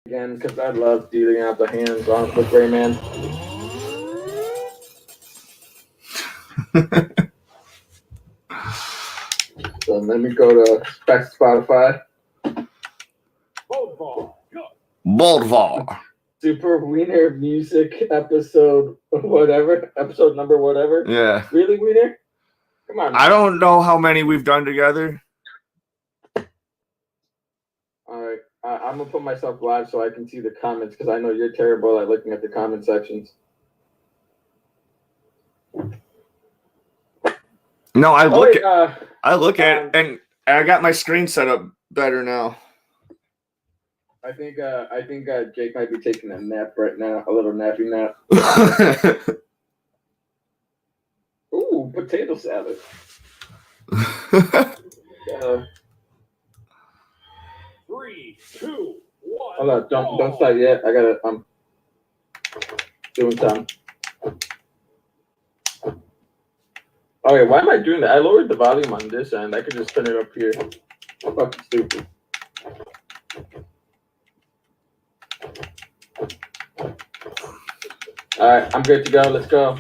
again because I love dealing out the hands on with Rayman. So let me go back to Spotify. Boldvar. Super Weiner music episode whatever. Episode number whatever. Yeah. Really, Weiner? Come on. Man. I don't know how many we've done together. Alright. I'm going to put myself live so I can see the comments because I know you're terrible at looking at the comment sections. No, I look at it, and I got my screen set up better now. I think Jake might be taking a nap right now, a little nappy nap. Ooh, potato salad. 3, 2, 1. Hold on, don't start yet. I gotta doing something. Okay, why am I doing that? I lowered the volume on this end. I could just turn it up here. I'm fucking stupid. Alright, I'm good to go. Let's go.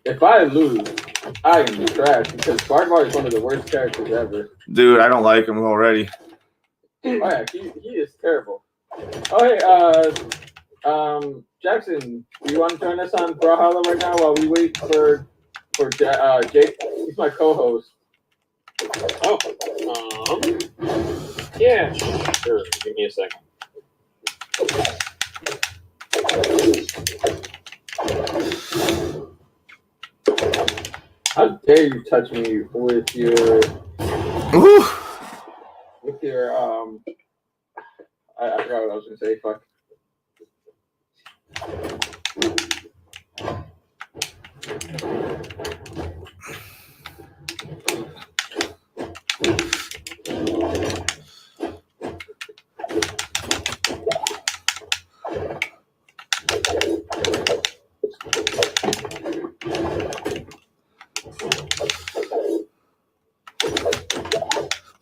If I lose, I am trash because Bardvar is one of the worst characters ever. Dude, I don't like him already. Oh yeah, he is terrible. Oh hey, Jackson, do you want to join us on Brawlhalla right now while we wait for Jake? He's my co-host. Oh, yeah, sure. Give me a second. How dare you touch me with your Ooh. I forgot what I was gonna say. Fuck.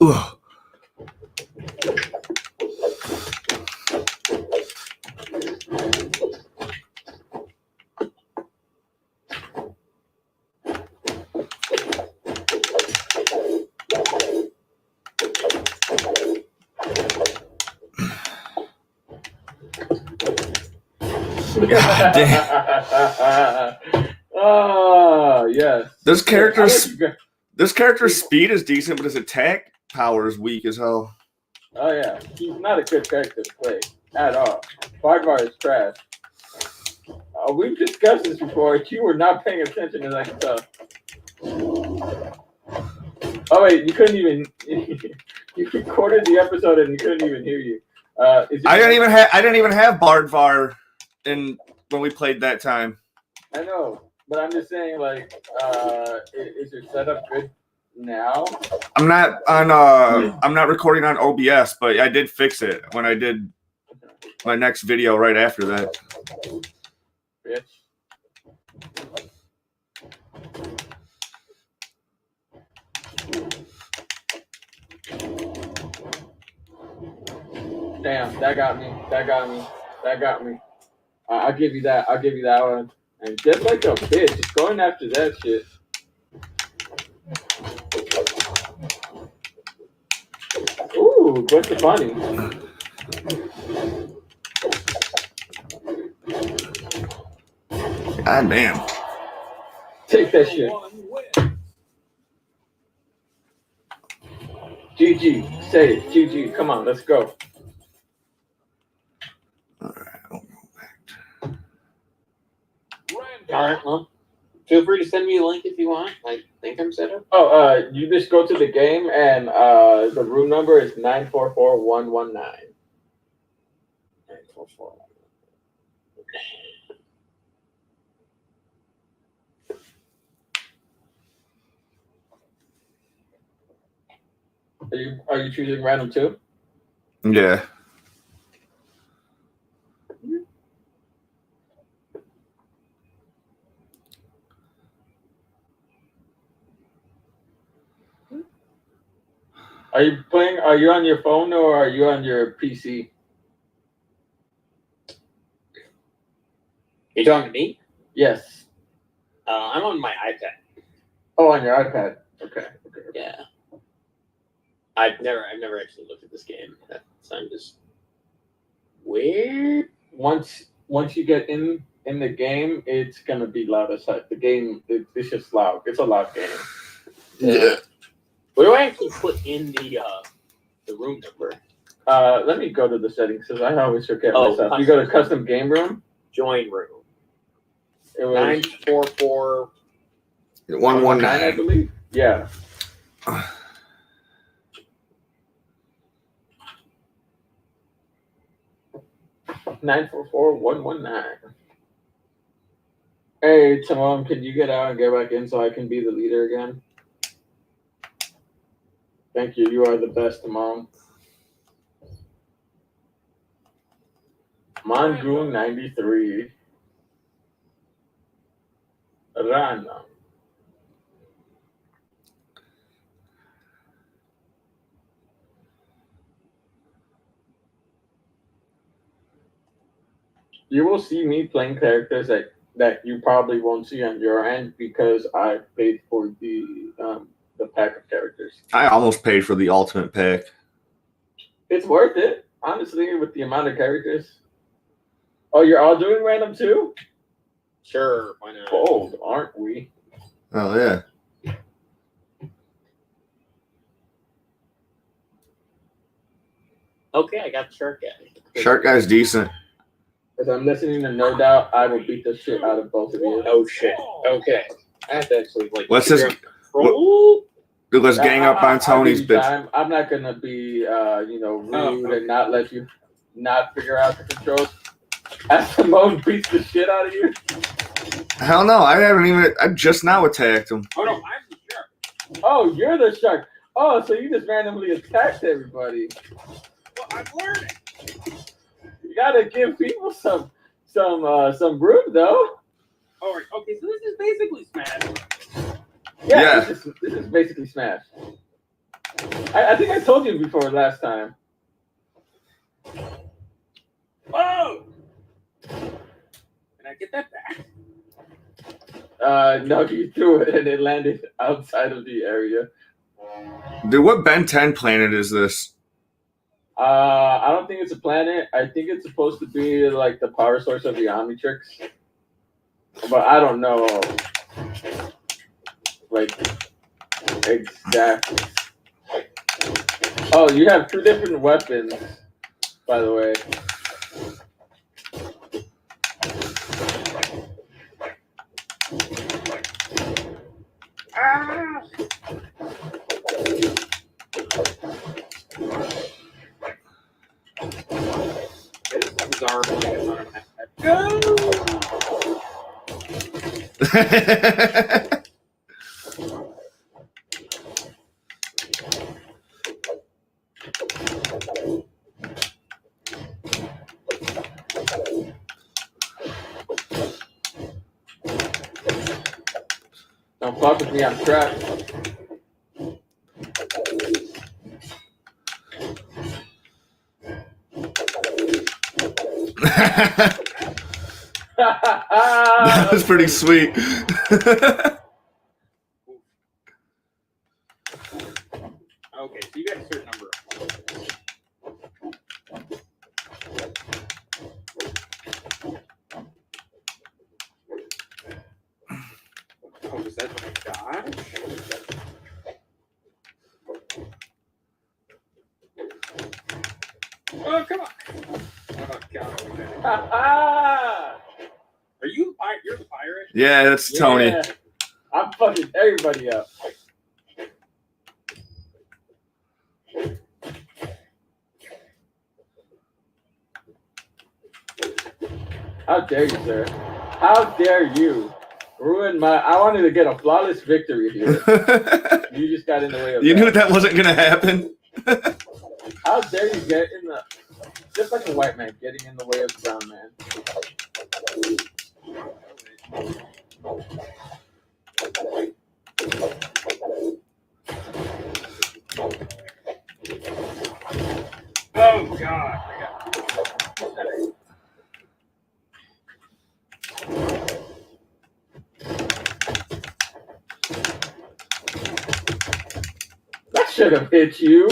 Ooh. God damn. Oh yes. This character's speed is decent, but his attack power is weak as hell. Oh yeah, he's not a good character to play at all. Bardvar is trash. We've discussed this before. You were not paying attention, as I can tell. Oh wait, you couldn't even. You recorded the episode and you couldn't even hear you. I didn't even have Bardvar when we played that time. I know, but I'm just saying, like, is your setup good now? I'm not recording on OBS, but I did fix it when I did my next video right after that. Bitch. Damn, that got me. I'll give you that one. And just like a bitch, just going after that shit. Ooh, what's the funny? God damn. Take that shit. GG, say it. GG, come on, let's go. All right, well, feel free to send me a link if you want. I think I'm set up. Oh, you just go to the game and the room number is 944119. 944. Are you choosing random too? Yeah. Are you playing? Are you on your phone or are you on your PC? You talking to me? Yes. I'm on my iPad. Oh, on your iPad. Okay. Yeah. I've never actually looked at this game. So I'm just weird. Once you get in the game, it's gonna be loud as heck. The game, it's just loud. It's a loud game. Yeah. Where do I actually put in the room number? Let me go to the settings because I always forget Oh, myself. You go to custom game room. Join room. It was 944 119, I believe. Yeah. 944-119. Hey, Timon, can you get out and get back in so I can be the leader again? Thank you. You are the best, Timon. Mongoon 93. Rana. You will see me playing characters that you probably won't see on your end because I paid for the pack of characters. I almost paid for the ultimate pack. It's worth it, honestly, with the amount of characters. Oh, you're all doing random too? Sure, why not? Bold, aren't we? Oh yeah. Okay, I got Shark Guy. Shark Guy's decent. As I'm listening to No Doubt, I will beat the shit out of both of you. Oh shit. Okay. I have to actually Let's figure just- out control. Let's gang up on Tony's I'll give you bitch. time. I'm not gonna be rude and not let you not figure out the controls. As Simone beats the shit out of you. Hell no, I just now attacked him. Oh no, I'm the shark. Oh, you're the shark. Oh, so you just randomly attacked everybody. Well, I'm learning. You gotta give people some room though. All right. Okay, so this is basically Smash. Yeah. This is basically Smash. I think I told you before last time. Whoa! Can I get that back? No, you threw it and it landed outside of the area. Dude, what Ben 10 planet is this? I don't think it's a planet. I think it's supposed to be like the power source of the Omnitrix. But I don't know like exactly. Oh, you have two different weapons, by the way. Ah! This is bizarre. Go! Don't fuck with me, I'm trapped. That was pretty sweet. Okay, so you got a certain number of Oh, is that what I got? Oh, come on. Oh, God. Are you the pirate? You're the pirate? Yeah, that's Tony. Yeah, I'm fucking everybody up. How dare you, sir? How dare you ruin my... I wanted to get a flawless victory here. You just got in the way of You that. knew that wasn't going to happen. How dare you get in the... Just like a white man getting in the way of the brown man. Oh God! That should have hit you.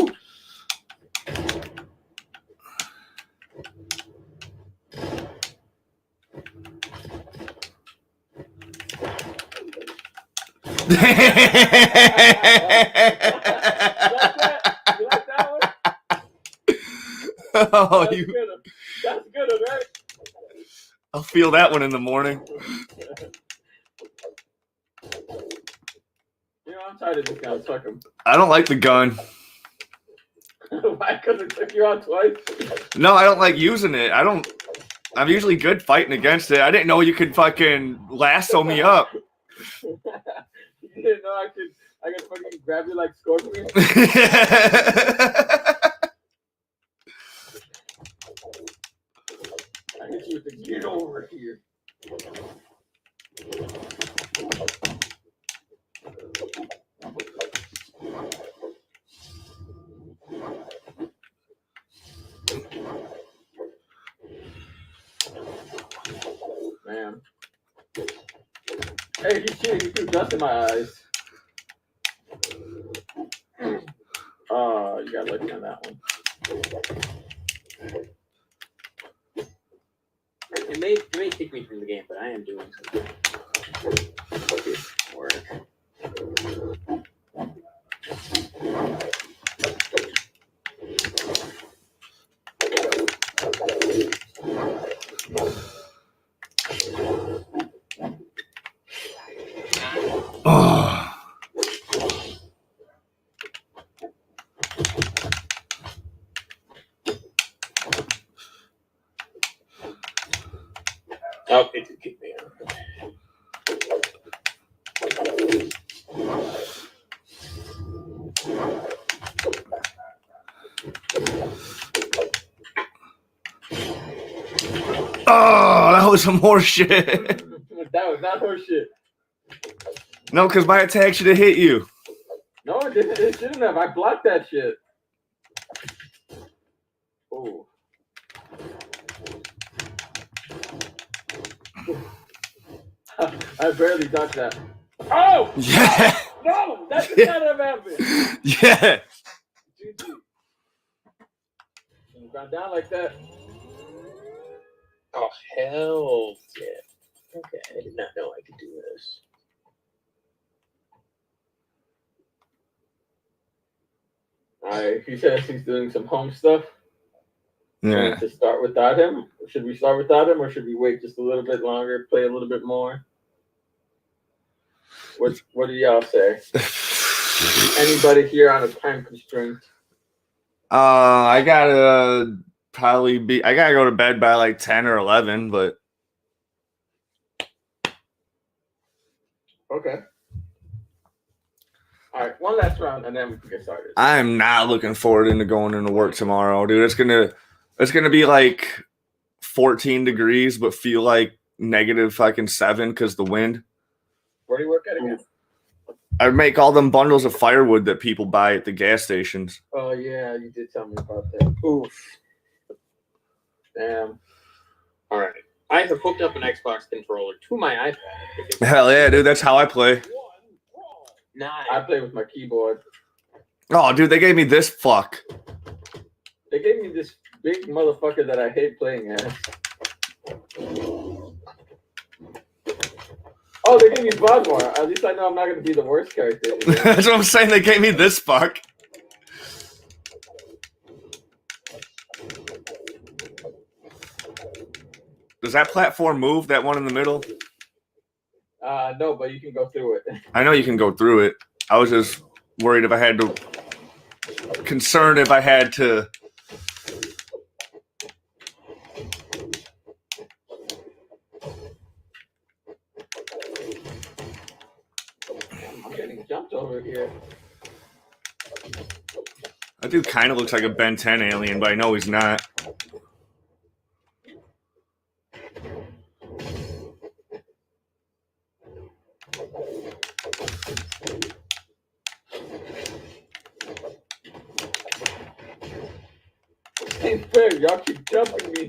You like that one? Oh, That's good. That's good, right? I'll feel that one in the morning. You know, I'm tired of this guy. Fuck him. I don't like the gun. Why? Because it took you out twice. No, I don't like using it. I'm usually good fighting against it. I didn't know you could fucking lasso me up. You didn't know I could fucking grab you like Scorpion. I hit you with the get over here. Man. Hey, he's cheating. He threw dust in my eyes. Oh, you got lucky on that one. It may kick me from the game, but I am doing something. Work. Oh. Oh, it did kick me out. Oh, that was some horse shit. That was not horse shit. No, because my attack should have hit you. No, it didn't. It shouldn't have. I blocked that shit. Oh. I barely dodged that. Oh! Yeah. No! That should not have happened. Yeah. GG. You got down like that. Oh, hell yeah. Okay, I did not know I could do this. Alright, he says he's doing some home stuff. Yeah. To start without him? Should we start without him, or should we wait just a little bit longer, play a little bit more? What do y'all say? Anybody here on a time constraint? I gotta I gotta go to bed by like 10 or 11, but Okay. All right, one last round, and then we can get started. I am not looking forward into going into work tomorrow, dude. It's gonna be like 14 degrees, but feel like negative fucking 7 because the wind. Where do you work at again? I make all them bundles of firewood that people buy at the gas stations. Oh yeah, you did tell me about that. Oof. Damn. All right. I have hooked up an Xbox controller to my iPad. Hell yeah, dude. That's how I play. Nice. I play with my keyboard. Oh, dude, they gave me this fuck. They gave me this big motherfucker that I hate playing as. Oh, they gave me Bodmore. At least I know I'm not going to be the worst character. That's what I'm saying. They gave me this fuck. Does that platform move? That one in the middle? No, but you can go through it. I know you can go through it. I was just worried if I had to. Concerned if I had to. I'm getting jumped over here. That dude kind of looks like a Ben 10 alien, but I know he's not. This ain't fair. Y'all keep jumping me.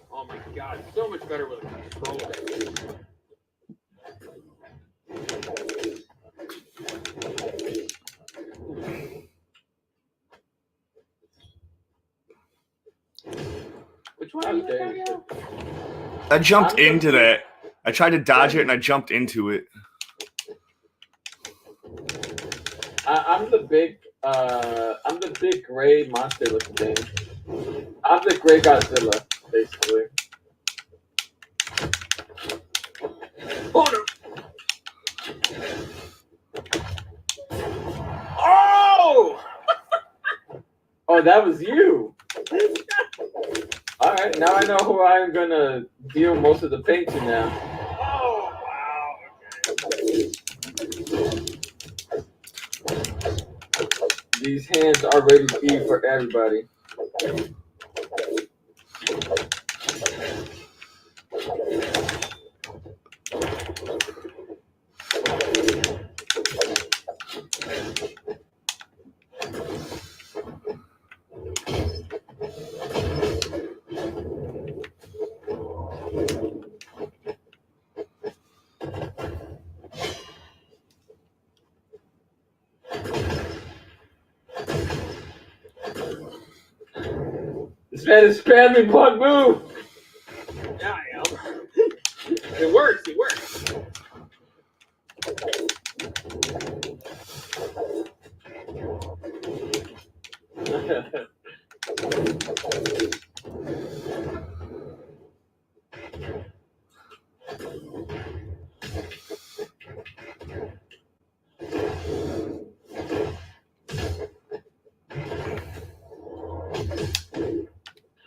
Oh my god, so much better with a controller. Which one are you looking at? I jumped into that. I tried to dodge it and I jumped into it. I'm the big gray monster looking thing. I'm the gray Godzilla, basically. Oh no! Oh! Oh, that was you. All right, now I know who I'm gonna deal most of the pain to now. Oh wow! Okay. These hands are ready to be for everybody. This man is spamming one move. Yeah, I am. It works. It works.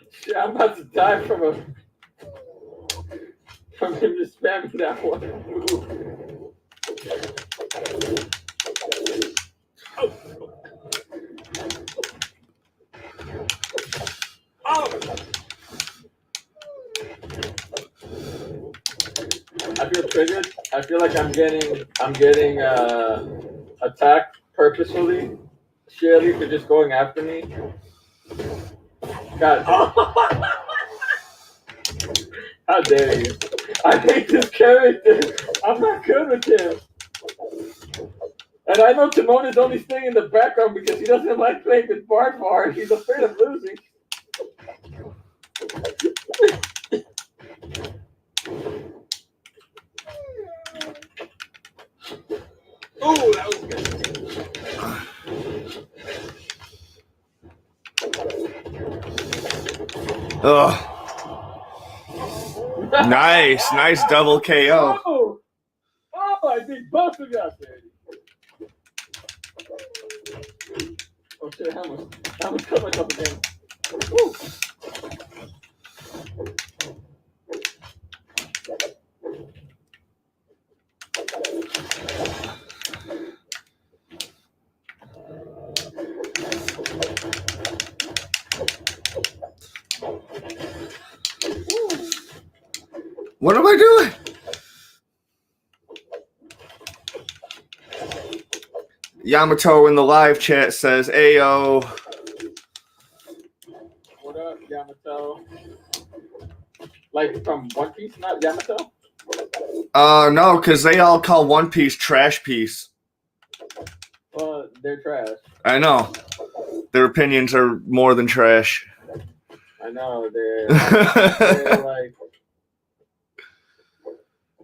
Shit, I'm about to die from him just spamming that one move. Oh! I feel triggered. I feel like I'm getting attacked purposefully. Shirley for just going after me. God, how dare you? I hate this character. I'm not good with him. And I know Timon is only staying in the background because he doesn't like playing with Barbar. He's afraid of losing. Oh, that was good. Ugh. Nice double KO. Oh, I beat both of y'all, Daddy. Oh shit, how much cut myself again? Woo. What am I doing? Yamato in the live chat says, "Ayo." What up, Yamato? Like from One Piece, not Yamato? No, because they all call One Piece trash piece. Well, they're trash. I know. Their opinions are more than trash. I know, they're like,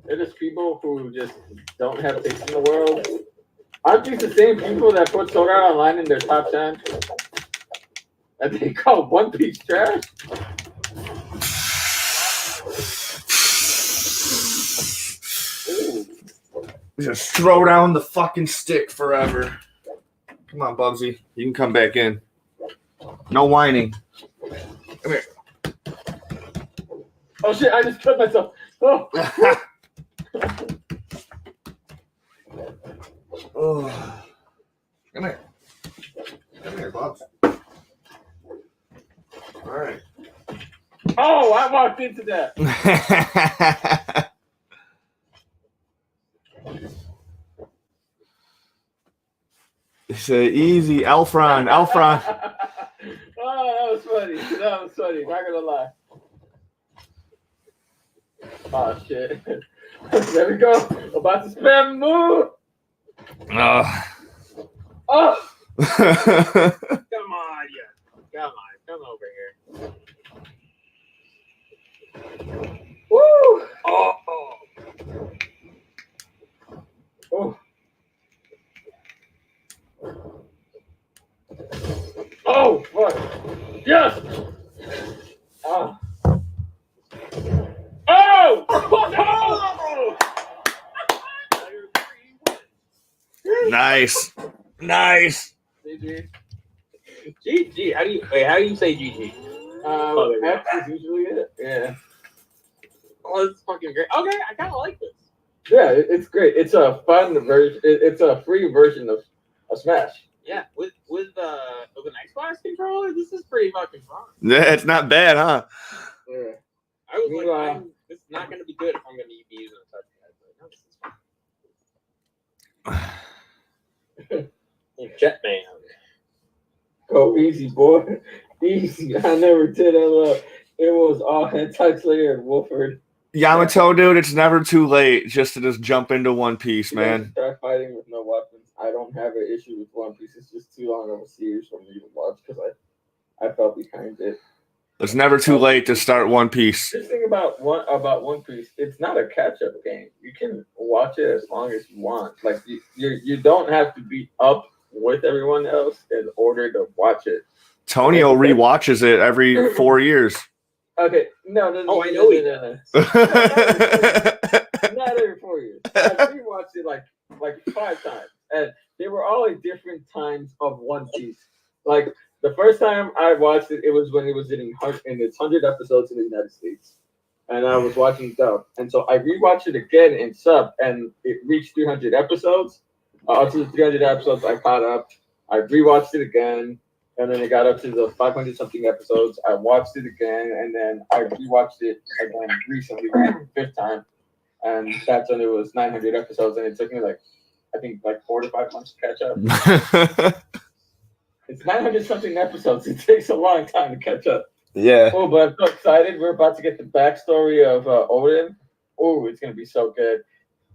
they're just people who just don't have taste in the world. Aren't these the same people that put Sword Art Online in their top 10? And they call One Piece trash? Ooh. Just throw down the fucking stick forever. Come on, Bubsy. You can come back in. No whining. Come here. Oh shit, I just cut myself. Oh. Oh. Come here. Come here, Bubs. All right. Oh, I walked into that. It's easy. Alfron. Oh, that was funny. That was funny. Not gonna lie. Oh shit. There we go. About to spam move. Oh. Come on, yeah. Come over here. Woo. Oh. Oh. Oh, fuck. Yes. Oh. Oh. Nice. Nice. GG. GG. How do you say GG? X is usually it. Yeah. Oh, that's fucking great. Okay, I kind of like this. Yeah, it's great. It's a fun version. It's a free version of Smash. Yeah, with an Xbox controller, this is pretty fucking fun. Yeah, it's not bad, huh? Yeah. I was like, this is not going to be good if I'm going to be using a touchpad. But no, this is fun. Jetman. Go easy, boy. Easy. I never did that. It was all hentai Slayer and Wolford. Yamato, dude, it's never too late just to just jump into One Piece, man. Start fighting with no weapons. I don't have an issue with One Piece. It's just too long of a series for me to watch because I felt behind it. It's never too late to start One Piece. This thing about One Piece, it's not a catch-up game. You can watch it as long as you want. Like you don't have to be up with everyone else in order to watch it. Tonio rewatches it every 4 years. Okay, no. Oh, I know he does. Not every 4 years. I rewatched it like 5 times, and they were all at different times of One Piece. Like the first time I watched it, it was when it was in its 100 episodes in the United States, and I was watching dub, and so I rewatched it again in sub, and it reached 300 episodes. Up to the 300 episodes, I caught up. I rewatched it again. And then it got up to the 500 something episodes. I watched it again, and then I rewatched it again recently, the 5th time. And that's when it was 900 episodes, and it took me I think 4 to 5 months to catch up. It's 900 something episodes. It takes a long time to catch up. Yeah. Oh, but I'm so excited. We're about to get the backstory of Odin. Oh, it's gonna be so good.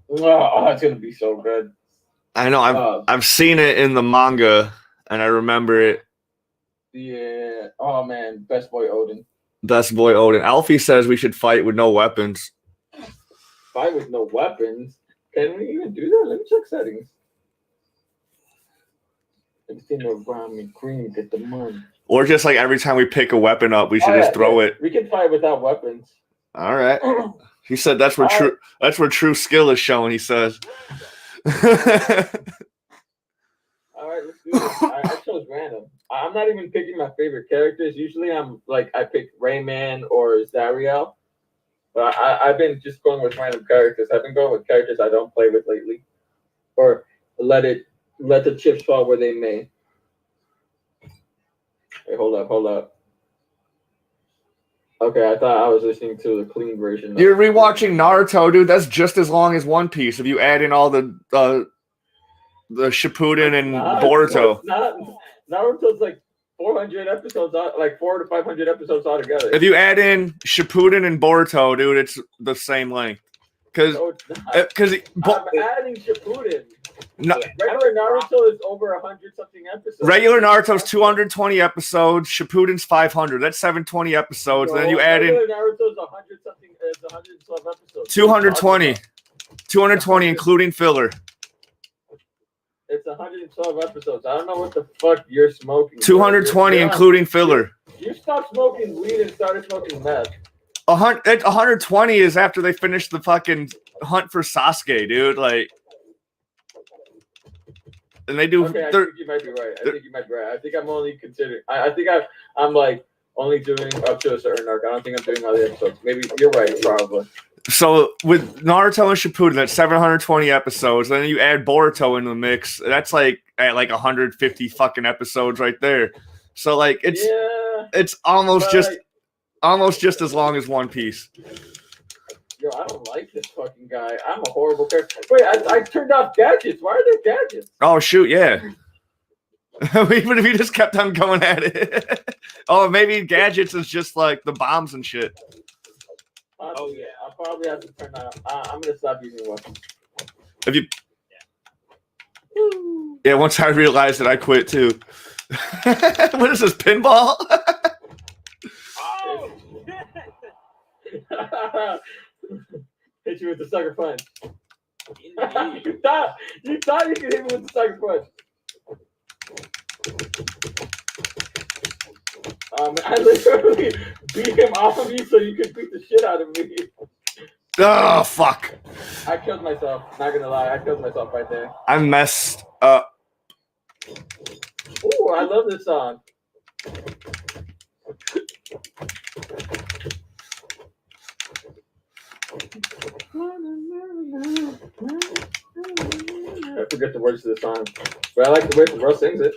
Oh, it's gonna be so good. I know. I've seen it in the manga, and I remember it. Yeah. Oh man, best boy Odin. Best boy Odin. Alfie says we should fight with no weapons. Fight with no weapons? Can we even do that? Let me check settings. Everything around me green, get the money. Or just like every time we pick a weapon up, we should just throw it. We can fight without weapons. All right. He said that's where true skill is shown. He says. All right, let's do this. I chose random. I'm not even picking my favorite characters. Usually, I pick Rayman or Zariel, but I've been just going with random characters. I've been going with characters I don't play with lately, or let the chips fall where they may. Hey, hold up. Okay, I thought I was listening to the clean version. You're rewatching Naruto, dude. That's just as long as One Piece. If you add in all the Shippuden and Boruto. Naruto's 400 episodes, 400 to 500 episodes altogether. If you add in Shippuden and Boruto, dude, it's the same length. I'm adding Shippuden. Regular Naruto is over 100 something episodes. Regular Naruto's 220 episodes. Shippuden's 500. That's 720 episodes. Then you add in Naruto's 100 something. It's 112 episodes. 220, including filler. It's 112 episodes. I don't know what the fuck you're smoking. 220, including filler. You stopped smoking weed and started smoking meth. 120 is after they finish the fucking hunt for Sasuke, dude. And they do. Okay, I think you might be right. I think I'm only considering. I think I'm only doing up to a certain arc. I don't think I'm doing all the episodes. Maybe you're right, probably. So with Naruto and Shippuden, that's 720 episodes. Then you add Boruto in the mix. That's like at like 150 fucking episodes right there. So like it's almost just as long as One Piece. Yo, I don't like this fucking guy. I'm a horrible character. Wait, I turned off gadgets. Why are there gadgets? Oh shoot, yeah. Even if you just kept on going at it. Oh, maybe gadgets is just like the bombs and shit. Oh yeah, I'll probably have to turn that off. I'm gonna stop using weapons. Have you? Yeah. Once I realized that, I quit too. What is this, pinball? Oh! Hit you with the sucker punch. Indeed. you thought you could hit me with the sucker punch. I literally beat him off of you so you could beat the shit out of me. Oh fuck! I killed myself. Not gonna lie, I killed myself right there. I messed up. Ooh, I love this song. I forget the words to the song, but I like the way the Russ sings it.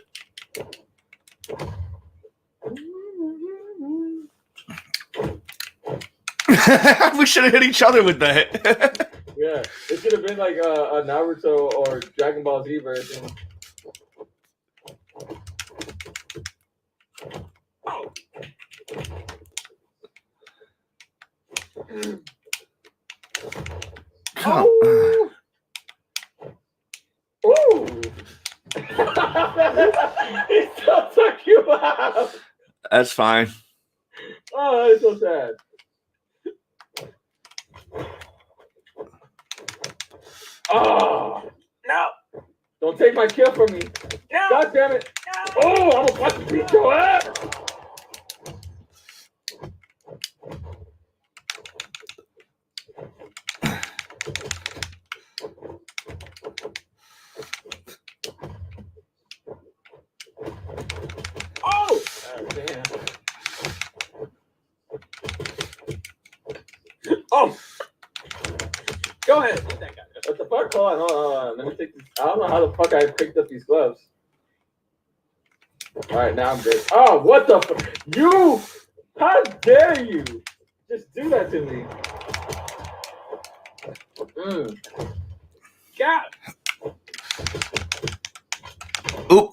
We should have hit each other with that. Yeah, it should have been like a Naruto or Dragon Ball Z version. Oh. Ooh! He still took you out! That's fine. Oh, that's so sad. Oh! No! Don't take my kill from me. No! God damn it. No! Oh, I'm about to beat your ass! Oh! Damn. Oh! Go ahead. Hit that guy. What the fuck? Hold on. Let me take this. I don't know how the fuck I picked up these gloves. Alright, now I'm good. Oh, what the fuck? You! How dare you? Just do that to me. God! Oop.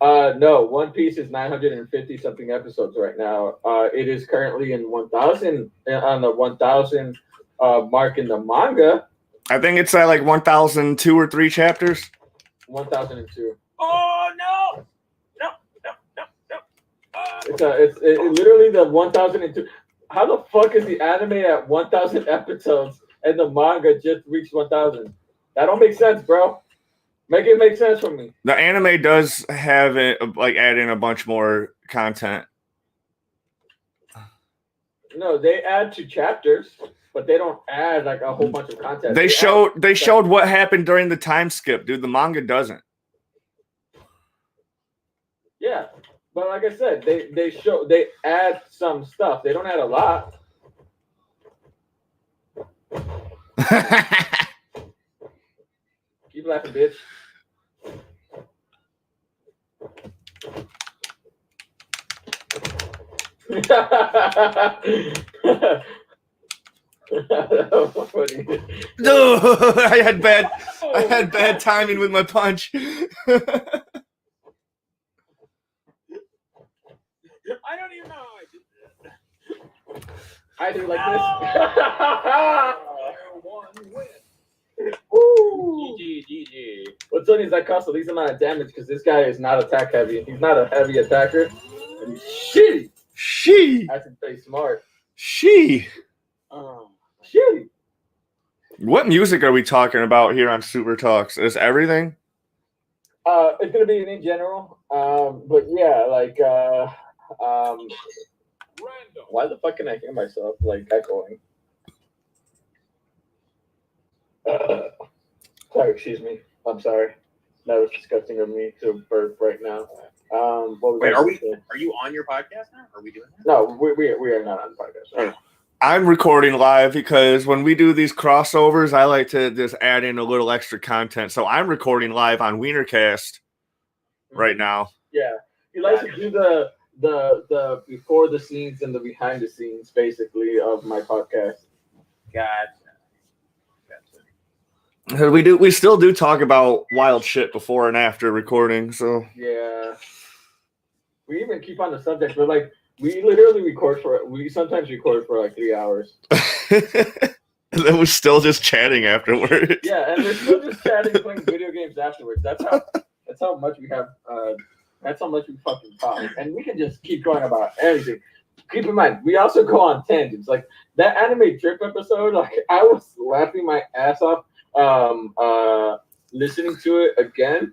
Oh! No, One Piece is 950 something episodes right now. It is currently in 1,000 on the 1,000 mark in the manga. I think it's at like 1,002 or 3 chapters. 1,002. Oh no! No! No! No! No! It's literally the 1,002. How the fuck is the anime at 1,000 episodes and the manga just reached 1,000? That don't make sense, bro. Make it make sense for me. The anime does have it like add in a bunch more content. No, they add 2 chapters, but they don't add like a whole bunch of content. They showed what happened during the time skip, dude. The manga doesn't. Yeah, but like I said, they add some stuff. They don't add a lot. Keep laughing, bitch. No, I had bad timing with my punch. I don't even know how I did this. I do like One win. this. Woo. GG. What's funny is I cost the least amount of damage because this guy is not attack heavy. He's not a heavy attacker. And he's shitty. She. I can play smart. She. Shitty. What music are we talking about here on Super Talks? Is everything? It's gonna be in general. But yeah, like why the fuck can I hear myself like echoing? Sorry, excuse me. I'm sorry. That was disgusting of me to burp right now. What was Wait, I are gonna say? you on your podcast now? Are we doing that? No, we are not on the podcast. Oh, no. I'm recording live because when we do these crossovers, I like to just add in a little extra content. So I'm recording live on Weinercast right now. Yeah, he likes to do the before the scenes and the behind the scenes, basically, of my podcast. Gotcha. We still do talk about wild shit before and after recording. So yeah, we even keep on the subject, but like we literally we sometimes record for like 3 hours. And then we're still just chatting afterwards. Yeah, and we're still just chatting, playing video games afterwards. That's how much we have. That's how much we fucking talk, and we can just keep going about anything. Keep in mind, we also go on tangents. Like that anime trip episode, like I was laughing my ass off listening to it again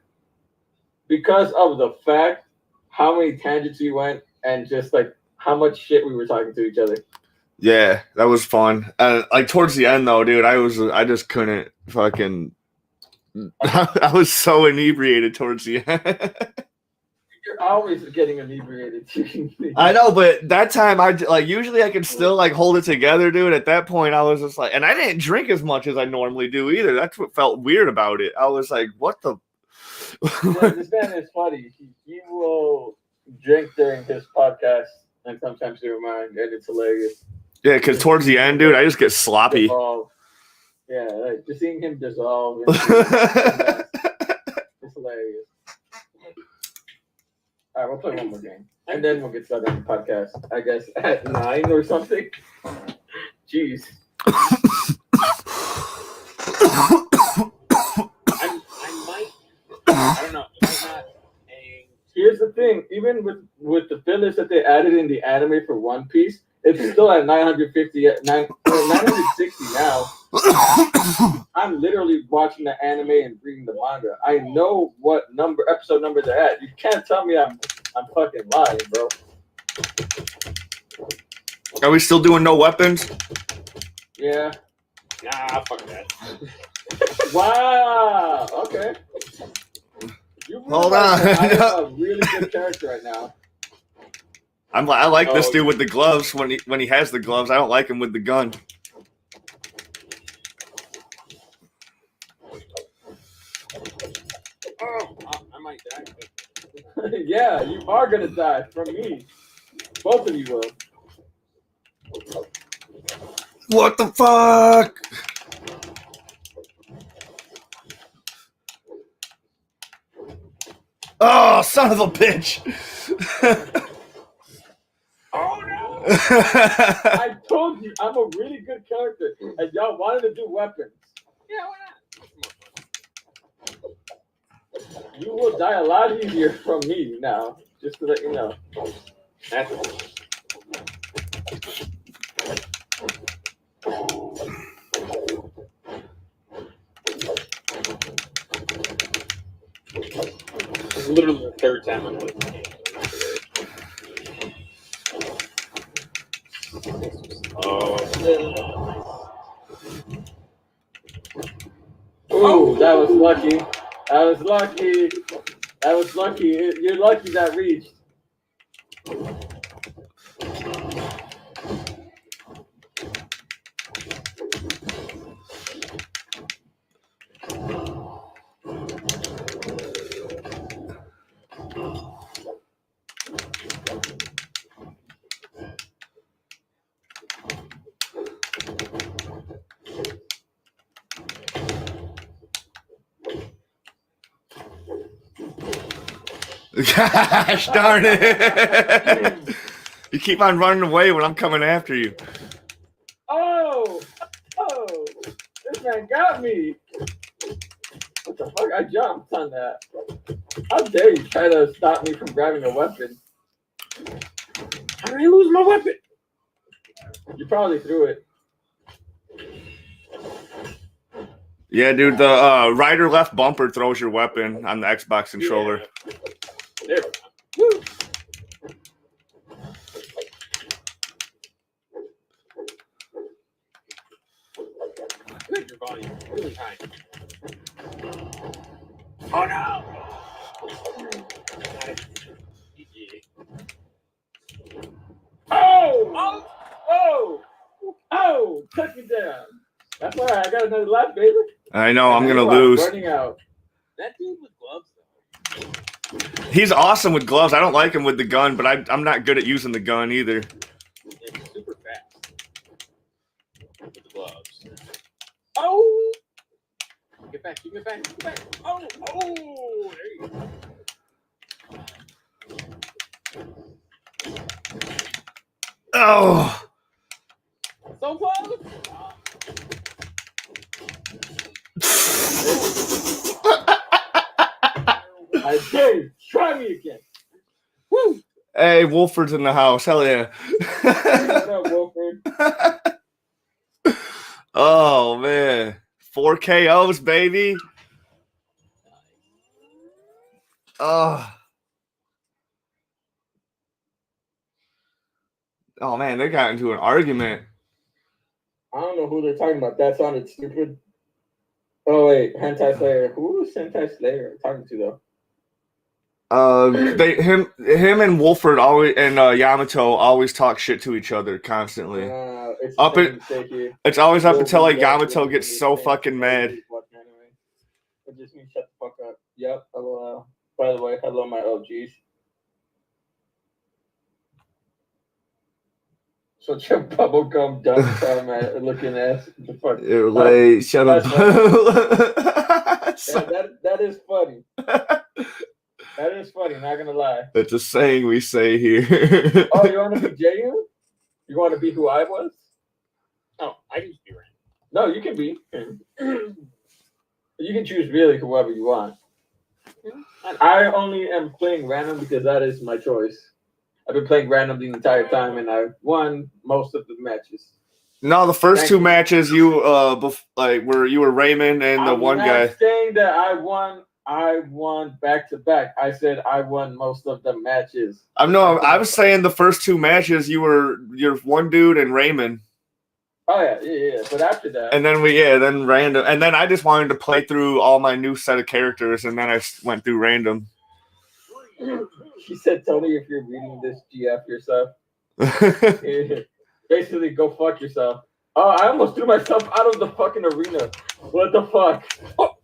because of the fact how many tangents we went and just like how much shit we were talking to each other. Yeah, that was fun. Like towards the end though, dude, I just couldn't fucking. I was so inebriated towards the end. You're always getting inebriated. I know, but that time usually I can still like hold it together, dude. At that point, I was just like, and I didn't drink as much as I normally do either. That's what felt weird about it. I was like, what the? Yeah, this man is funny. He will drink during his podcast and sometimes during mine, and it's hilarious. Yeah, because towards the end, dude, I just get sloppy. Dissolve. Yeah, like just seeing him dissolve. It's hilarious. All right, we'll play one more game, and then we'll get started on the podcast. I guess at 9 or something. Jeez. I don't know. Here's the thing: even with the fillers that they added in the anime for One Piece, it's still at 960 now. I'm literally watching the anime and reading the manga. I know what episode number they're at. You can't tell me I'm fucking lying, bro. Are we still doing no weapons? Yeah. Nah, fuck that. Wow. Okay. Hold on. I have a really good character right now. I like this dude with the gloves when he has the gloves. I don't like him with the gun. Oh, I might die. Yeah, you are gonna die from me. Both of you will. What the fuck? Oh, son of a bitch! Oh no! I told you I'm a really good character, and y'all wanted to do weapons. Yeah, why not? You will die a lot easier from me now, just to let you know. That's This is literally the third time I'm playing this game. Ooh, that was lucky. That was lucky. That was lucky. You're lucky that reached. Gosh darn it! You keep on running away when I'm coming after you. Oh, this man got me. What the fuck? I jumped on that. How dare you try to stop me from grabbing a weapon? How did I lose my weapon? You probably threw it. Yeah, dude, the right or left bumper throws your weapon on the Xbox controller. Yeah. There we go. Woo. Good, your volume really high. Oh no! right, I got another life, baby. I know, I'm And gonna you are lose. Burning out. That dude with gloves, though. He's awesome with gloves. I don't like him with the gun, but I'm not good at using the gun either. It's super fast with the gloves. Oh! Get back, get back, get back. Oh, oh! There you go. Oh! So close! I dare you. Try me again. Woo! Hey, Wolford's in the house. Hell yeah. What up, Wolford? Oh, man. 4 KOs, baby. Oh. Oh, man, they got into an argument. I don't know who they're talking about. That sounded stupid. Oh, wait. Hentai Slayer. Who is Hentai Slayer talking to, though? Him and Wolford always and Yamato always talk shit to each other constantly. It's Up the it, same mistake here. it's always up Will until like be there, Yamato will gets be so there. fucking mad. It just means shut the fuck up. Yep. Hello. By the way, hello, my OGs. Such a bubblegum dumb looking ass. The fuck? Like, shut up. That is funny. That is funny, not gonna lie. That's a saying we say here. Oh, you want to be J.U.? You want to be who I was? Oh, I can just be random. No, you can be. You can choose really whoever you want. I only am playing random because that is my choice. I've been playing random the entire time, and I've won most of the matches. No, the first two matches you were Raymond and the one guy. I'm not saying that I won back to back. I said I won most of the matches. I was saying the first two matches you're one dude and Raymond. Oh yeah. But after that, and then random, and then I just wanted to play through all my new set of characters, and then I went through random. She said, "Tony, if you're reading this, GF yourself." Basically, go fuck yourself. Oh, I almost threw myself out of the fucking arena. What the fuck? Oh.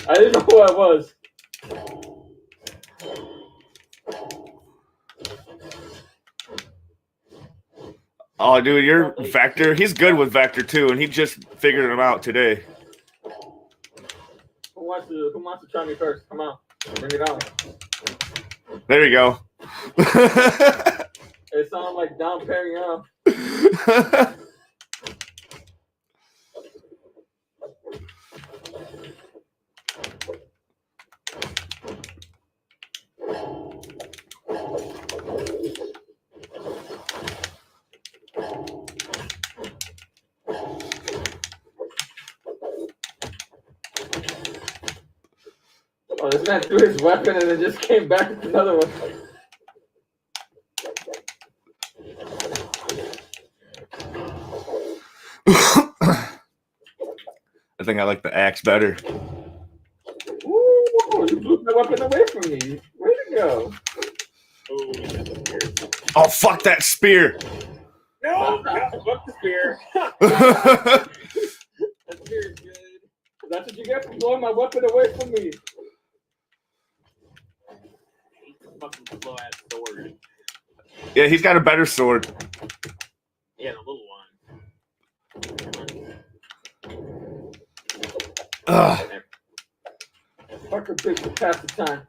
I didn't know who I was. Oh, dude, you're Vector. He's good with Vector too, and he just figured him out today. Who wants to try me first? Come on, bring it on. There you go. It sounds like Dom Perignon. Oh, this man threw his weapon and then just came back with another one. I think I like the axe better. Ooh, you blew my weapon away from me. Where'd it go? Oh, fuck that spear. No, fuck the spear. That spear is good. That's what you get for blowing my weapon away from me. Fucking slow ass sword. Yeah, he's got a better sword. Yeah, the little one. Ugh. Fucker bitch to pass the time.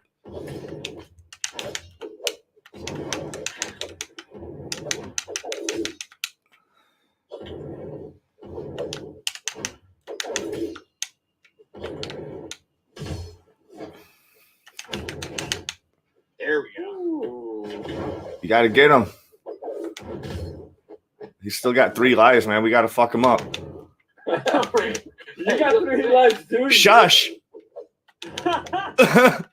There we go. You gotta get him. He's still got 3 lives, man. We gotta fuck him up. You got 3 lives, dude. Shush. Not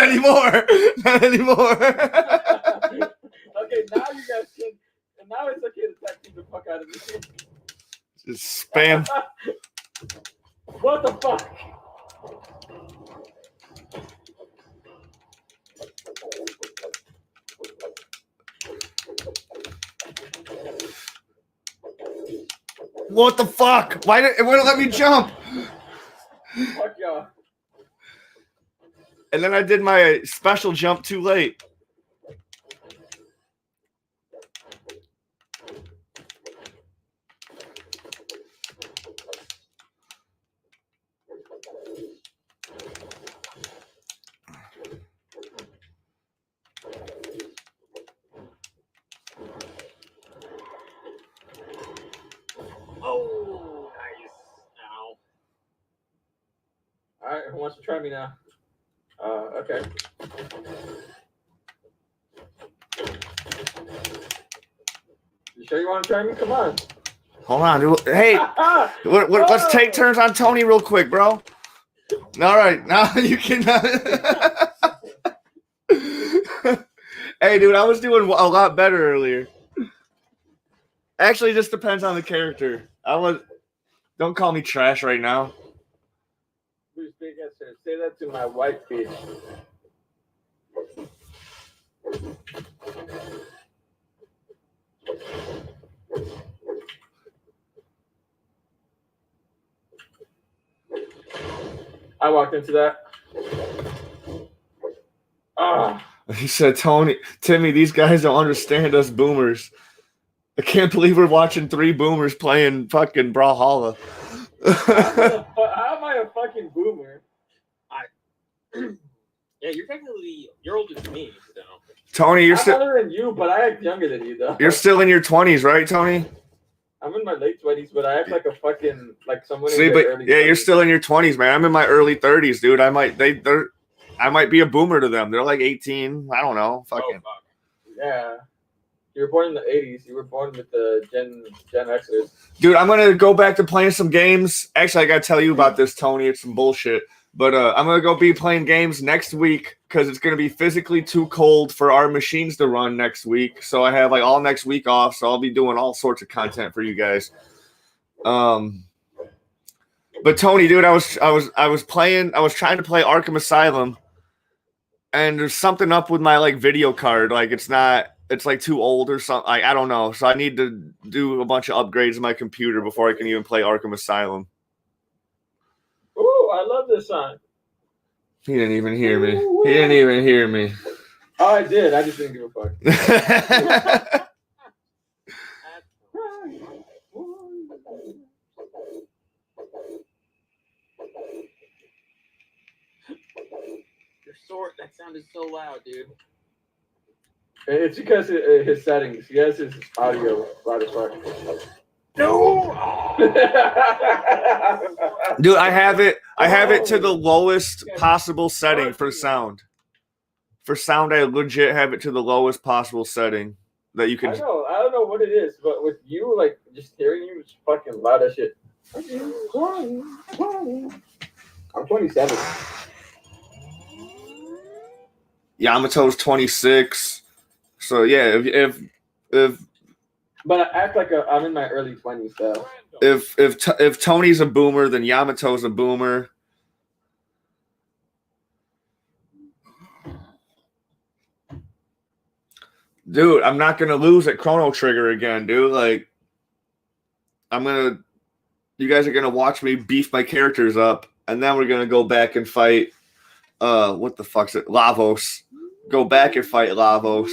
anymore. Not anymore. Okay, now you guys can. And now it's okay to text the fuck out of me. Just spam. What the fuck? What the fuck? Why did it wouldn't let me jump? Fuck y'all. And then I did my special jump too late. Oh, nice. Ow. Alright, who wants to try me now? Okay. You sure you want to try me? Come on. Hold on, dude. Hey, let's take turns on Tony real quick, bro. All right, now you can. Hey, dude, I was doing a lot better earlier. Actually, it just depends on the character. Don't call me trash right now. Bruce Big Sir, say that to my white bitch. I walked into that. Ah. He said, Timmy, these guys don't understand us boomers. I can't believe we're watching 3 boomers playing fucking Brawlhalla. How am I a fucking boomer? Yeah, you're older than me, so. Tony, I'm older than you, but I act younger than you, though. You're still in your 20s, right, Tony? I'm in my late 20s, but I act like a fucking someone. See, in but early yeah, 20s. you're still in your 20s, man. I'm in my early 30s, dude. I might be a boomer to them. They're like 18. I don't know. Fucking. Oh, fuck. Yeah. You were born in the 80s. You were born with the Gen Xers. Dude, I'm going to go back to playing some games. Actually, I got to tell you about this, Tony. It's some bullshit. But I'm going to go be playing games next week because it's going to be physically too cold for our machines to run next week. So I have like all next week off. So I'll be doing all sorts of content for you guys. But Tony, dude, I was trying to play Arkham Asylum. And there's something up with my like video card. Like it's like too old or something. I don't know. So I need to do a bunch of upgrades in my computer before I can even play Arkham Asylum. Ooh, I love this song. He didn't even hear me. He didn't even hear me. Oh, I did. I just didn't give a fuck. That sounded so loud, dude. It's because of his settings. He has his audio loud as fuck. No. Dude, I have it to the lowest possible setting for sound. For sound, I legit have it to the lowest possible setting that you can. I don't know what it is, but with you, like just hearing you, it's fucking loud as shit. I'm 27. Yamato's 26. So yeah, if but I act like I'm in my early 20s though. If Tony's a boomer, then Yamato's a boomer. Dude, I'm not gonna lose at Chrono Trigger again, dude. Like, you guys are gonna watch me beef my characters up, and then we're gonna go back and fight. What the fuck's it? Lavos. Go back and fight Lavos,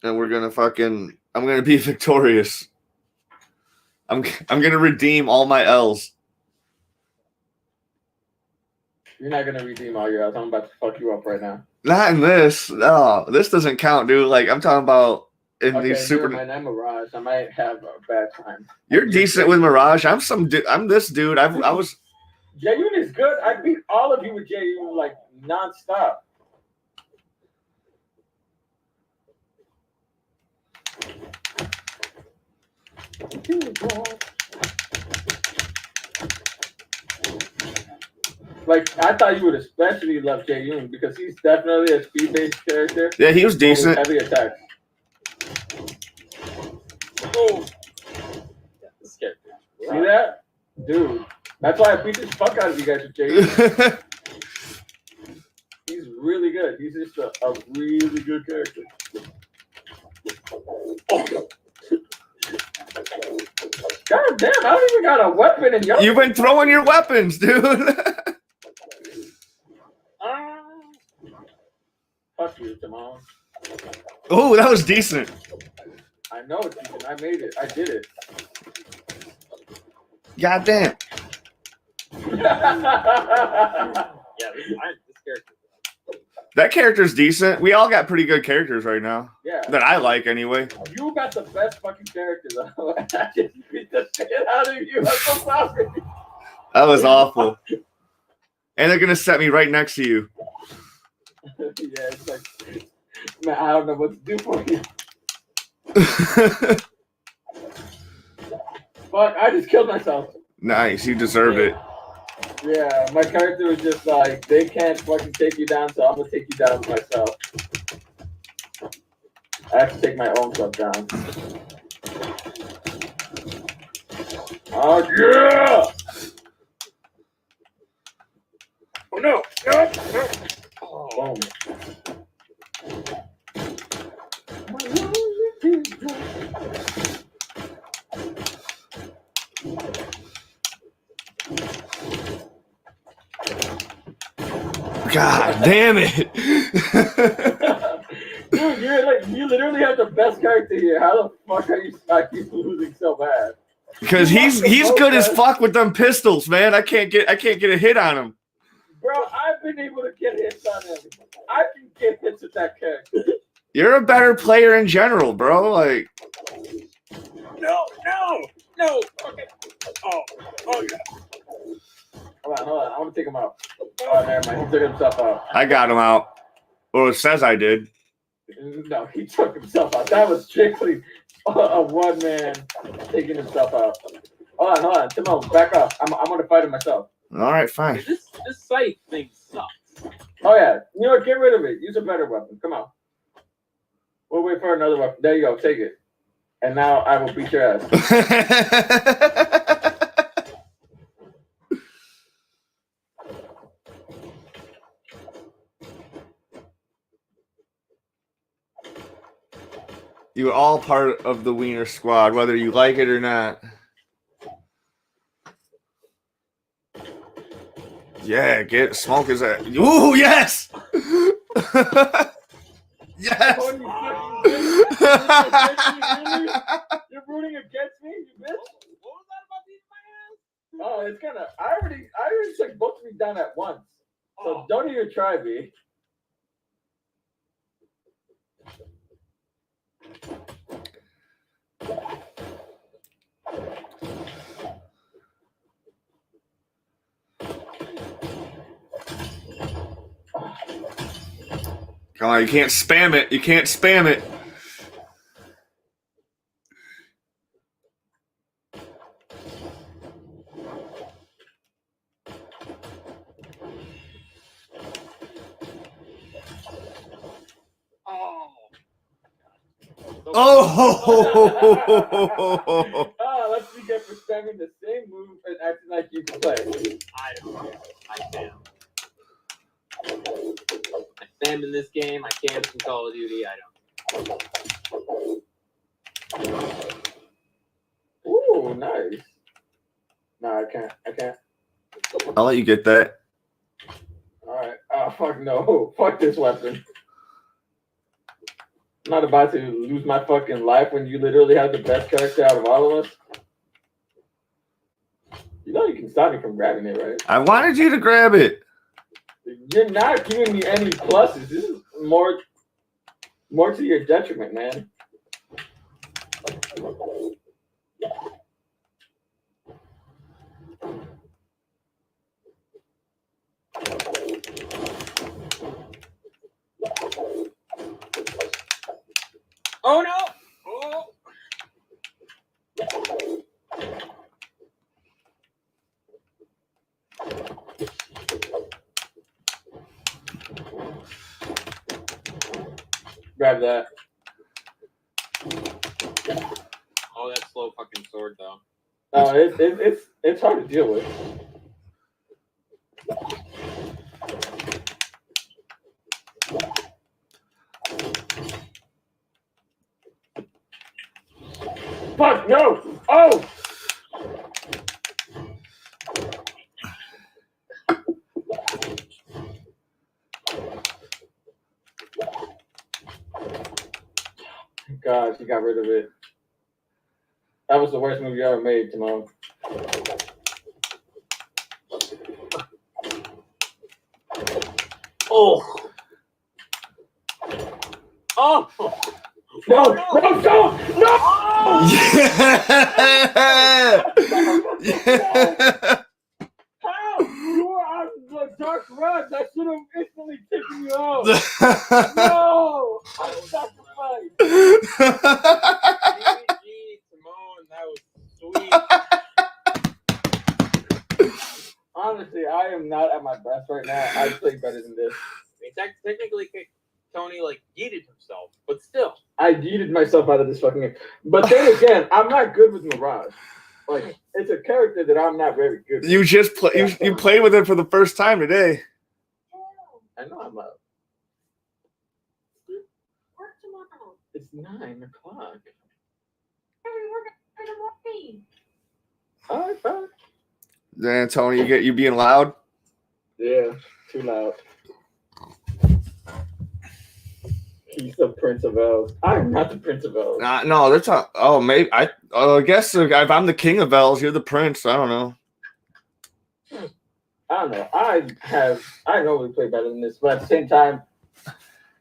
and we're gonna fucking. I'm gonna be victorious. I'm gonna redeem all my L's. You're not gonna redeem all your L's. I'm about to fuck you up right now. Not in this. No, this doesn't count, dude. Like I'm talking about in these super. Man, I'm Mirage. I might have a bad time. You're decent with Mirage. I'm this dude. I was. Jayun is good. I beat all of you with Jayun like nonstop. Like I thought you would especially love Jayun because he's definitely a speed-based character. Yeah, he was decent. Heavy attacks. Oh, this character. See that, dude? That's why I beat the fuck out of you guys with Jayun. He's really good. He's just a really good character. God damn, I don't even got a weapon in your. You've been throwing your weapons, dude. Fuck you, Timon. Oh, that was decent. I know it's decent. I made it. I did it. God damn. Yeah, this character. That character's decent. We all got pretty good characters right now. Yeah. That I like anyway. You got the best fucking character though. I just beat the shit out of you. I'm so sorry. That was awful. And they're gonna set me right next to you. Yeah, it's like, man, I don't know what to do for you. Fuck, I just killed myself. Nice, you deserve it. Yeah, my character was just like, they can't fucking take you down, so I'm gonna take you down myself. I have to take my own self down. Oh yeah! Oh no! No! No! Oh. God damn it. Dude, you literally have the best character here. How the fuck are you I keep losing so bad? Because he's good as fuck with them pistols, man. I can't get a hit on him. Bro, I've been able to get hits on him. I can get hits with that character. You're a better player in general, bro. Like, No. Okay. Oh yeah. Hold on. I want to take him out. Oh, never mind. He took himself out. I got him out. Well, it says I did. No, he took himself out. That was strictly a one man taking himself out. Hold on. Timon, back off. I'm going to fight him myself. All right, fine. This sight thing sucks. Oh, yeah. You know what? Get rid of it. Use a better weapon. Come on. We'll wait for another weapon. There you go. Take it. And now I will beat your ass. You're all part of the Weiner squad, whether you like it or not. Yeah, smoke his ass. Ooh, yes! Yes! Oh, you're rooting against me, you bitch? What was that about beating my ass? Oh, it's gonna. I already took both of me down at once. So don't even try, B. Come on, you can't spam it. You can't spam it. Oh! Let's see get for spamming the same move and acting like you can play. I don't care. I spam. I spam in this game. I camp in Call of Duty. I don't. Ooh, nice. No, I can't. I'll let you get that. Alright. Oh, fuck no. Fuck this weapon. I'm not about to lose my fucking life when you literally have the best character out of all of us. You know you can stop me from grabbing it, right? I wanted you to grab it. You're not giving me any pluses. This is more to your detriment, man. Oh no! Oh. Grab that. Oh, that slow fucking sword though. No, it's hard to deal with. Fuck no! Oh! Mirage. He got rid of it. That was the worst movie ever made, Timon. Oh. Oh. No, no, don't! No! Yeah. How? You were on the dark run. That should have instantly taken you out. No! I was sacrificed. GG, Simone, that was sweet. Honestly, I am not at my best right now. I play better than this. Technically, Tony yeeted himself, but still. I yeeted myself out of this fucking game. But then again, I'm not good with Mirage. It's a character that I'm not very good with. You just play. You played with it for the first time today. I know I'm up. It's 9 o'clock. All right, fine. Then Tony, you being loud? Yeah, too loud. He's the Prince of Elves. I'm not the Prince of Elves. No, that's not. Oh, maybe I guess if I'm the King of Elves, you're the Prince. I don't know. I don't know. I normally play better than this, but at the same time,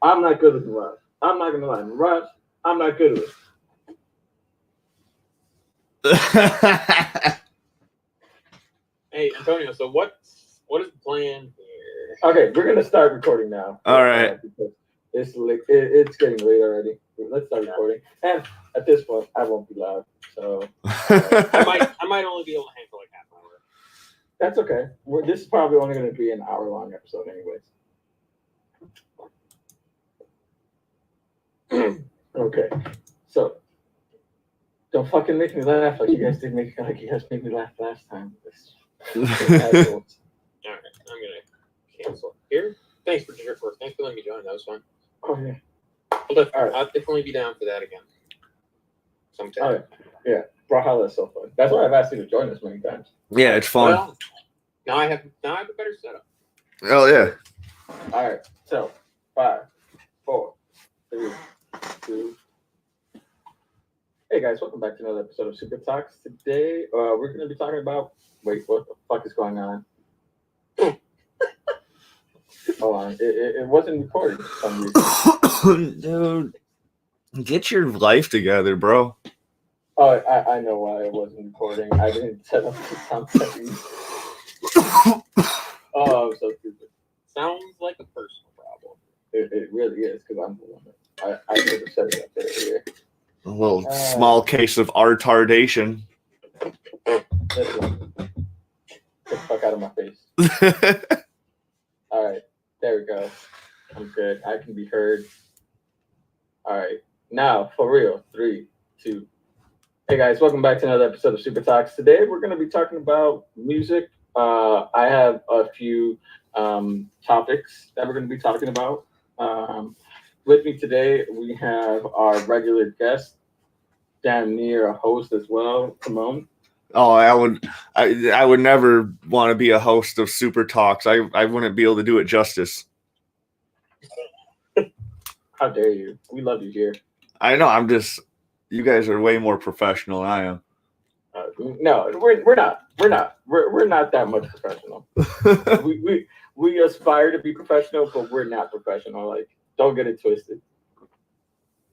I'm not good with Mirage. I'm not gonna lie, Mirage. I'm not good with it. Hey, Antonio. So what is the plan here? Okay, we're gonna start recording now. All right. Because it's getting late already. Let's start recording. And at this point, I won't be loud. So I might only be able to handle half an hour. That's okay. This is probably only going to be an hour-long episode, anyways. Okay, so don't fucking make me laugh like you guys made me laugh last time. All right, I'm gonna cancel here. Thanks for letting me join. That was fun. Oh yeah. I'll definitely be down for that again. Sometime. All right. Yeah. Brawlhalla is so fun. That's why I've asked you to join us many times. Yeah, it's fun. Well, now I have a better setup. Oh yeah. All right. So 5, 4, 3, 2. Hey guys, welcome back to another episode of Super Talks. Today, we're going to be talking about. Wait, what the fuck is going on? Hold on, it wasn't recorded for some reason. Dude, get your life together, bro. Oh, I know why it wasn't recording. I didn't set up the sound settings. Oh, I'm so stupid. Sounds like a personal problem. It really is, because I'm the one that I should have set it up earlier. A little small case of retardation. Listen, get the fuck out of my face. All right, there we go. I'm good. I can be heard. All right, now for real. 3, 2. Hey guys, welcome back to another episode of Super Talks. Today we're going to be talking about music. I have a few topics that we're going to be talking about. With me today, we have our regular guest, damn near a host as well, Timon. Oh, I would never want to be a host of Super Talks. I wouldn't be able to do it justice. How dare you? We love you here. I know. You guys are way more professional than I am. No, we're not. We're not. We're not that much professional. we aspire to be professional, but we're not professional. Don't get it twisted.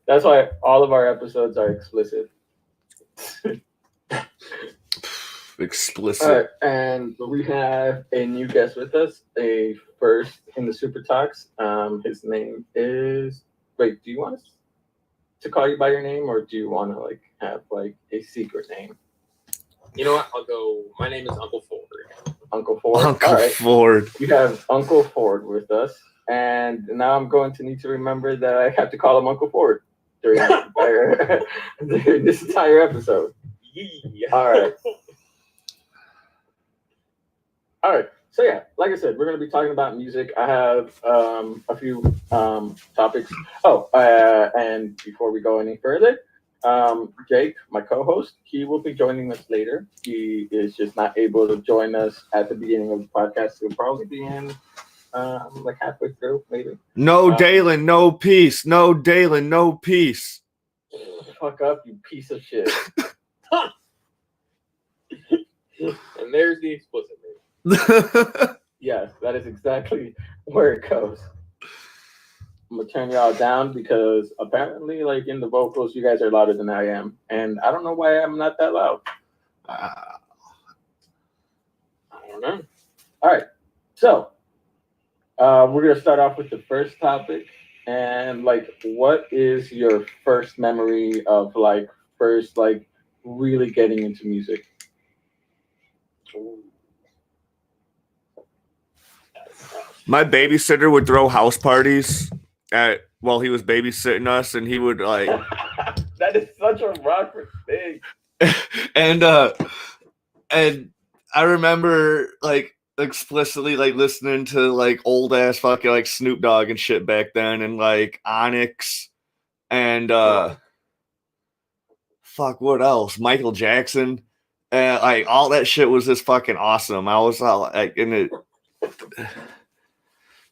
That's why all of our episodes are explicit. Explicit. All right, and we have a new guest with us, a first in the Super Talks. His name is. Wait, do you want us to call you by your name, or do you want to have a secret name? You know what? I'll go. My name is Uncle Ford. Uncle Ford. Uncle Ford. You have Uncle Ford with us, and now I'm going to need to remember that I have to call him Uncle Ford during this entire episode. Yeah. All right. All right. So yeah, like I said, we're going to be talking about music. I have a few topics. Oh, and before we go any further, Jake, my co-host, he will be joining us later. He is just not able to join us at the beginning of the podcast. He'll probably be in halfway through, maybe. No Dalen, no peace. No Dalen, no peace. fuck up, you piece of shit. And there's the explicit rating. Yes, that is exactly where it goes. I'm gonna turn y'all down because apparently, like in the vocals, you guys are louder than I am, and I don't know why I'm not that loud. I don't know. All right, so we're gonna start off with the first topic, and like, what is your first memory of like first like really getting into music? My babysitter would throw house parties while he was babysitting us, and he would like. That is such a Rockford thing. and I remember like explicitly like listening to like old ass fucking like Snoop Dogg and shit back then, and like Onyx and fuck, what else? Michael Jackson. And like all that shit was just fucking awesome. I was all like in it.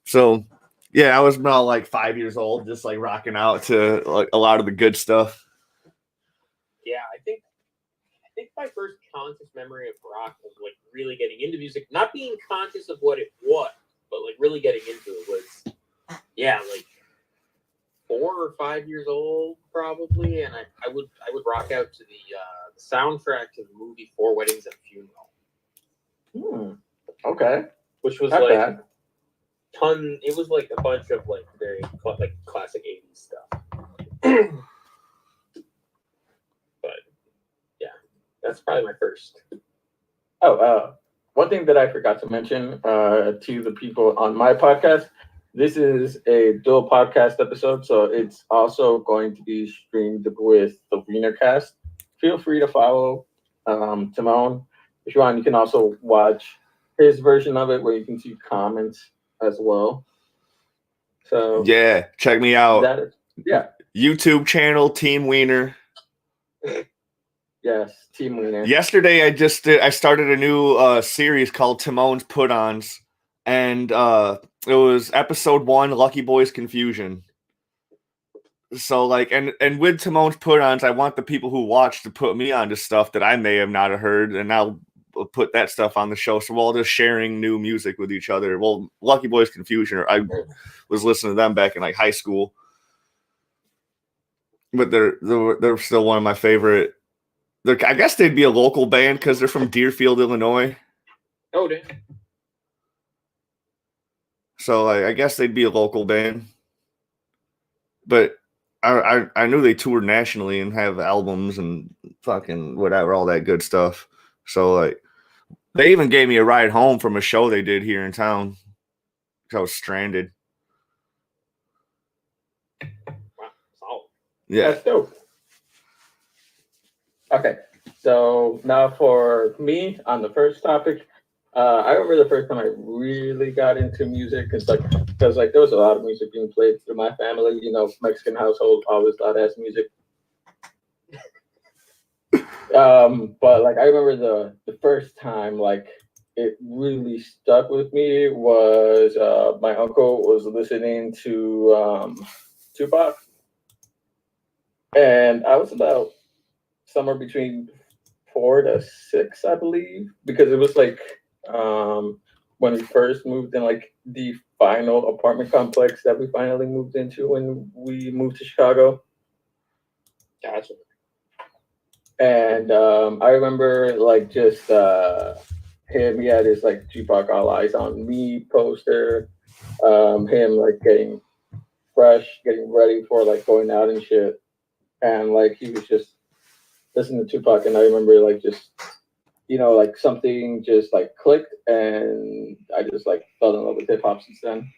So yeah, I was about like 5 years old, just like rocking out to like a lot of the good stuff. Yeah, I think my first conscious memory of rock was like really getting into music, not being conscious of what it was, but like really getting into it was, like 4 or 5 years old probably, and I would rock out to the soundtrack to the movie Four Weddings and a Funeral. Okay, which was not like bad. It was like a bunch of like very like classic 80s stuff. But yeah, that's probably my first. Oh, one thing that I forgot to mention to the people on my podcast, this is a dual podcast episode, so it's also going to be streamed with the Weiner cast. Feel free to follow Timon. If you want, you can also watch his version of it where you can see comments as well. So yeah, check me out. Yeah. YouTube channel Team Weiner. Yes, Team Weiner. Yesterday, I started a new series called Timon's Put-Ons, and it was episode 1, Lucky Boy's Confusion. So like, and with Timon's Put-Ons, I want the people who watch to put me onto stuff that I may have not heard, and I'll put that stuff on the show. So we're all just sharing new music with each other. Well, Lucky Boy's Confusion, I was listening to them back in like high school, but they're still one of my favorite. I guess they'd be a local band because they're from Deerfield, Illinois. Oh, damn. So I guess they'd be a local band. But I knew they toured nationally and have albums and fucking whatever, all that good stuff. So like, they even gave me a ride home from a show they did here in town. I was stranded. Wow, solid. Yeah. That's dope. Okay, so now for me on the first topic, I remember the first time I really got into music because there was a lot of music being played through my family. You know, Mexican household, always loud ass music. But like I remember the first time like it really stuck with me was my uncle was listening to Tupac, and I was about somewhere between 4 to 6, I believe, because it was like when we first moved in, like the final apartment complex that we finally moved into when we moved to Chicago. Gotcha. And I remember like just him, he had his like Tupac All Eyes on Me poster, him like getting fresh, getting ready for like going out and shit. And like he was just listening to Tupac, and I remember like just, you know, like something just like clicked, and I just like fell in love with hip hop since then.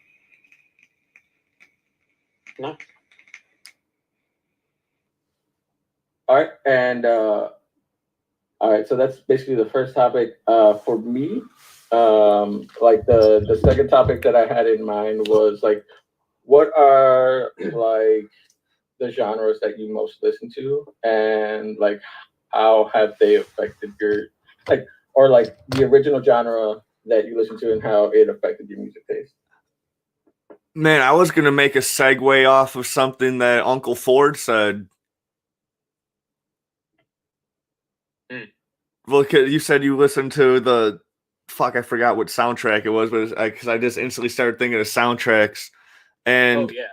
No. All right, and all right, so that's basically the first topic. For me, like the second topic that I had in mind was like, what are like the genres that you most listen to, and like how have they affected your like, or like the original genre that you listen to and how it affected your music taste? Man, I was gonna make a segue off of something that Uncle Ford said. Well, you said you listened to the fuck. I forgot what soundtrack it was, but because I just instantly started thinking of soundtracks, and Oh yeah.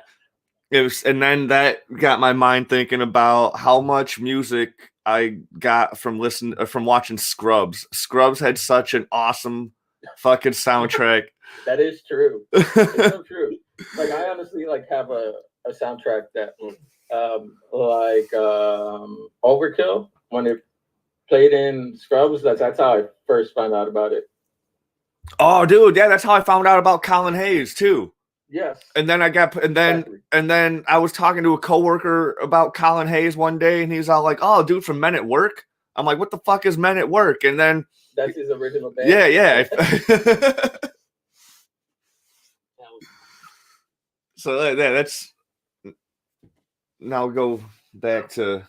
it was, and then that got my mind thinking about how much music I got from watching Scrubs. Scrubs had such an awesome fucking soundtrack. That is true. It's so true. Like I honestly have a soundtrack that Overkill when it played in Scrubs. That's how I first found out about it. Oh, dude, yeah, that's how I found out about Colin Hayes too. Yes. And then then I was talking to a coworker about Colin Hayes one day, and he's all like, "Oh, dude from Men at Work." I'm like, "What the fuck is Men at Work?" And then that's his original band. Yeah. So yeah, that's now go back to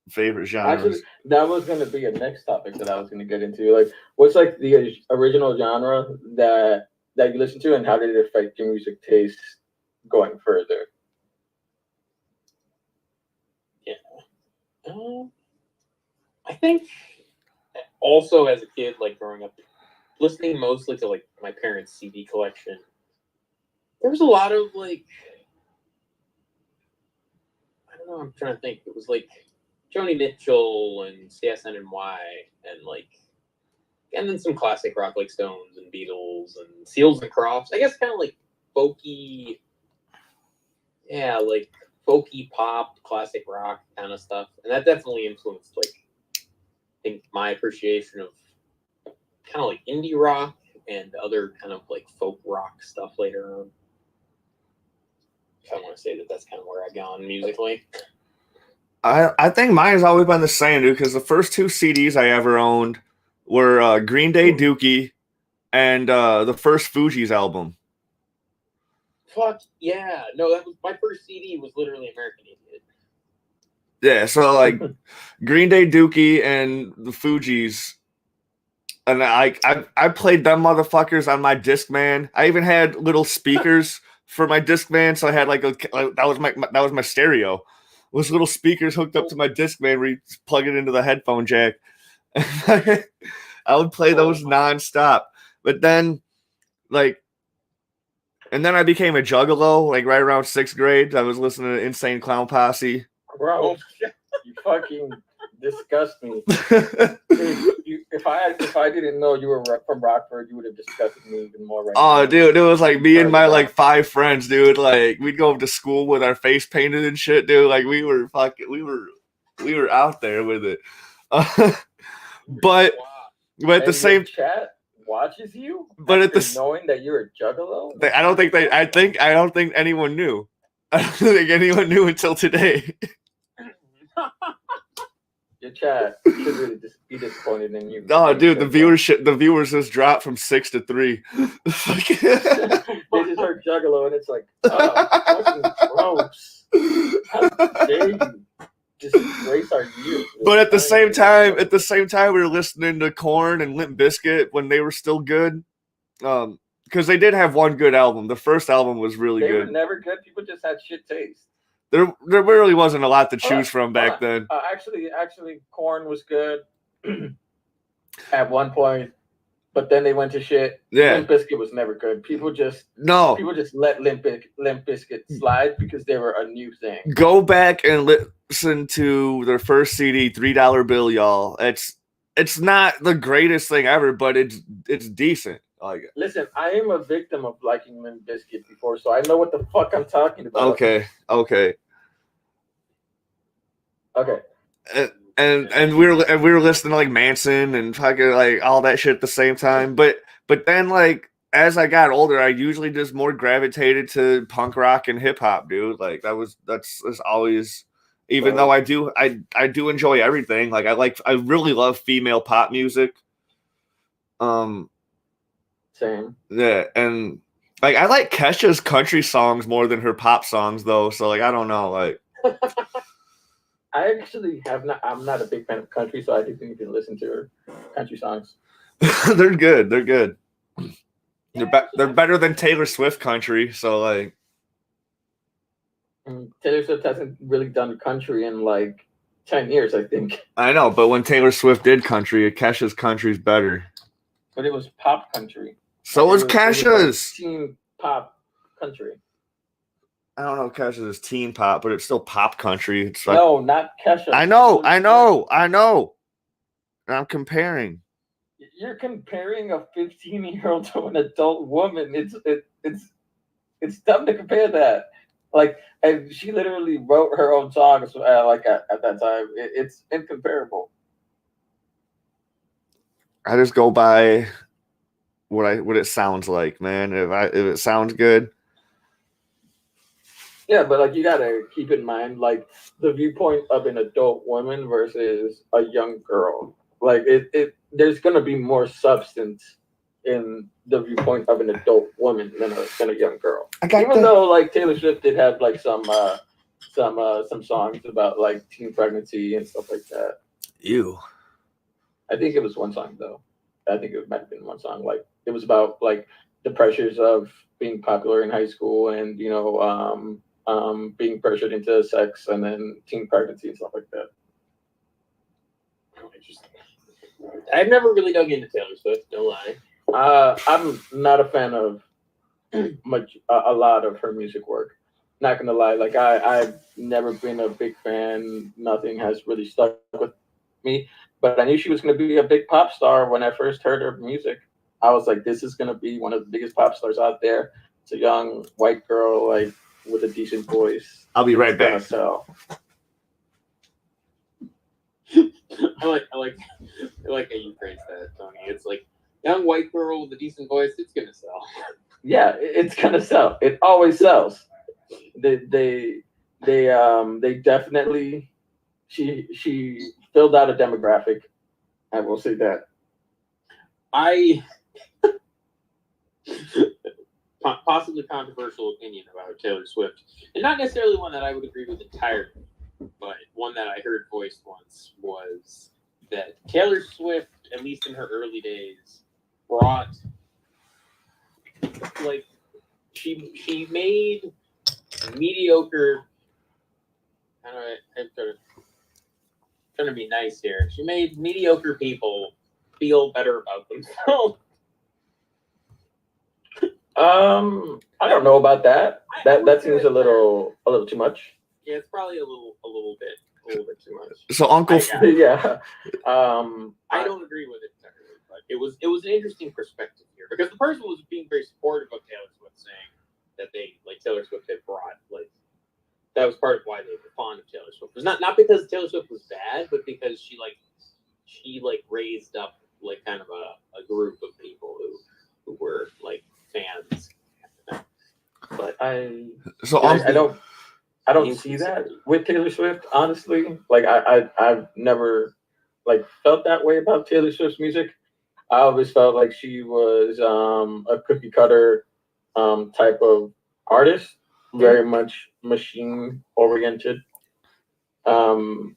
favorite genres. Actually, that was going to be a next topic that I was going to get into. Like, what's like the original genre that you listen to, and how did it affect your music taste going further? Yeah, I think also as a kid, like growing up, listening mostly to like my parents' CD collection. There was a lot of like, I don't know. I'm trying to think. It was like Joni Mitchell and CSNNY and like, and then some classic rock like Stones and Beatles and Seals and Crofts. I guess kind of like folky, yeah, like folky pop, classic rock kind of stuff. And that definitely influenced like, I think my appreciation of kind of like indie rock and other kind of like folk rock stuff later on. If I want to say that that's kind of where I gone musically. I think mine has always been the same, dude, because the first two CDs I ever owned were Green Day Dookie and the first Fugees album. Fuck yeah. No, that was my first CD was literally American Idiot. Yeah, so like Green Day Dookie and the Fugees. And I played them motherfuckers on my Discman. I even had little speakers for my Discman, so I had like that was my stereo. Was little speakers hooked up to my Discman where you plug it into the headphone jack. I would play those nonstop. But then, like, and then I became a juggalo, like right around 6th grade. I was listening to Insane Clown Posse. Bro, you fucking disgust me. If I didn't know you were from Rockford, you would have disgusted me even more right now. Oh, dude, it was like me and my like 5 friends, dude. Like we'd go to school with our face painted and shit, dude. Like we were out there with it. But at the same chat watches you, but at the knowing that you're a juggalo. I don't think anyone knew. I don't think anyone knew until today. Your chat should really be disappointed in you. No, dude, the viewers just dropped from 6 to 3. They just heard juggalo, and it's like, oh, fucking gross. How dare you disgrace our youth? But at the same time, we were listening to Korn and Limp Bizkit when they were still good. Because they did have one good album. The first album was really good. They were never good. People just had shit taste. There really wasn't a lot to choose from back then. Actually, Korn was good at one point, but then they went to shit. Yeah, Limp Bizkit was never good. People just let Limp Bizkit slide because they were a new thing. Go back and listen to their first CD, $3 Bill, y'all. It's not the greatest thing ever, but it's decent. Like, listen, I am a victim of liking Limp Bizkit before, so I know what the fuck I'm talking about. Okay. And we were listening to like Manson and fucking like all that shit at the same time. But then like as I got older, I usually just more gravitated to punk rock and hip hop, dude. Like that's always. Even though I do enjoy everything. Like I really love female pop music. Same. Yeah, and like I like Kesha's country songs more than her pop songs though. So like I don't know, like I actually I'm not a big fan of country, so I do think you can listen to her country songs. They're good. They're better than Taylor Swift country, so like Taylor Swift hasn't really done country in like 10 years, I think. I know, but when Taylor Swift did country, Kesha's country's better. But it was pop country. So was It Kesha's. was like teen pop country. I don't know if Kesha's is teen pop, but it's still pop country. It's like, no, not Kesha. I know. I'm comparing. You're comparing a 15-year-old to an adult woman. It's dumb to compare that. Like, and she literally wrote her own songs. Like at that time, it's incomparable. I just go by what it sounds like, man. If it sounds good. Yeah, but like you gotta keep in mind like the viewpoint of an adult woman versus a young girl. Like there's gonna be more substance in the viewpoint of an adult woman than a young girl. Even though like Taylor Swift did have like some songs about like teen pregnancy and stuff like that. Ew. I think it was one song though. I think it might have been one song. Like it was about like the pressures of being popular in high school and being pressured into sex and then teen pregnancy and stuff like that. Oh, interesting. I've never really dug into Taylor Swift, no lie. I'm not a fan of a lot of her music work. Not gonna lie, like I've never been a big fan. Nothing has really stuck with me. But I knew she was gonna be a big pop star when I first heard her music. I was like, this is gonna be one of the biggest pop stars out there. It's a young white girl, like with a decent voice. I'll be right back. Sell. I like how you phrase that, Tony. It's like young white girl with a decent voice. It's gonna sell. Yeah, it's gonna sell. It always sells. They definitely. She filled out a demographic. I will say that. I possibly controversial opinion about Taylor Swift, and not necessarily one that I would agree with entirely, but one that I heard voiced once was that Taylor Swift, at least in her early days, brought like she made mediocre. I'm trying to be nice here. She made mediocre people feel better about themselves. I don't know about that. That seems a little too much. Yeah, it's probably a little bit too much. So Uncle, yeah. I don't agree with it entirely, but it was an interesting perspective here because the person was being very supportive of Taylor Swift, saying that they like Taylor Swift had brought like that was part of why they were fond of Taylor Swift. It was not because Taylor Swift was bad, but because she raised up like kind of a group of people who were like fans. But I don't see that with Taylor Swift, honestly. Like I've never like felt that way about Taylor Swift's music. I always felt like she was a cookie cutter type of artist, very much machine oriented. And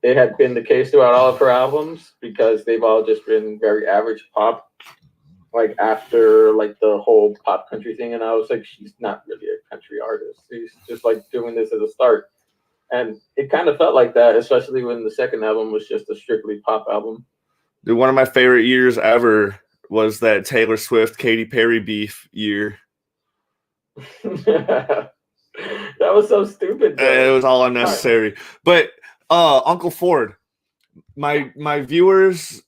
it had been the case throughout all of her albums because they've all just been very average pop. Like after like the whole pop country thing, and I was like, she's not really a country artist. She's just like doing this as a start, and it kind of felt like that, especially when the second album was just a strictly pop album. Dude, one of my favorite years ever was that Taylor Swift Katy Perry beef year. That was so stupid. It was all unnecessary. Right. But Uncle Ford, my viewers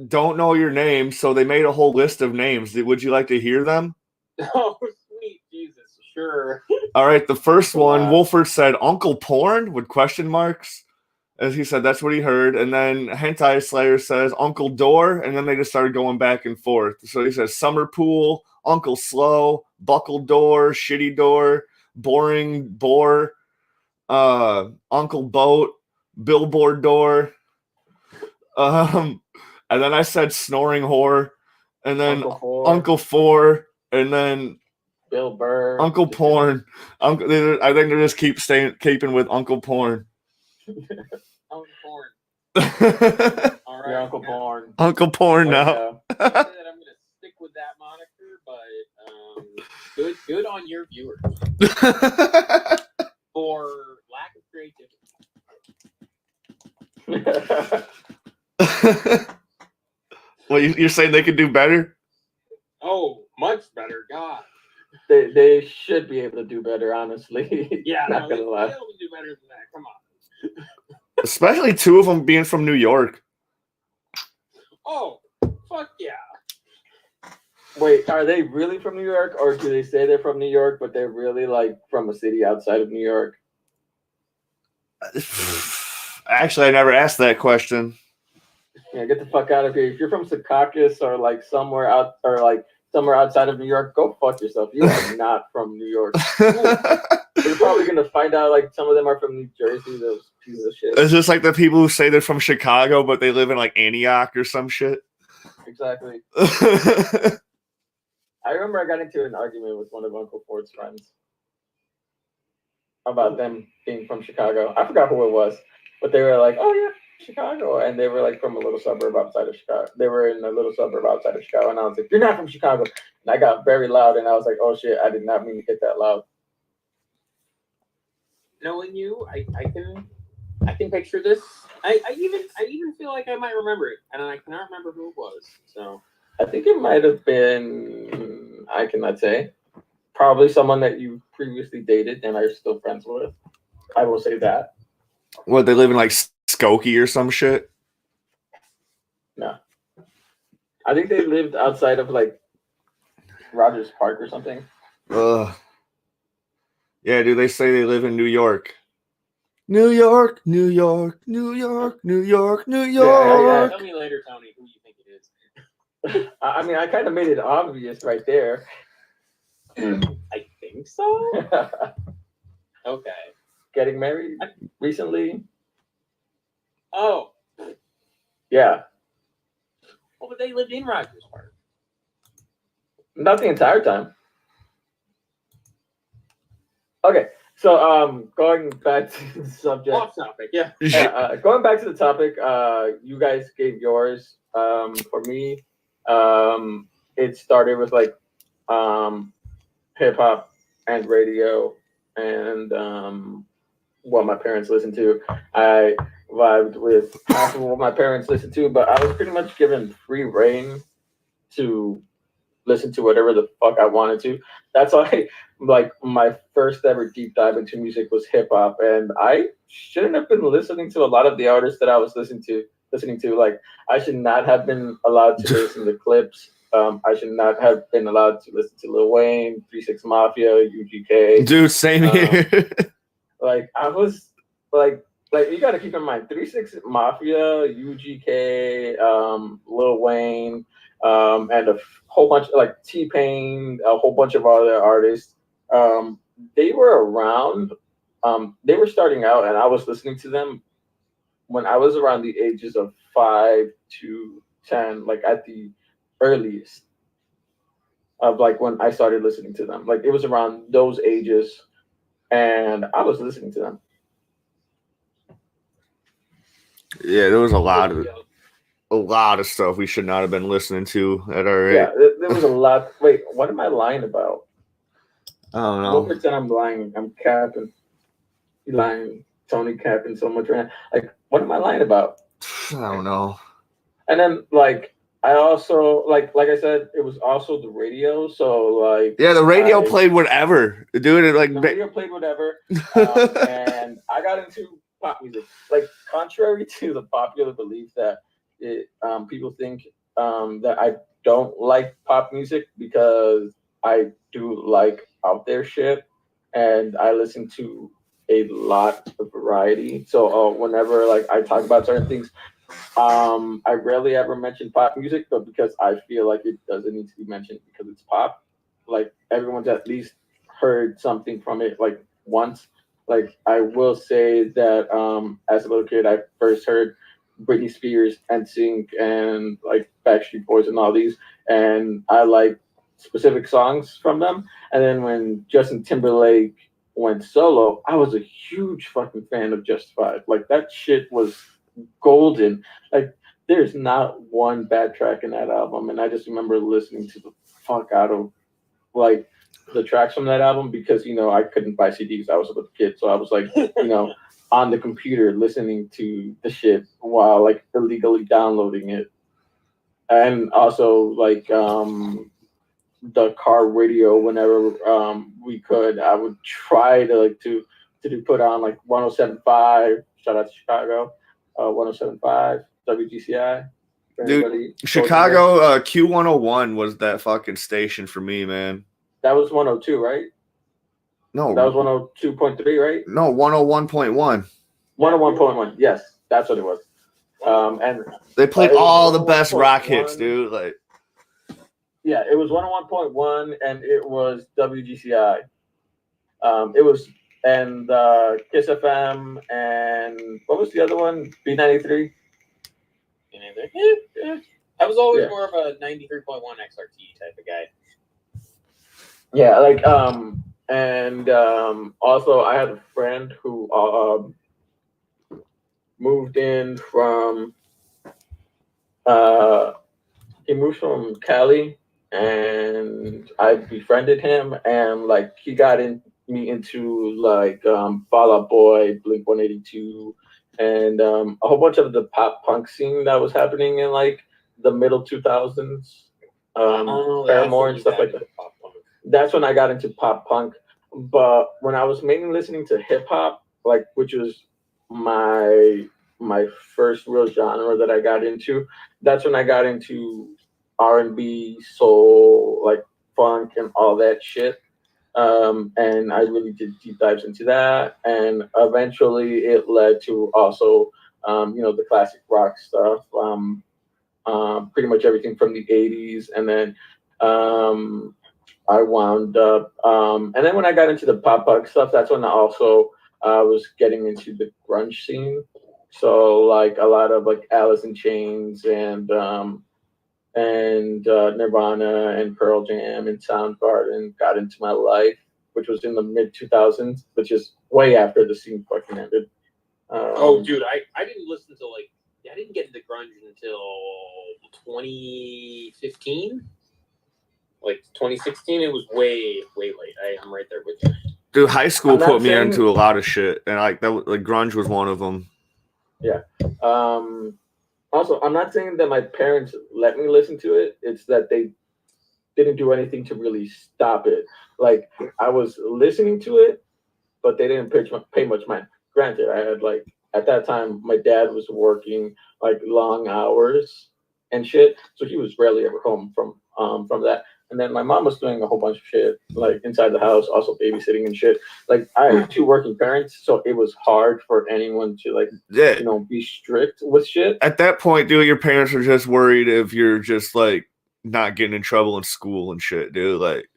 don't know your name, so they made a whole list of names. Would you like to hear them? Oh, sweet Jesus, sure. All right, the first one, Wolford said Uncle Porn with question marks. As he said, that's what he heard. And then Hentai Slayer says Uncle Door, and then they just started going back and forth. So he says Summer Pool, Uncle Slow, Buckle Door, Shitty Door, Boring Bore, Uncle Boat, Billboard Door. And then I said Snoring Whore, and then Uncle Four, and then Bill Burr, Uncle Porn. I think they just keeping with Uncle Porn. Uncle Porn. All right, Uncle Porn. Uncle Porn now. I'm gonna stick with that moniker, but good on your viewers for lack of creativity. Well, you're saying they could do better? Oh, much better. God. They should be able to do better, honestly. Yeah, Not gonna lie. They'll do better than that. Come on. Especially two of them being from New York. Oh, fuck yeah. Wait, are they really from New York, or do they say they're from New York, but they're really like from a city outside of New York? Actually, I never asked that question. Yeah, get the fuck out of here. If you're from Secaucus or like somewhere outside of New York, go fuck yourself. You are not from New York. You're probably gonna find out like some of them are from New Jersey. Those pieces of shit. It's just like the people who say they're from Chicago, but they live in like Antioch or some shit. Exactly. I remember I got into an argument with one of Uncle Ford's friends about them being from Chicago. I forgot who it was, but they were like, "Oh yeah, Chicago," and they were like from a little suburb outside of Chicago. They were in a little suburb outside of Chicago, and I was like, "You're not from Chicago," and I got very loud, and I was like, "Oh shit, I did not mean to get that loud." Knowing you, I can picture this. I even feel like I might remember it, and I cannot remember who it was. So I think it might have been, I cannot say, probably someone that you previously dated and are still friends with. I will say that. What, they live in like Skokie or some shit? No. I think they lived outside of like Rogers Park or something. Yeah, dude, they say they live in New York. New York, New York, New York, New York, New York. Tell me later, Tony, who you think it is. I mean, I kind of made it obvious right there. I think so. Okay. Getting married recently? Oh. Yeah. Well, but they lived in Rogers Park. Not the entire time. Okay, so going back to the subject. Off topic, yeah. Going back to the topic, you guys gave yours. For me, it started with like hip hop and radio and what my parents listened to. I vibed with half of what my parents listened to, but I was pretty much given free reign to listen to whatever the fuck I wanted to. That's why, like, my first ever deep dive into music was hip hop, and I shouldn't have been listening to a lot of the artists that I was listening to. Like, I should not have been allowed to listen to Clips. I should not have been allowed to listen to Lil Wayne, 3 6 Mafia, UGK. Dude, same here. Like, I was like you got to keep in mind 3 6 Mafia, UGK, Lil Wayne, and a whole bunch like T-Pain, a whole bunch of other artists. They were around. They were starting out, and I was listening to them when I was around the ages of 5 to 10, like at the earliest of like when I started listening to them. Like it was around those ages, and I was listening to them. Yeah, there was a lot of stuff we should not have been listening to at our age. Yeah, there was a lot. Wait, what am I lying about? I don't know. Don't pretend I'm lying. I'm capping. You lying. Tony capping so much right now. Like, what am I lying about? I don't know. And then, like, I also, like I said, it was also the radio. So, like... Yeah, the radio played whatever. Dude, it like... The radio played whatever. And I got into pop music. Like, contrary to the popular belief that people think that I don't like pop music, because I do like out there shit, and I listen to a lot of variety. So whenever like I talk about certain things, I rarely ever mention pop music, but because I feel like it doesn't need to be mentioned because it's pop. Like everyone's at least heard something from it like once. Like I will say that as a little kid, I first heard Britney Spears, NSYNC, and like Backstreet Boys and all these, and I like specific songs from them. And then when Justin Timberlake went solo, I was a huge fucking fan of Justified. Like that shit was golden. Like there's not one bad track in that album, and I just remember listening to the fuck out of like the tracks from that album because I couldn't buy CDs. I was a little kid, so I was like on the computer listening to the shit while like illegally downloading it, and also like the car radio whenever we could. I would try to do put on like 107.5. Shout out to Chicago, 107.5 WGCI. Dude, Chicago Q101 was that fucking station for me, man. That was 102, right? No, that was 102.3, right? No, 101.1. 101.1. Yes, that's what it was. And they played all the best rock hits, dude. Like, yeah, it was 101.1, and it was WGCI. It was Kiss FM, and what was the other one? B93. I was always more of a 93.1 XRT type of guy. Yeah, like and also I had a friend who moved in from he moved from Cali, and I befriended him, and like he got me into like Fall Out Boy, Blink 182, and a whole bunch of the pop punk scene that was happening in like the middle 2000s. Paramore and stuff like that. That's when I got into pop punk. But when I was mainly listening to hip hop, like which was my first real genre that I got into, that's when I got into R&B, soul, like funk and all that shit. And I really did deep dives into that, and eventually it led to also the classic rock stuff, pretty much everything from the 80s, and then I wound up and then when I got into the pop punk stuff, that's when I also was getting into the grunge scene. So like a lot of like Alice in Chains and Nirvana and Pearl Jam and Soundgarden got into my life, which was in the mid 2000s, which is way after the scene fucking ended. Dude, I didn't listen to I didn't get into grunge until 2015. Like 2016, it was way late. I'm right there with you. Dude, high school put me into a lot of shit, and like that, like grunge was one of them. Yeah. Also, I'm not saying that my parents let me listen to it. It's that they didn't do anything to really stop it. Like I was listening to it, but they didn't pay much mind. Granted, I had like at that time my dad was working like long hours and shit, so he was rarely ever home from that. And then my mom was doing a whole bunch of shit like inside the house, also babysitting and shit. Like I had two working parents, so it was hard for anyone to like be strict with shit. At that point, dude, your parents are just worried if you're just like not getting in trouble in school and shit, dude. Like,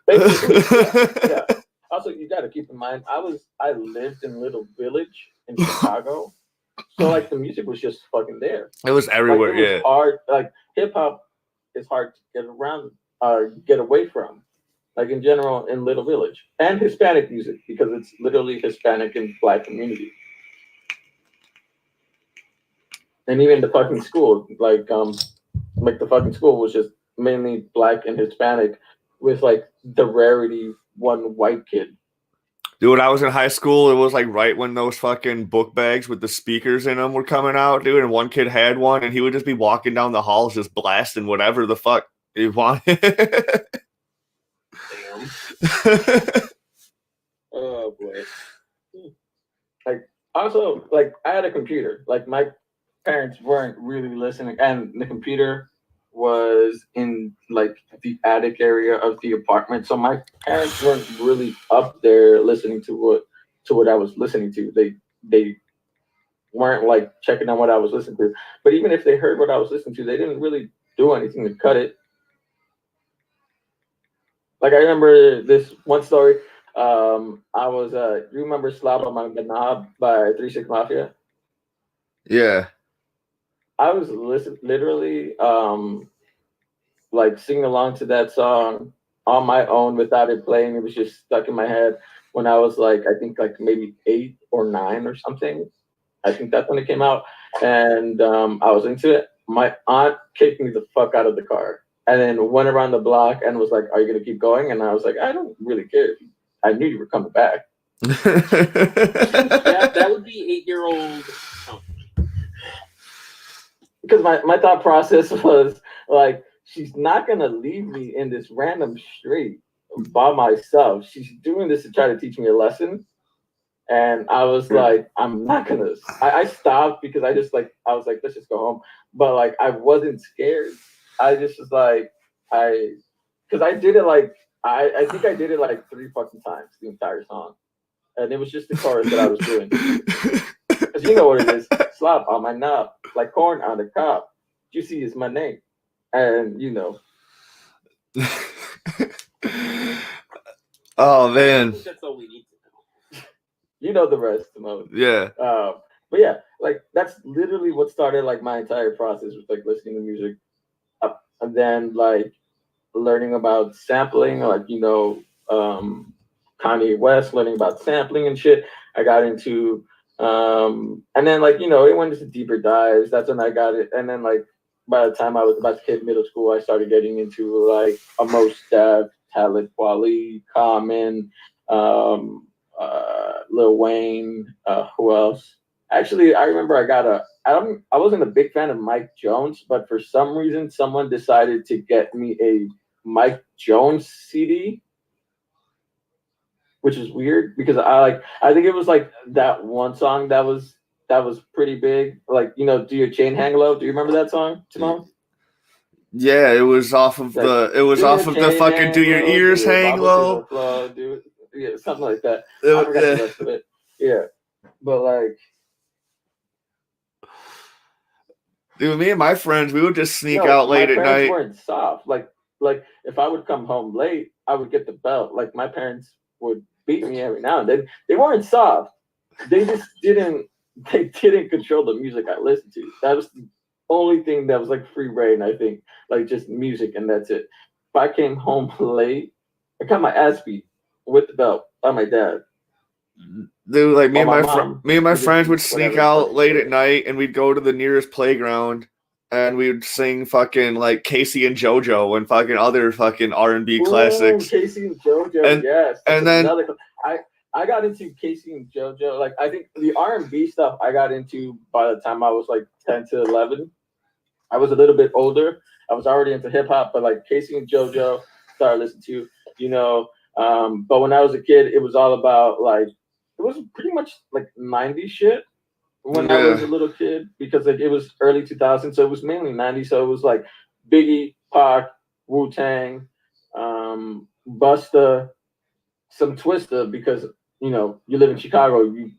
yeah. Also, you got to keep in mind, I lived in Little Village in Chicago, so like the music was just fucking there. It was everywhere. Like, it was hard. Like hip hop is hard to get around. Get away from, like in general in Little Village, and Hispanic music, because it's literally Hispanic and Black community, and even the fucking school, like the fucking school was just mainly Black and Hispanic, with like the rarity one white kid. Dude, when I was in high school, it was like right when those fucking book bags with the speakers in them were coming out, dude, and one kid had one, and he would just be walking down the halls just blasting whatever the fuck you want. Damn. Oh boy. Like also, like I had a computer. Like my parents weren't really listening, and the computer was in like the attic area of the apartment. So my parents weren't really up there listening to what I was listening to. They weren't like checking on what I was listening to. But even if they heard what I was listening to, they didn't really do anything to cut it. Like I remember this one story. I was do you remember Slava Manganab by 3 6 Mafia? Yeah. I was literally like singing along to that song on my own without it playing. It was just stuck in my head when I was like, I think like maybe 8 or 9 or something. I think that's when it came out, and I was into it. My aunt kicked me the fuck out of the car, and then went around the block and was like, "Are you gonna keep going?" And I was like, "I don't really care. I knew you were coming back." Yeah, that would be 8-year-old. Oh. Because my thought process was like, she's not gonna leave me in this random street by myself. She's doing this to try to teach me a lesson. And I was like, I'm not gonna. I stopped because I was like, let's just go home. But like, I wasn't scared. I just was like, because I did it like, I think I did it like 3 fucking times, the entire song. And it was just the chorus that I was doing. Because you know what it is. Slop on my knob, like corn on the cob. Juicy is my name. And you know. Oh man. I think that's all we need to know. You know the rest, Simone. Yeah. But yeah, like that's literally what started like my entire process with like listening to music. And then like learning about sampling, like Kanye West, learning about sampling and shit. I got into and then like it went into deeper dives. That's when I got it. And then like by the time I was about to hit middle school, I started getting into like a Mos Def, Talib Kweli, Common, Lil Wayne, who else? Actually, I remember I wasn't a big fan of Mike Jones, but for some reason someone decided to get me a Mike Jones CD, which is weird because I think it was like that one song that was pretty big. Like, Do Your Chain Hang Low? Do you remember that song, Timon? Yeah, it was off of the fucking Do Your Ears Hang Low? Flow, yeah, something like that. I forgot the rest of it. Yeah. But like, dude, me and my friends, we would just sneak out late at night. My parents weren't soft. Like if I would come home late, I would get the belt. Like my parents would beat me every now and then. They weren't soft. They just didn't. They didn't control the music I listened to. That was the only thing that was like free reign. I think like just music and that's it. If I came home late, I got my ass beat with the belt by my dad. Dude, like me and my friends would sneak out late at night and we'd go to the nearest playground and we would sing fucking like Casey and JoJo and fucking other fucking R&B classics. Casey and JoJo, yes. And then I got into Casey and JoJo. Like I think the R&B stuff I got into by the time I was like 10 to 11. I was a little bit older. I was already into hip hop, but like Casey and JoJo started listening to, but when I was a kid, it was all about like, it was pretty much like 90s shit when I was a little kid because like it was early 2000s, so it was mainly 90s. So it was like Biggie, Pac, Wu-Tang, Busta, some Twista because you live in Chicago, you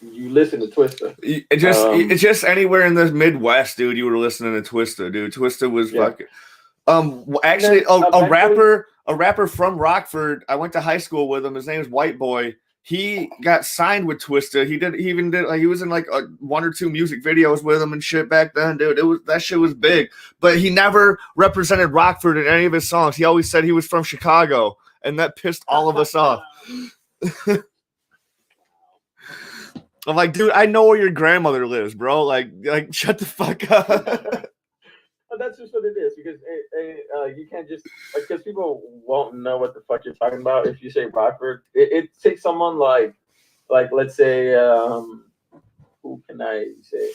listen to Twista. It's just anywhere in the Midwest, dude. You were listening to Twista, dude. Twista was fucking. Actually, a rapper from Rockford. I went to high school with him. His name is White Boy. He got signed with Twista. He was in like 1 or 2 music videos with him and shit back then, dude. That shit was big. But he never represented Rockford in any of his songs. He always said he was from Chicago, and that pissed all of us off. I'm like, dude, I know where your grandmother lives, bro. Like shut the fuck up. That's just what it is because you can't just because people won't know what the fuck you're talking about if you say Rockford. It takes someone like let's say who can I say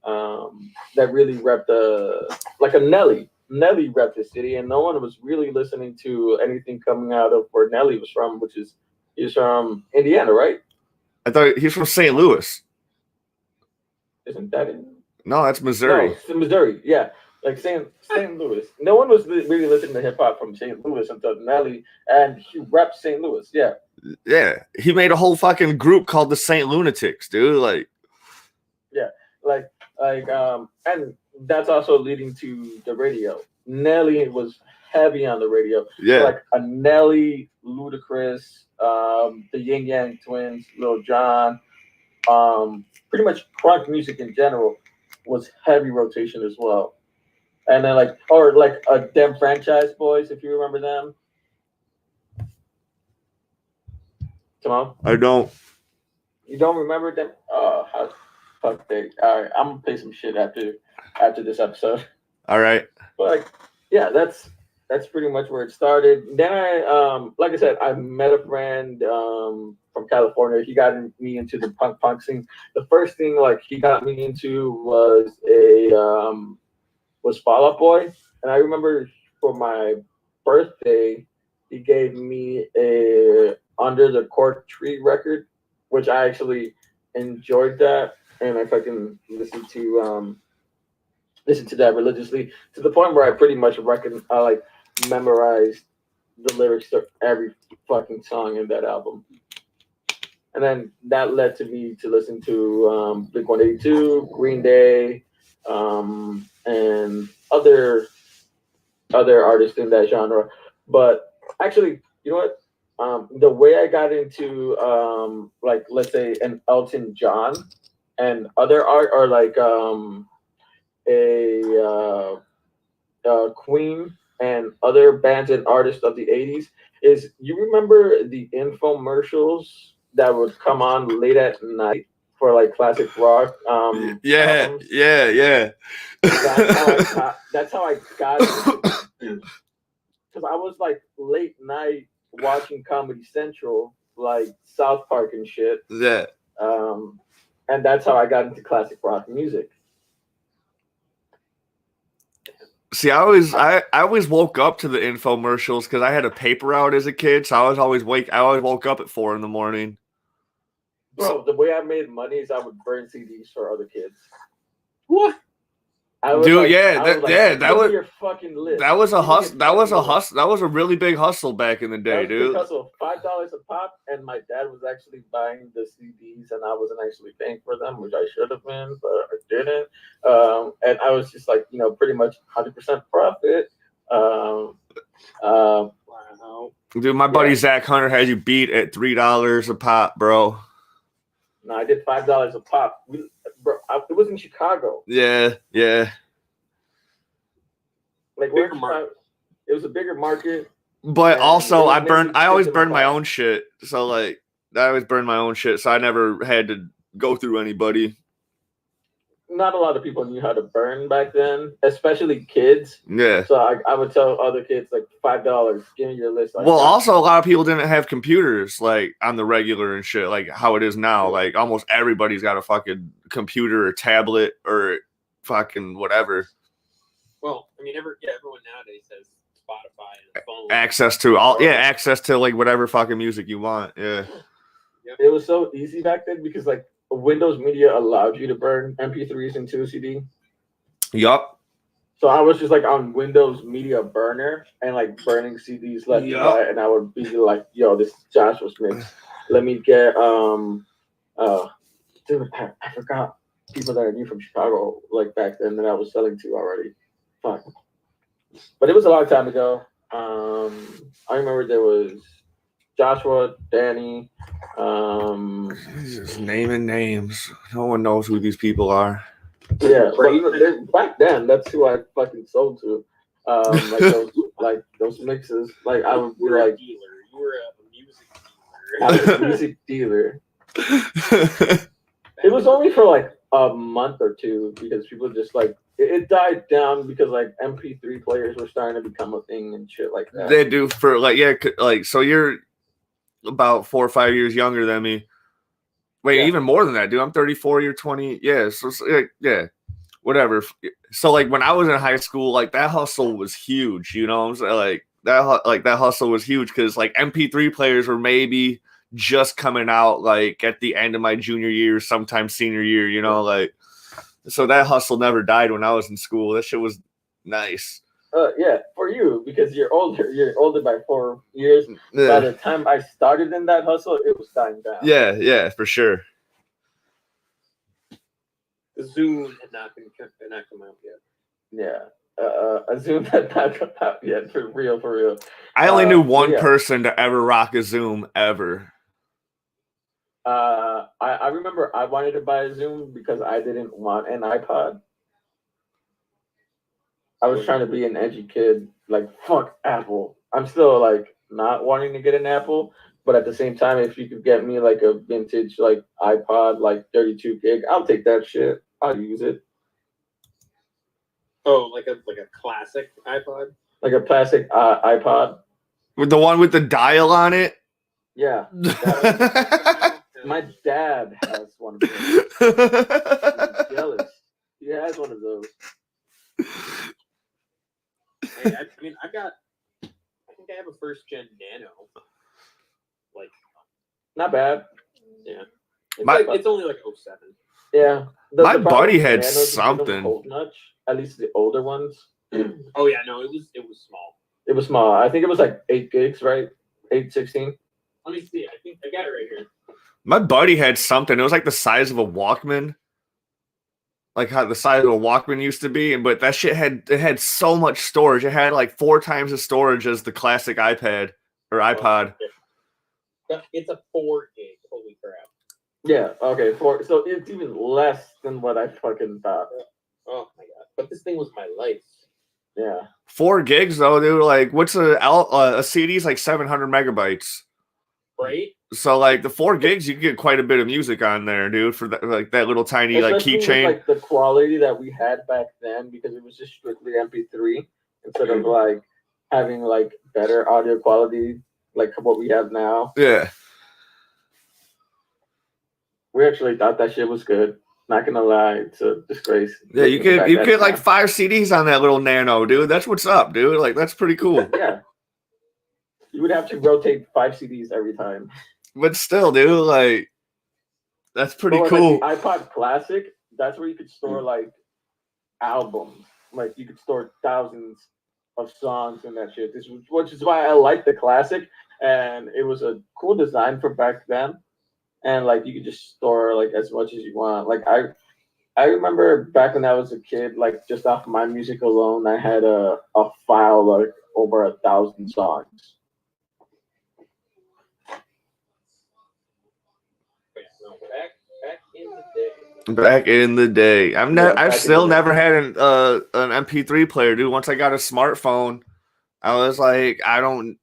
that really repped like a Nelly. Nelly repped the city, and no one was really listening to anything coming out of where Nelly was from, which is he's from Indiana, right? I thought he's from St. Louis. Isn't that in? No, that's Missouri. No, it's Missouri, yeah. Like St. Louis. No one was really listening to hip hop from St. Louis until Nelly, and he repped St. Louis. Yeah. Yeah, he made a whole fucking group called the Saint Lunatics, dude. Like. Yeah, and that's also leading to the radio. Nelly was heavy on the radio. Yeah. Like a Nelly, Ludacris, the Yin Yang Twins, Lil Jon, pretty much crunk music in general was heavy rotation as well. And then Dem Franchise Boys, if you remember them. Come on. I don't. You don't remember them? Oh, how fuck they. All right, I'm gonna play some shit after this episode. All right. But yeah, that's pretty much where it started. Then I like I said, I met a friend from California. He got me into the punk scene. The first thing like he got me into was Fall Out Boy, and I remember for my birthday he gave me a Under the Cork Tree record, which I actually enjoyed that, and I fucking listened to that religiously to the point where I pretty much memorized the lyrics to every fucking song in that album. And then that led to me to listen to Blink-182, Green Day, and other artists in that genre. But actually, you know what? The way I got into like let's say an Elton John and other art, or like Queen and other bands and artists of the 80s, is you remember the infomercials that would come on late at night for like classic rock albums? Yeah. That's how I got it. Because I was like late night watching Comedy Central, like South Park and shit. Yeah. And that's how I got into classic rock music. See, I always woke up to the infomercials because I had a paper route as a kid, so I always woke up at 4 a.m. Bro, the way I made money is I would burn CDs for other kids. What? That was your fucking list. That was a hustle. That was a really big hustle back in the day, dude. $5 a pop, and my dad was actually buying the CDs, and I wasn't actually paying for them, which I should have been, but I didn't. And I was just like, pretty much 100% profit. Wow. Dude, my buddy Zach Hunter had you beat at $3 a pop, bro. No, I did $5 a pop. It was in Chicago. Yeah. Like where it was a bigger market. But also, I always burned my own shit. So like, I always burned my own shit. So I never had to go through anybody. Not a lot of people knew how to burn back then, especially kids. Yeah. So I would tell other kids like $5, give me your list. Like, well, also a lot of people didn't have computers like on the regular and shit, like how it is now. Like almost everybody's got a fucking computer or tablet or fucking whatever. Well, I mean, everyone nowadays has Spotify and phone. Access to like whatever fucking music you want. Yeah. It was so easy back then because like Windows Media allowed you to burn MP3s into a CD. Yup. So I was just like on Windows Media Burner and like burning CDs left and right, and I would be like, "Yo, this is Joshua's mix. Let me get dude, I forgot people that I knew from Chicago like back then that I was selling to already. Fuck. But it was a long time ago. I remember there was Joshua, Danny. Just naming names. No one knows who these people are. Yeah, but back then, that's who I fucking sold to. Like those mixes. Like I would be like, you were a music dealer. I was a music dealer. It was only for like a month or two because people just like it died down because like MP3 players were starting to become a thing and shit like that. They do for so you're about 4 or 5 years younger than me. Wait, even more than that, dude. I'm 34. You're 20. Yeah. So whatever. So like when I was in high school, like that hustle was huge. You know what I'm saying? Like that hustle was huge because like MP3 players were maybe just coming out like at the end of my junior year, sometime senior year. You know, like so that hustle never died when I was in school. That shit was nice. Yeah, for you because you're older. You're older by 4 years. Yeah. By the time I started in that hustle, it was dying down. Yeah, for sure. Zoom had not come out yet. Yeah, a Zoom had not come out yet. For real. I only knew one person to ever rock a Zoom ever. I remember I wanted to buy a Zoom because I didn't want an iPod. I was trying to be an edgy kid, like fuck Apple. I'm still like not wanting to get an Apple, but at the same time, if you could get me like a vintage like iPod, like 32 gig, I'll take that shit. I'll use it. Oh, like a classic iPod, like a classic iPod with the one with the dial on it. Yeah. My dad has one of those. I'm jealous. He has one of those. Hey, I think I have a first gen Nano. Like, not bad. Yeah. It's only like 07. Yeah. My buddy had something. Hold much. At least the older ones. Oh yeah, no, it was small. It was small. I think it was like 8 gigs, right? 816. Let me see. I think I got it right here. My buddy had something. It was like the size of a Walkman. Like how the size of a Walkman used to be, but that shit had so much storage. It had like 4 times the storage as the classic iPad or iPod. It's a 4 gig. Holy crap! Yeah. Okay. So it's even less than what I fucking thought. Oh my god! But this thing was my life. Yeah. 4 gigs though, dude. Like, what's a CD's like 700 megabytes. Right. So like the 4 gigs, you can get quite a bit of music on there, dude. For that little tiny like keychain. Like the quality that we had back then, because it was just strictly MP3 instead of like having like better audio quality like what we have now. Yeah. We actually thought that shit was good. Not gonna lie, it's a disgrace. Yeah, you get like 5 CDs on that little Nano, dude. That's what's up, dude. Like that's pretty cool. Yeah. You would have to rotate 5 CDs every time. But still, dude, like that's pretty cool. Like the iPod Classic, that's where you could store like albums. Like you could store thousands of songs in that shit. Which is why I like the Classic, and it was a cool design for back then. And like you could just store like as much as you want. Like I remember back when I was a kid, like just off my music alone, I had a file like over 1,000 songs. Back in the day, I've still never had an MP3 player, dude. Once I got a smartphone, I was like, I don't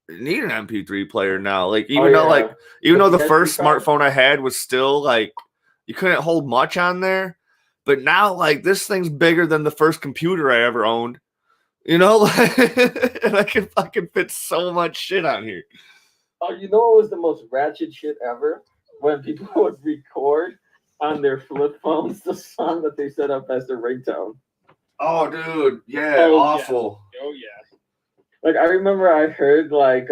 need an MP3 player now. Like even though the first smartphone I had was still like you couldn't hold much on there, but now like this thing's bigger than the first computer I ever owned. You know, and I can fucking fit so much shit on here. Oh, you know what was the most ratchet shit ever? When people would record on their flip phones the song that they set up as their ringtone. Oh, dude, yeah, awful. Yeah. Oh yeah. Like I remember I heard like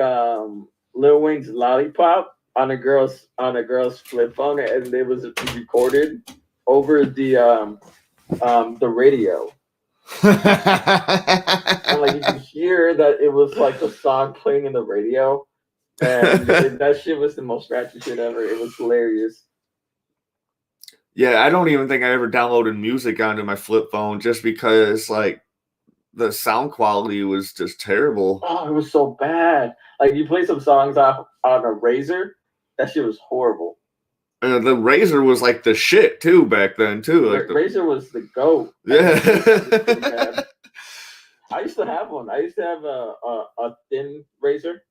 Lil Wayne's Lollipop on a girl's flip phone, and it was recorded over the radio. And like you could hear that it was like the song playing in the radio, and that shit was the most ratchet shit ever. It was hilarious. Yeah, I don't even think I ever downloaded music onto my flip phone just because like the sound quality was just terrible. Oh, it was so bad. Like you play some songs on a Razor, that shit was horrible. The Razor was like the shit too back then too. Like Razor was the GOAT. Yeah. I used to have one. I used to have a thin Razor.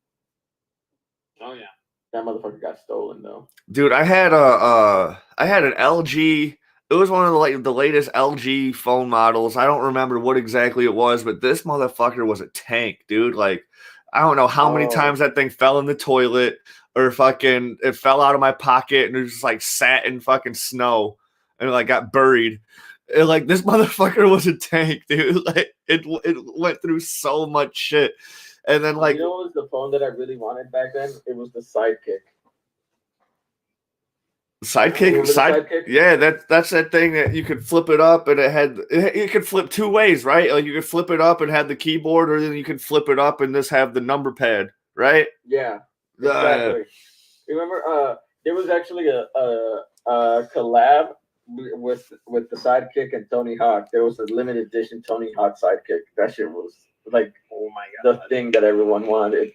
Oh yeah. That motherfucker got stolen though. Dude, I had an LG. It was one of the latest LG phone models. I don't remember what exactly it was, but this motherfucker was a tank, dude. Like, I don't know how many times that thing fell in the toilet or fucking it fell out of my pocket and it just like sat in fucking snow and like got buried. And, like this motherfucker was a tank, dude. Like it went through so much shit. And then like you know what was the phone that I really wanted back then? It was the Sidekick. Sidekick? Yeah, that's that thing that you could flip it up and it could flip 2 ways, right? Like you could flip it up and have the keyboard, or then you could flip it up and just have the number pad, right? Yeah, exactly. Remember, there was actually a collab with the Sidekick and Tony Hawk. There was a limited edition Tony Hawk Sidekick. That shit was like, oh my god, the thing that everyone wanted.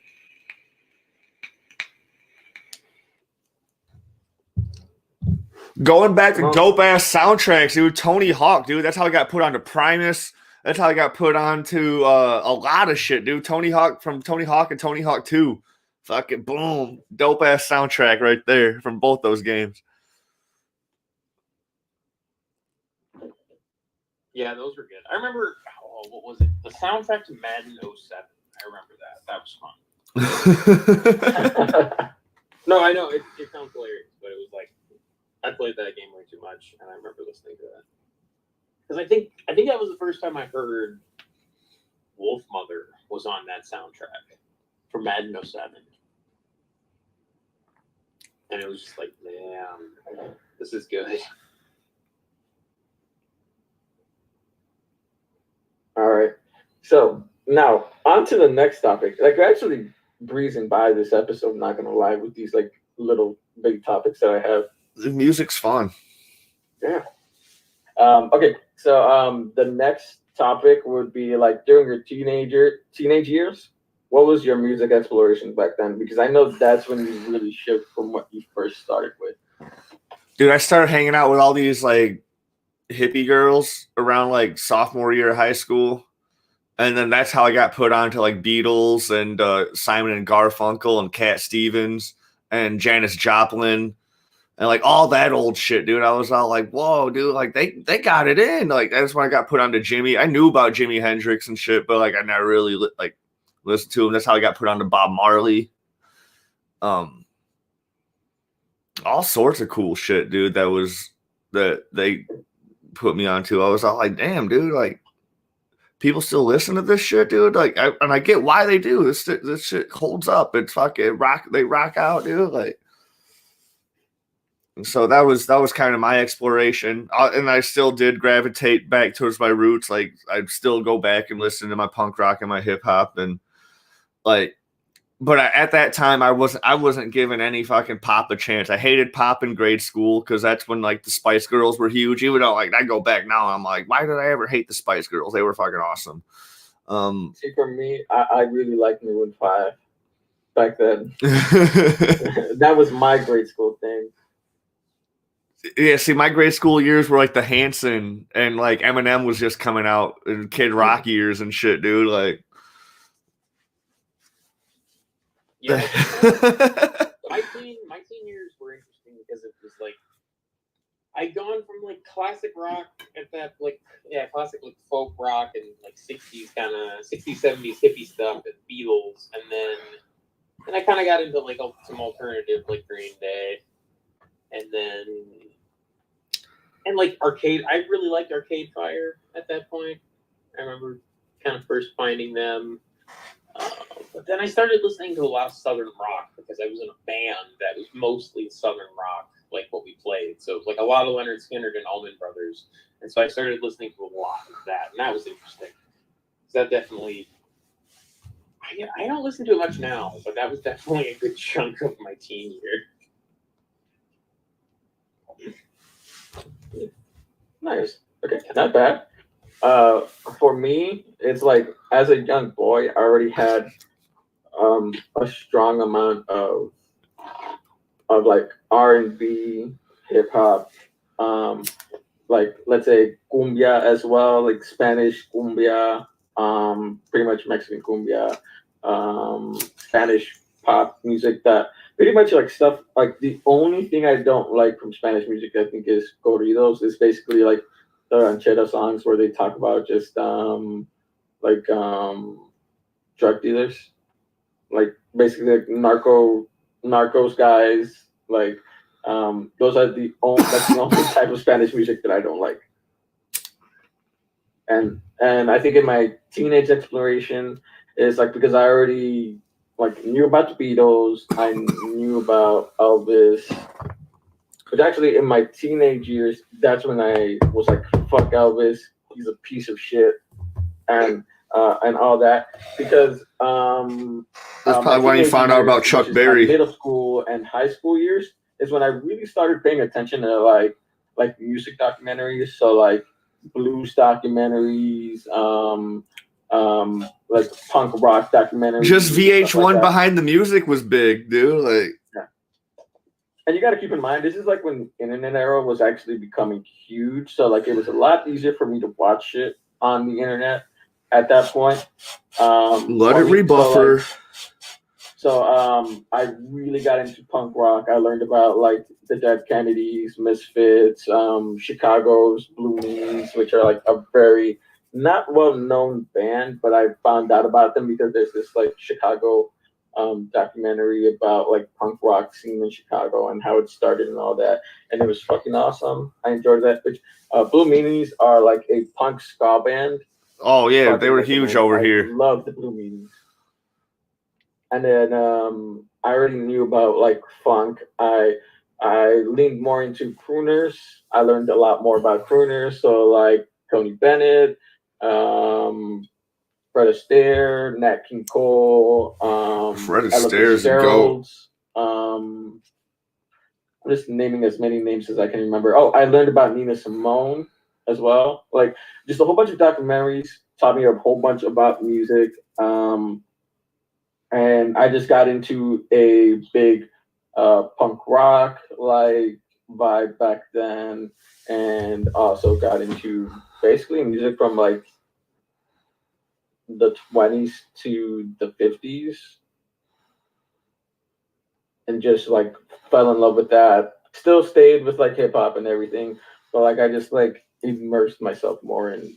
Going back to dope ass soundtracks, dude. Tony Hawk, dude. That's how I got put onto Primus. That's how I got put onto a lot of shit, dude. Tony Hawk and Tony Hawk 2. Fucking boom. Dope ass soundtrack right there from both those games. Yeah, those were good. I remember, what was it? The soundtrack to Madden 07. I remember that. That was fun. No, I know it sounds hilarious, but it was like I played that game way too much, and I remember listening to that because I think that was the first time I heard Wolf Mother was on that soundtrack for Madden 07. And it was just like, damn, this is good. All right. So now on to the next topic. Like, we're actually breezing by this episode, not gonna lie, with these like little big topics that I have. The music's fun. Yeah. Okay. So the next topic would be like during your teenage years. What was your music exploration back then? Because I know that's when you really shift from what you first started with. Dude, I started hanging out with all these like hippie girls around like sophomore year of high school. And then that's how I got put on to like Beatles and Simon and Garfunkel and Cat Stevens and Janis Joplin and like all that old shit, dude. I was all like, whoa, dude, like they got it in. Like that's when I got put on to Jimmy. I knew about Jimi Hendrix and shit, but like I never really listened to him. That's how I got put on to Bob Marley. All sorts of cool shit, dude. That they put me onto. I was all like, damn, dude, like people still listen to this shit, dude. Like, I get why they do. This shit holds up. It's fucking rock. They rock out, dude. Like, and so that was kind of my exploration, and I still did gravitate back towards my roots. Like, I'd still go back and listen to my punk rock and my hip hop, and like. But at that time, I wasn't giving any fucking pop a chance. I hated pop in grade school because that's when like the Spice Girls were huge. Even though like I go back now, and I'm like, why did I ever hate the Spice Girls? They were fucking awesome. See, for me, I really liked Maroon 5 back then. That was my grade school thing. Yeah, see, my grade school years were like the Hanson and like Eminem was just coming out and Kid Rock years and shit, dude. Like. Yeah, my teen years were interesting because it was like I'd gone from like classic rock at that classic like folk rock and like 60s 70s hippie stuff and Beatles, and then I kind of got into like some alternative like Green Day, and like arcade. I really liked Arcade Fire at that point. I remember kind of first finding them. But then I started listening to a lot of Southern rock because I was in a band that was mostly Southern rock, like what we played. So it was like a lot of Leonard Skinner and Allman Brothers. And so I started listening to a lot of that, and that was interesting. So that definitely, I don't listen to it much now, but that was definitely a good chunk of my teen year. Nice. Okay, not bad. For me, it's like as a young boy, I already had a strong amount of like R&B, hip hop, like let's say cumbia as well, like Spanish cumbia, pretty much Mexican cumbia, Spanish pop music, that pretty much like stuff. Like the only thing I don't like from Spanish music, I think, is corridos. It's basically like the ranchera songs where they talk about just drug dealers, like basically like narcos guys, like those are that's the only type of Spanish music that I don't like. And I think in my teenage exploration is like, because I already like knew about the Beatles, I knew about Elvis. But actually in my teenage years, that's when I was like, fuck Elvis, he's a piece of shit, and all that, because that's probably when you found out about Chuck Berry. Middle school and high school years is when I really started paying attention to like music documentaries. So like blues documentaries, like punk rock documentaries. Just VH1 like Behind the Music was big, dude. Like, yeah. And you got to keep in mind, this is like when internet era was actually becoming huge. So like it was a lot easier for me to watch shit on the internet at that point. Let it rebuffer. So I really got into punk rock. I learned about like the Dead Kennedys, Misfits, Chicago's Blue Means, which are like a very not well-known band, but I found out about them because there's this like Chicago documentary about like punk rock scene in Chicago and how it started and all that, and it was fucking awesome. I enjoyed that. Which Blue Meanies are like a punk ska band. Oh yeah, Fucking they were huge recommend. over I here. love the Blue Meanies. And then I already knew about like funk. I leaned more into crooners. I learned a lot more about crooners. So like Tony Bennett, Fred Astaire, Nat King Cole, Fred Ella Astaire's a goat. Fitzgerald. I'm just naming as many names as I can remember. Oh, I learned about Nina Simone as well. Like just a whole bunch of documentaries taught me a whole bunch about music. And I just got into a big punk rock like vibe back then, and also got into basically music from like the 20s to the 50s, and just like fell in love with that. Still stayed with like hip hop and everything, but like I just like immersed myself more in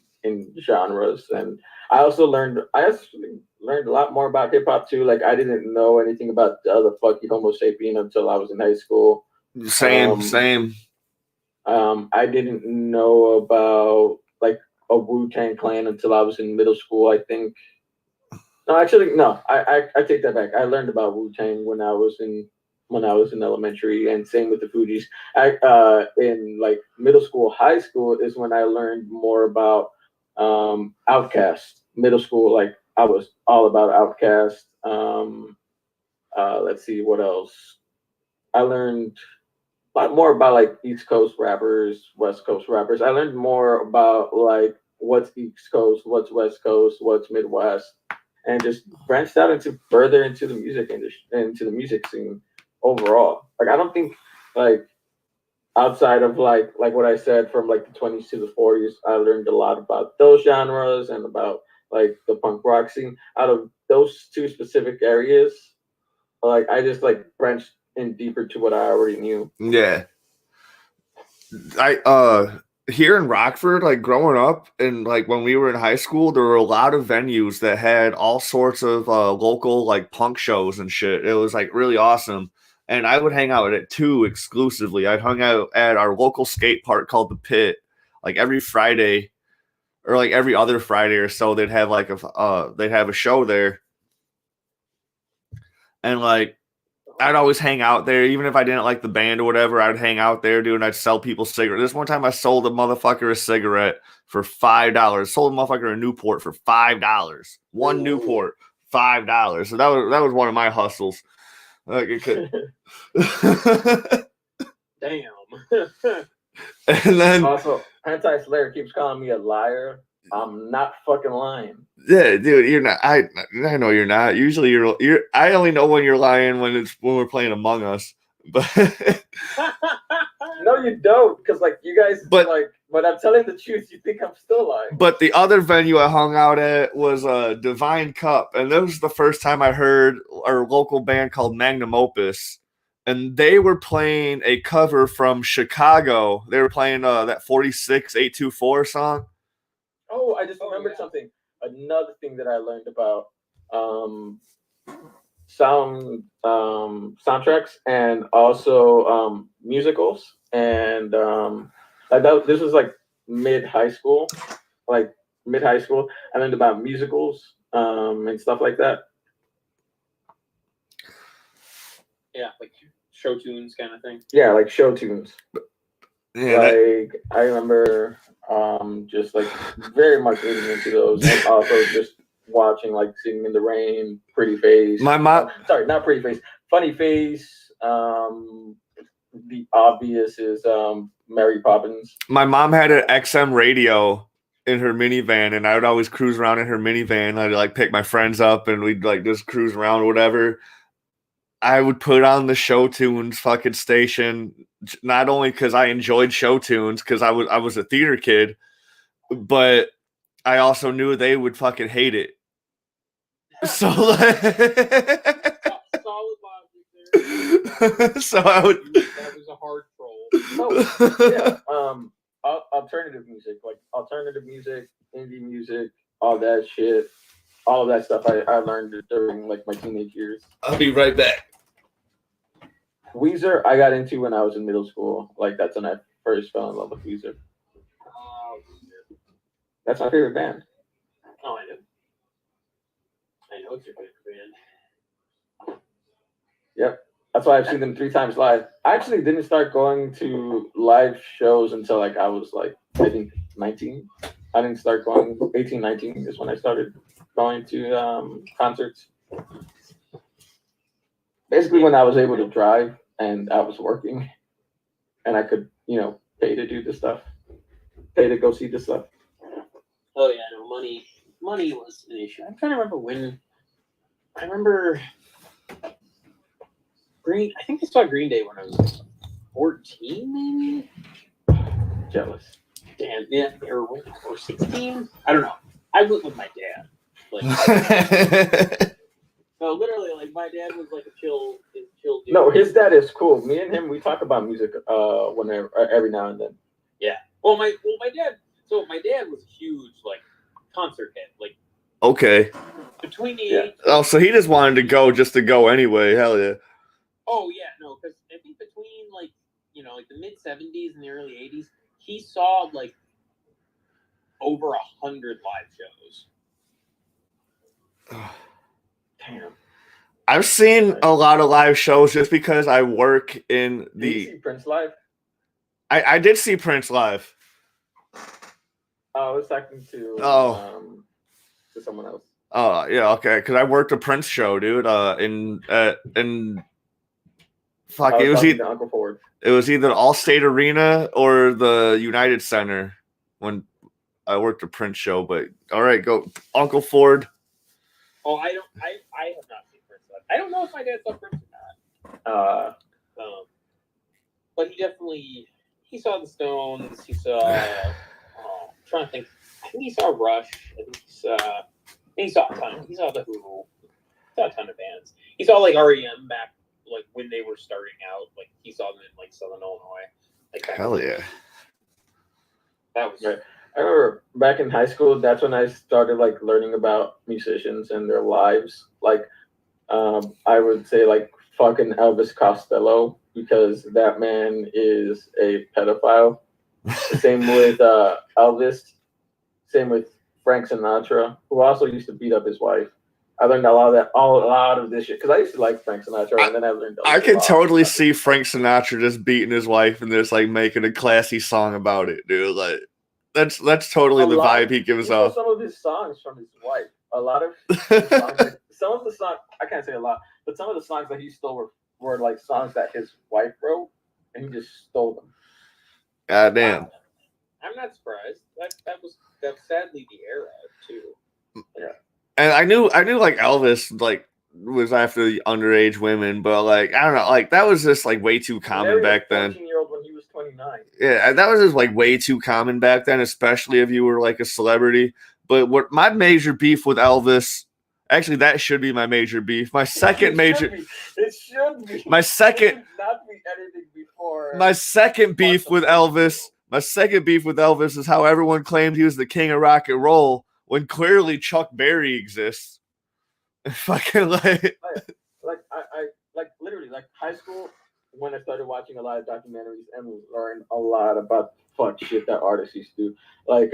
genres. And I actually learned a lot more about hip hop too. Like I didn't know anything about the other fucking Homo sapien until I was in high school. Same. I didn't know about like a Wu-Tang Clan until I was in middle school, I think. No, actually, no. I take that back. I learned about Wu-Tang when I was in elementary, and same with the Fugees. In like middle school, high school is when I learned more about Outkast. Middle school, like I was all about Outkast. Let's see what else. I learned a lot more about like East Coast rappers, West Coast rappers. I learned more about like what's East Coast, what's West Coast, what's Midwest, and just branched out into further into the music industry, into the music scene overall. Like I don't think like outside of like what I said from like the 20s to the 40s, I learned a lot about those genres and about like the punk rock scene. Out of those two specific areas, like I just like branched in deeper to what I already knew. Yeah. Here in Rockford, like growing up and like when we were in high school, there were a lot of venues that had all sorts of local like punk shows and shit. It was like really awesome. And I would hang out at it too exclusively. I hung out at our local skate park called the Pit, like every Friday or like every other Friday or so. They'd have like they'd have a show there, and like I'd always hang out there, even if I didn't like the band or whatever. I'd hang out there, dude, and I'd sell people cigarettes. This one time, I sold a motherfucker a cigarette for $5. Sold a motherfucker a Newport for $5. One Newport, $5. So that was one of my hustles. Like it could. Damn. And then also, Anti-Slayer keeps calling me a liar. I'm not fucking lying. Yeah, dude, you're not. I know you're not. Usually, you're. I only know when you're lying when we're playing Among Us. But no, you don't, because like you guys, like when I'm telling the truth, you think I'm still lying. But the other venue I hung out at was Divine Cup, and that was the first time I heard our local band called Magnum Opus, and they were playing a cover from Chicago. They were playing that 46-824 song. Oh, I just remembered something. Another thing that I learned about soundtracks and also musicals, and this was like mid high school. I learned about musicals and stuff like that. Yeah, like show tunes kind of thing. Yeah, like show tunes. Yeah, like I remember just like very much getting into those, and also just watching like Singing in the Rain, Pretty Face. My mom, sorry, not Pretty Face, Funny Face. The obvious is Mary Poppins. My mom had an XM radio in her minivan, and I would always cruise around in her minivan. I'd like pick my friends up, and we'd like just cruise around or whatever. I would put on the show tunes fucking station, not only because I enjoyed show tunes, because I was a theater kid, but I also knew they would fucking hate it. So like, solid logic there. So I would. That was a hard troll. Oh, yeah. Alternative music, indie music, all that shit. all of that stuff I learned during like my teenage years. I'll be right back. Weezer, I got into when I was in middle school. Like that's when I first fell in love with Weezer. That's my favorite band. Oh, I know. I know it's your favorite band. Yep. That's why I've seen them 3 times live. I actually didn't start going to live shows until like I was like, I think 19. I didn't start going 18, 19 is when I started going to concerts. Basically when I was able to drive and I was working and I could, pay to do this stuff. Pay to go see this stuff. Oh yeah, no, money was an issue. I'm trying to remember when. I remember Green. I think I saw Green Day when I was 14, maybe. Jealous. Damn, yeah, or 16. I don't know. I went with my dad. Like, no, literally, like my dad was like a chill dude. No, his dad is cool. Me and him, we talk about music whenever, every now and then. Yeah. Well, my dad. So my dad was a huge like concert head. Like. Okay. Between the age. Oh, so he just wanted to go anyway. Hell yeah. Oh yeah, no, because I think between like like the mid '70s and the early '80s, he saw like over 100 live shows. Damn. I've seen a lot of live shows just because I work in the. Did you see Prince live? I did see Prince live. I was talking to someone else. Oh yeah, okay. Because I worked a Prince show, dude. In fuck, it was either Uncle Ford. It was either Allstate Arena or the United Center when I worked a Prince show. But all right, go Uncle Ford. Oh, I have not seen Prince live. I don't know if my dad saw Prince or not. But he saw the Stones. He saw. I'm trying to think. I think he saw Rush. I think he saw a ton. He saw the Who. He saw a ton of bands. He saw like REM back like when they were starting out. Like he saw them in like Southern Illinois. Like hell yeah. That was. Right. I remember back in high school. That's when I started like learning about musicians and their lives. Like, I would say like fucking Elvis Costello because that man is a pedophile. Same with Elvis. Same with Frank Sinatra, who also used to beat up his wife. I learned a lot of this shit because I used to like Frank Sinatra, and then I learned. I can totally see Frank Sinatra just beating his wife and just like making a classy song about it, dude. Like that's totally the vibe he gives off. Some of his songs from his wife. A lot of his songs, some of the songs I can't say a lot, but some of the songs that he stole were like songs that his wife wrote, and he just stole them. God damn. Wow. I'm not surprised. That was sadly the era too. Yeah. And I knew like Elvis like was after the underage women, but like I don't know, like that was just like way too common back then. 14-year-old when he was 29. Yeah, that was just like way too common back then, especially if you were like a celebrity. But what my major beef with Elvis, actually that should be my major beef. My second major. It should be. My second. It should not be anything before. My second beef with Elvis. My second beef with Elvis is how everyone claimed he was the king of rock and roll when clearly Chuck Berry exists. Fucking like I literally like high school when I started watching a lot of documentaries and learned a lot about fuck shit that artists used to do. Like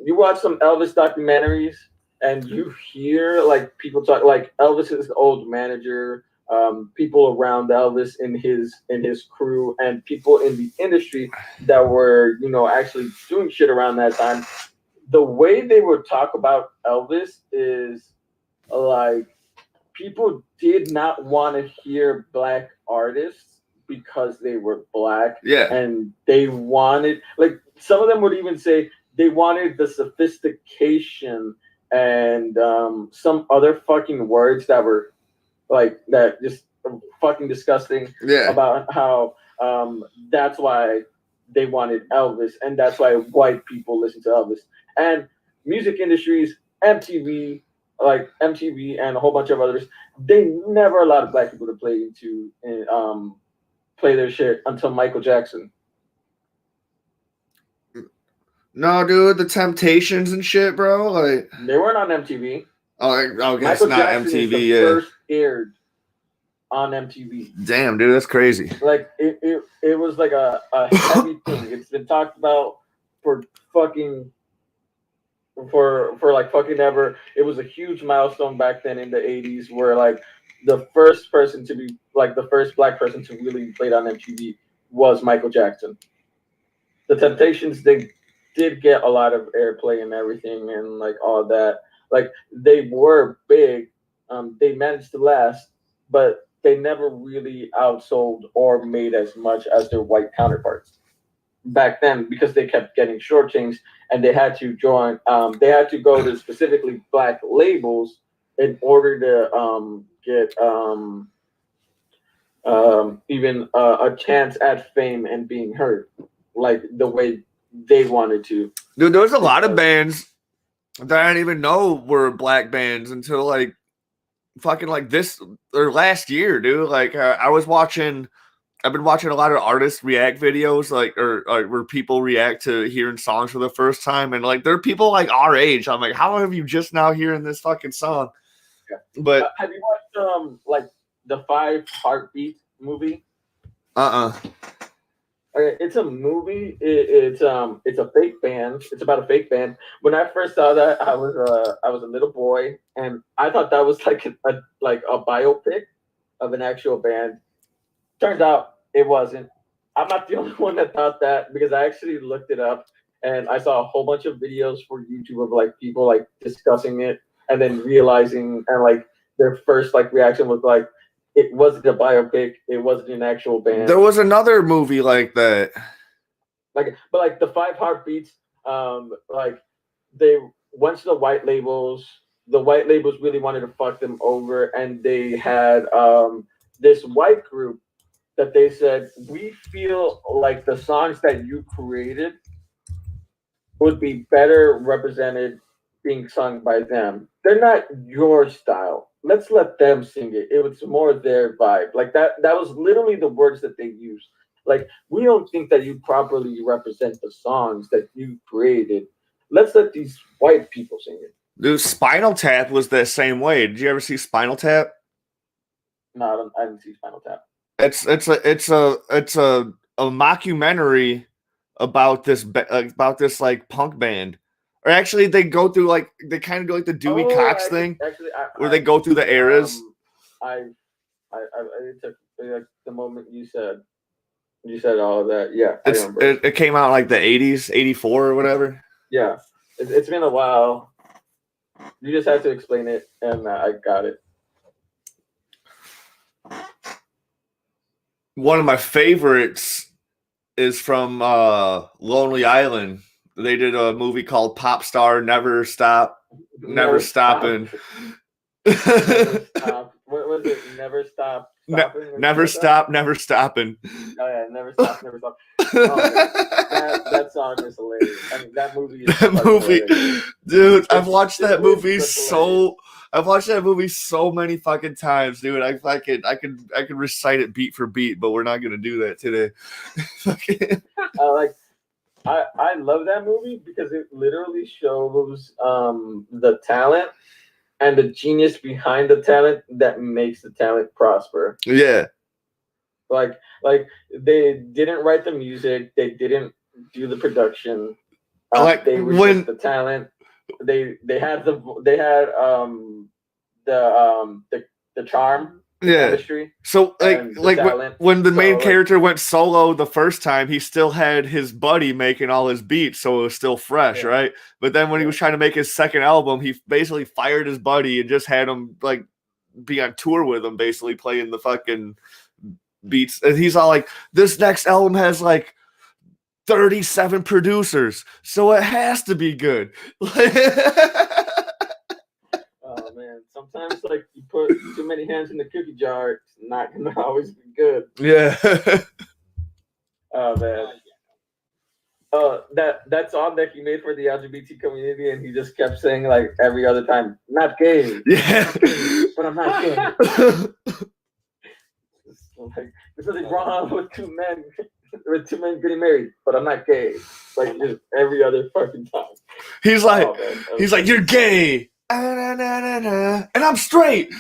you watch some Elvis documentaries and you hear like people talk like Elvis's old manager. People around Elvis in his crew and people in the industry that were, actually doing shit around that time. The way they would talk about Elvis is like people did not want to hear black artists because they were black. Yeah. And they wanted, like, some of them would even say they wanted the sophistication and some other fucking words that were like that just fucking disgusting. Yeah. About how that's why they wanted Elvis and that's why white people listen to Elvis. And music industries, MTV and a whole bunch of others, they never allowed black people to play their shit until Michael Jackson. No, dude, the Temptations and shit, bro. Like they weren't on MTV. Oh, I guess Michael not Jackson MTV. is the first aired on MTV. Damn, dude, that's crazy. Like it was like a heavy thing. It's been talked about for fucking ever. It was a huge milestone back then in the 80s where like the first person to be like the first black person to really play on MTV was Michael Jackson. The Temptations, they did get a lot of airplay and everything and like all that. Like they were big. They managed to last, but they never really outsold or made as much as their white counterparts back then because they kept getting shortchanged and they had to join. They had to go to specifically black labels in order to get even a chance at fame and being heard, like the way they wanted to. Dude, there was a lot of bands that I didn't even know were black bands until like fucking like this or last year, dude. Like I've been watching a lot of artists react videos, like or where people react to hearing songs for the first time, and like there are people like our age. I'm like, how have you just now hearing this fucking song? Yeah. But have you watched like the 5 Heartbeat movie? Okay, it's a movie. It's a fake band. It's about a fake band. When I first saw that, I was a little boy, and I thought that was like a biopic of an actual band. Turns out it wasn't. I'm not the only one that thought that because I actually looked it up and I saw a whole bunch of videos for YouTube of like people like discussing it and then realizing and like their first like reaction was like it wasn't a biopic, it wasn't an actual band. There was another movie like that. But like the 5 Heartbeats, like they went to the white labels. The white labels really wanted to fuck them over, and they had this white group that they said, we feel like the songs that you created would be better represented being sung by them. They're not your style. Let's let them sing it. It was more their vibe. Like that was literally the words that they used. Like, we don't think that you properly represent the songs that you created. Let's let these white people sing it. Dude, Spinal Tap was that same way. Did you ever see Spinal Tap? No, I didn't see Spinal Tap. It's a mockumentary about this like punk band, or actually they go through like they kind of do like the Dewey Cox thing, where they go through the eras. I took like the moment you said all of that. Yeah, I remember. It came out like the 80s, 84 or whatever. Yeah, it's been a while. You just had to explain it, and I got it. One of my favorites is from Lonely Island. They did a movie called Pop Star Never Stop, Never Stopping. Never stop. What was it? Never Stop. Never Stop, Never Stopping. Oh yeah, Never Stop, Never Stop. Oh, that song is hilarious. I mean, that movie is hilarious. Dude, I've watched that movie so many fucking times, dude. I could recite it beat for beat, but we're not gonna do that today. I love that movie because it literally shows the talent and the genius behind the talent that makes the talent prosper. Yeah. Like they didn't write the music, they didn't do the production. They were just the talent. They had the charm. Yeah. Chemistry. So when the main character went solo the first time, he still had his buddy making all his beats, so it was still fresh, right? But then when he was trying to make his second album, he basically fired his buddy and just had him like be on tour with him, basically playing the fucking beats. And he's all like, "This next album has like 37 producers, so it has to be good." Oh man, sometimes like you put too many hands in the cookie jar, it's not gonna always be good. Yeah. Oh man. That song that he made for the LGBT community, and he just kept saying like every other time, "Not gay." Yeah. But I'm not gay. Like, there's nothing wrong with 2 men with 2 men getting married, but I'm not gay. Like just every other fucking time. He's like, Oh, you're gay, and I'm straight.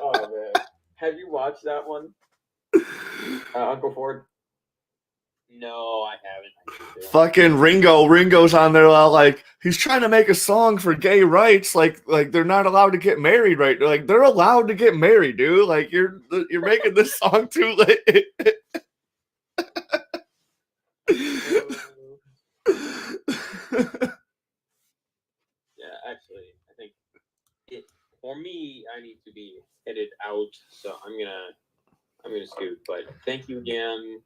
Oh man, have you watched that one, Uncle Ford? No, I haven't. Fucking Ringo's on there like he's trying to make a song for gay rights, like they're not allowed to get married, right? Like they're allowed to get married, dude. Like you're making this song too late. Yeah, actually, I think for me, I need to be headed out, so I'm gonna scoot. But thank you again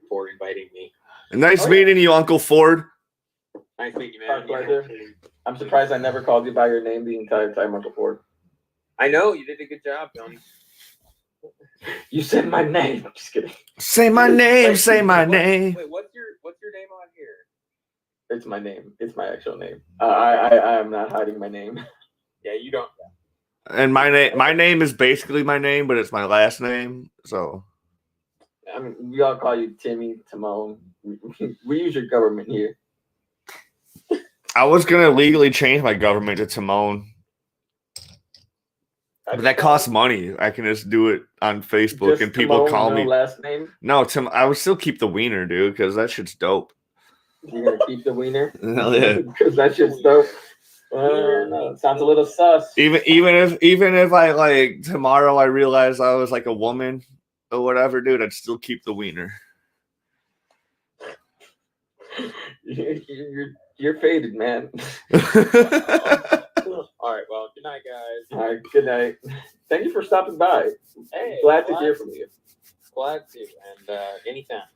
for inviting me. Nice meeting you, Uncle Ford. Nice meeting you, man. Our pleasure. I'm surprised I never called you by your name the entire time, Uncle Ford. I know you did a good job, Tony. You said my name. I'm just kidding. Say my name. Say my name. Wait, what's your name on here? It's my name. It's my actual name. I am not hiding my name. Yeah, you don't. And my name is basically my name, but it's my last name. So I mean, we all call you Timmy, Timon. We use your government here. I was gonna legally change my government to Timon, but that costs money. I can just do it on Facebook, just and people Timon, call no me. last name. No, Tim. I would still keep the Weiner, dude, because that shit's dope. You're gonna keep the Weiner? Hell yeah, because that shit's dope. Sounds a little sus. Even if I like tomorrow I realize I was like a woman or whatever, dude, I'd still keep the Weiner. You're faded, man. All right, well, good night, guys. All right, good night. Thank you for stopping by. Hey, glad to hear from you. Glad to, and anytime.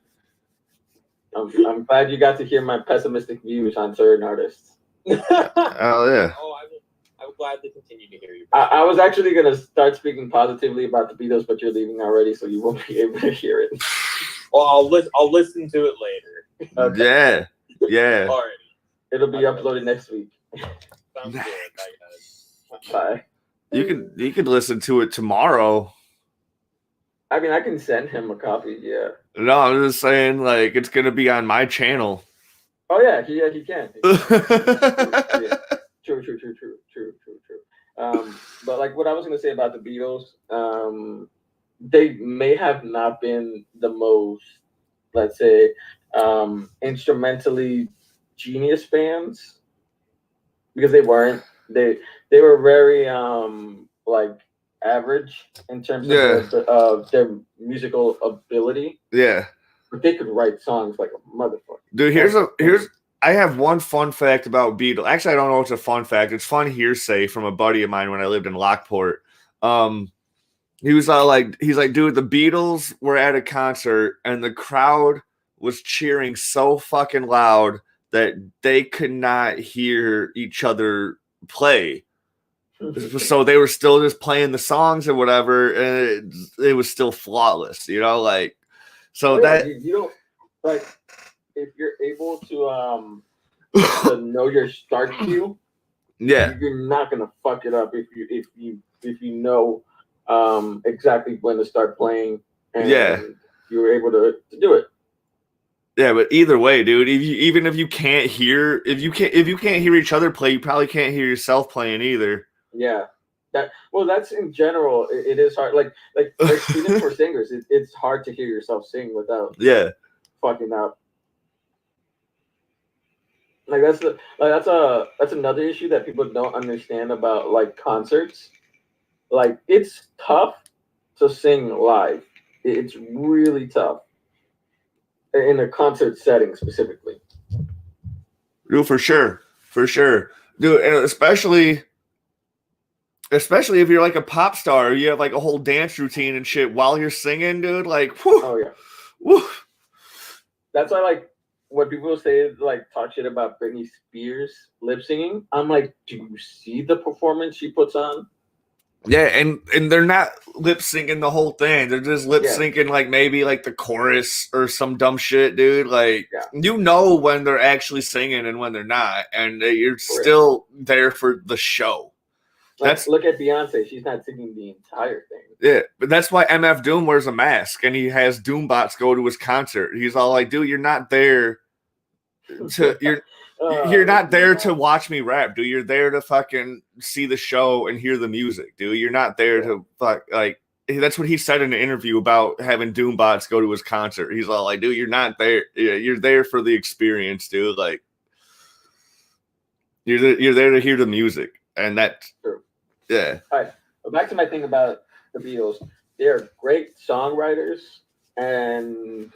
I'm glad you got to hear my pessimistic views on certain artists. Oh yeah. Oh, I will gladly continue to hear you. I was actually gonna start speaking positively about the Beatles, but you're leaving already, so you won't be able to hear it. Well, I'll listen to it later. Okay. Yeah. Alrighty. It'll be uploaded next week. Sounds good. Bye, guys. Bye. You could listen to it tomorrow. I mean, I can send him a copy. Yeah. No, I'm just saying, like, it's gonna be on my channel. Oh yeah, he can. Yeah. True. But like what I was gonna say about the Beatles, they may have not been the most, let's say, instrumentally genius bands, because they weren't. They were very like average in terms of their musical ability. Yeah. But they could write songs like a motherfucker. Dude, I have one fun fact about Beatles. Actually, I don't know if it's a fun fact. It's fun hearsay from a buddy of mine when I lived in Lockport. He was he's like, dude, the Beatles were at a concert and the crowd was cheering so fucking loud that they could not hear each other play. So they were still just playing the songs or whatever, and it was still flawless, you know, like. So you don't like if you're able to know your start cue. Yeah, you're not gonna fuck it up if you know exactly when to start playing. And you were able to do it. Yeah, but either way, dude, even if you can't hear each other play, you probably can't hear yourself playing either. Yeah. That's in general. It is hard. Like even for singers, it's hard to hear yourself sing without fucking up. Like that's another issue that people don't understand about like concerts. Like it's tough to sing live. It's really tough in a concert setting specifically. Dude, for sure, dude, and especially if you're like a pop star, you have like a whole dance routine and shit while you're singing, dude. Like, whew, oh yeah, whew. That's why, like, when people say like talk shit about Britney Spears lip singing, I'm like, do you see the performance she puts on? Yeah, and they're not lip syncing the whole thing. They're just lip syncing like maybe like the chorus or some dumb shit, dude. Like you know when they're actually singing and when they're not, and you're still there for the show. Look at Beyonce. She's not singing the entire thing. Yeah, but that's why MF Doom wears a mask and he has Doombots go to his concert. He's all like, dude, you're not there you're not there to watch me rap, dude. You're there to fucking see the show and hear the music, dude. You're not there to that's what he said in an interview about having Doombots go to his concert. He's all like, dude, you're not there. You're there for the experience, dude. Like, you're there to hear the music. And that's true. Yeah. All right. But back to my thing about the Beatles. They're great songwriters and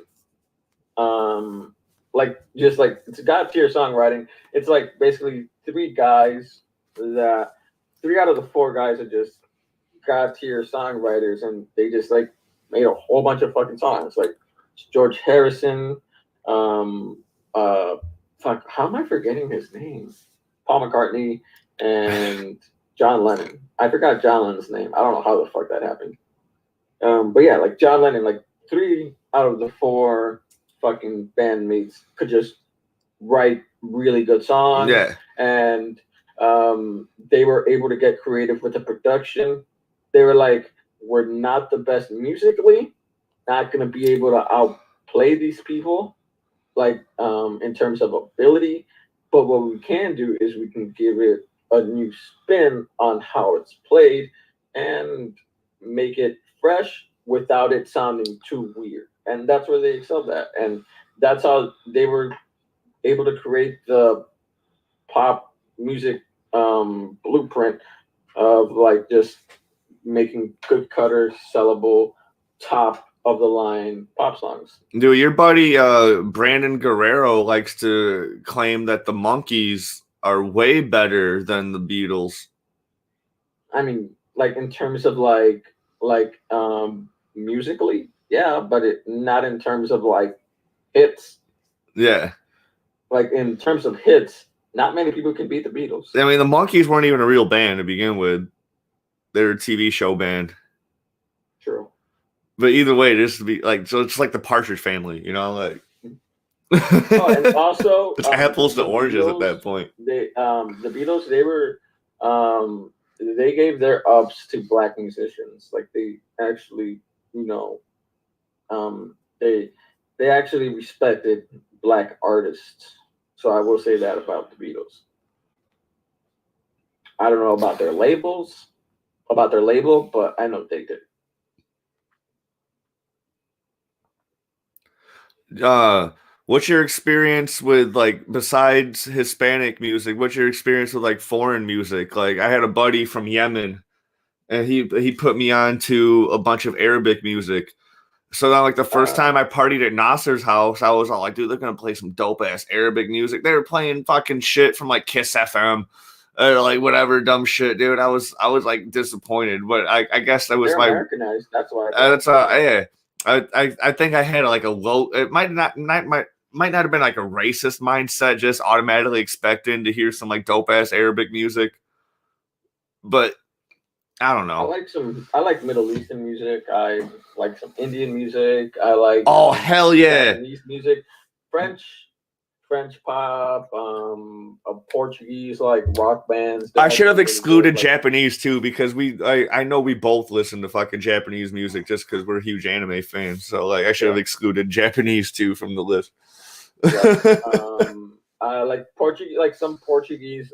it's a god tier songwriting. It's like basically three out of the four guys are just god tier songwriters, and they just like made a whole bunch of fucking songs. Like George Harrison, how am I forgetting his name? Paul McCartney and John Lennon. I forgot John Lennon's name. I don't know how the fuck that happened. But yeah, like John Lennon, like 3 out of the 4 fucking bandmates could just write really good songs. Yeah. And they were able to get creative with the production. They were like, we're not the best musically, not going to be able to outplay these people, like in terms of ability. But what we can do is we can give it a new spin on how it's played and make it fresh without it sounding too weird. And that's where they excelled at. And that's how they were able to create the pop music blueprint of like just making good cutter, sellable, top of the line pop songs. Dude, your buddy Brandon Guerrero likes to claim that the Monkees are way better than the Beatles. I mean, like in terms of like musically, yeah, but not in terms of like hits. Yeah. Like in terms of hits, not many people can beat the Beatles. I mean, the Monkees weren't even a real band to begin with. They're a TV show band. True. But either way, it is to be like, so it's like the Partridge Family, you know, like. And also, it's apples to oranges Beatles, at that point. The Beatles, they gave their ups to black musicians. Like they actually, they actually respected black artists. So I will say that about the Beatles. I don't know about their label, but I know they did. What's your experience with, like, besides Hispanic music, what's your experience with like foreign music? Like, I had a buddy from Yemen and he put me on to a bunch of Arabic music. So then, like, the first time I partied at Nasser's house, I was all like, dude, they're gonna play some dope ass Arabic music. They were playing fucking shit from like Kiss FM, like whatever dumb shit, dude. I was like disappointed, but I guess that was Americanized. That's why. Yeah. I think I had like a low. It might not have been like a racist mindset, just automatically expecting to hear some like dope ass Arabic music, but I don't know. I like Middle Eastern music. I like some Indian music. I like hell yeah, Japanese music, French pop, Portuguese like rock bands. I should have excluded Japanese too, because I know we both listen to fucking Japanese music just because we're huge anime fans. So like I should have excluded Japanese too from the list. I like Portuguese, like some Portuguese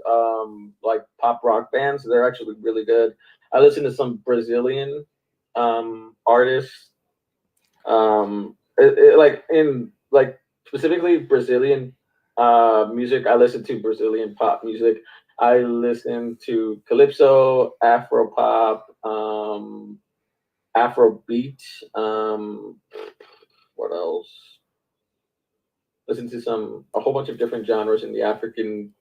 like pop rock bands. They're actually really good. I listen to some Brazilian artists. Specifically Brazilian music. I listen to Brazilian pop music. I listen to calypso, Afro pop, Afro beat. What else? Listen to a whole bunch of different genres in the African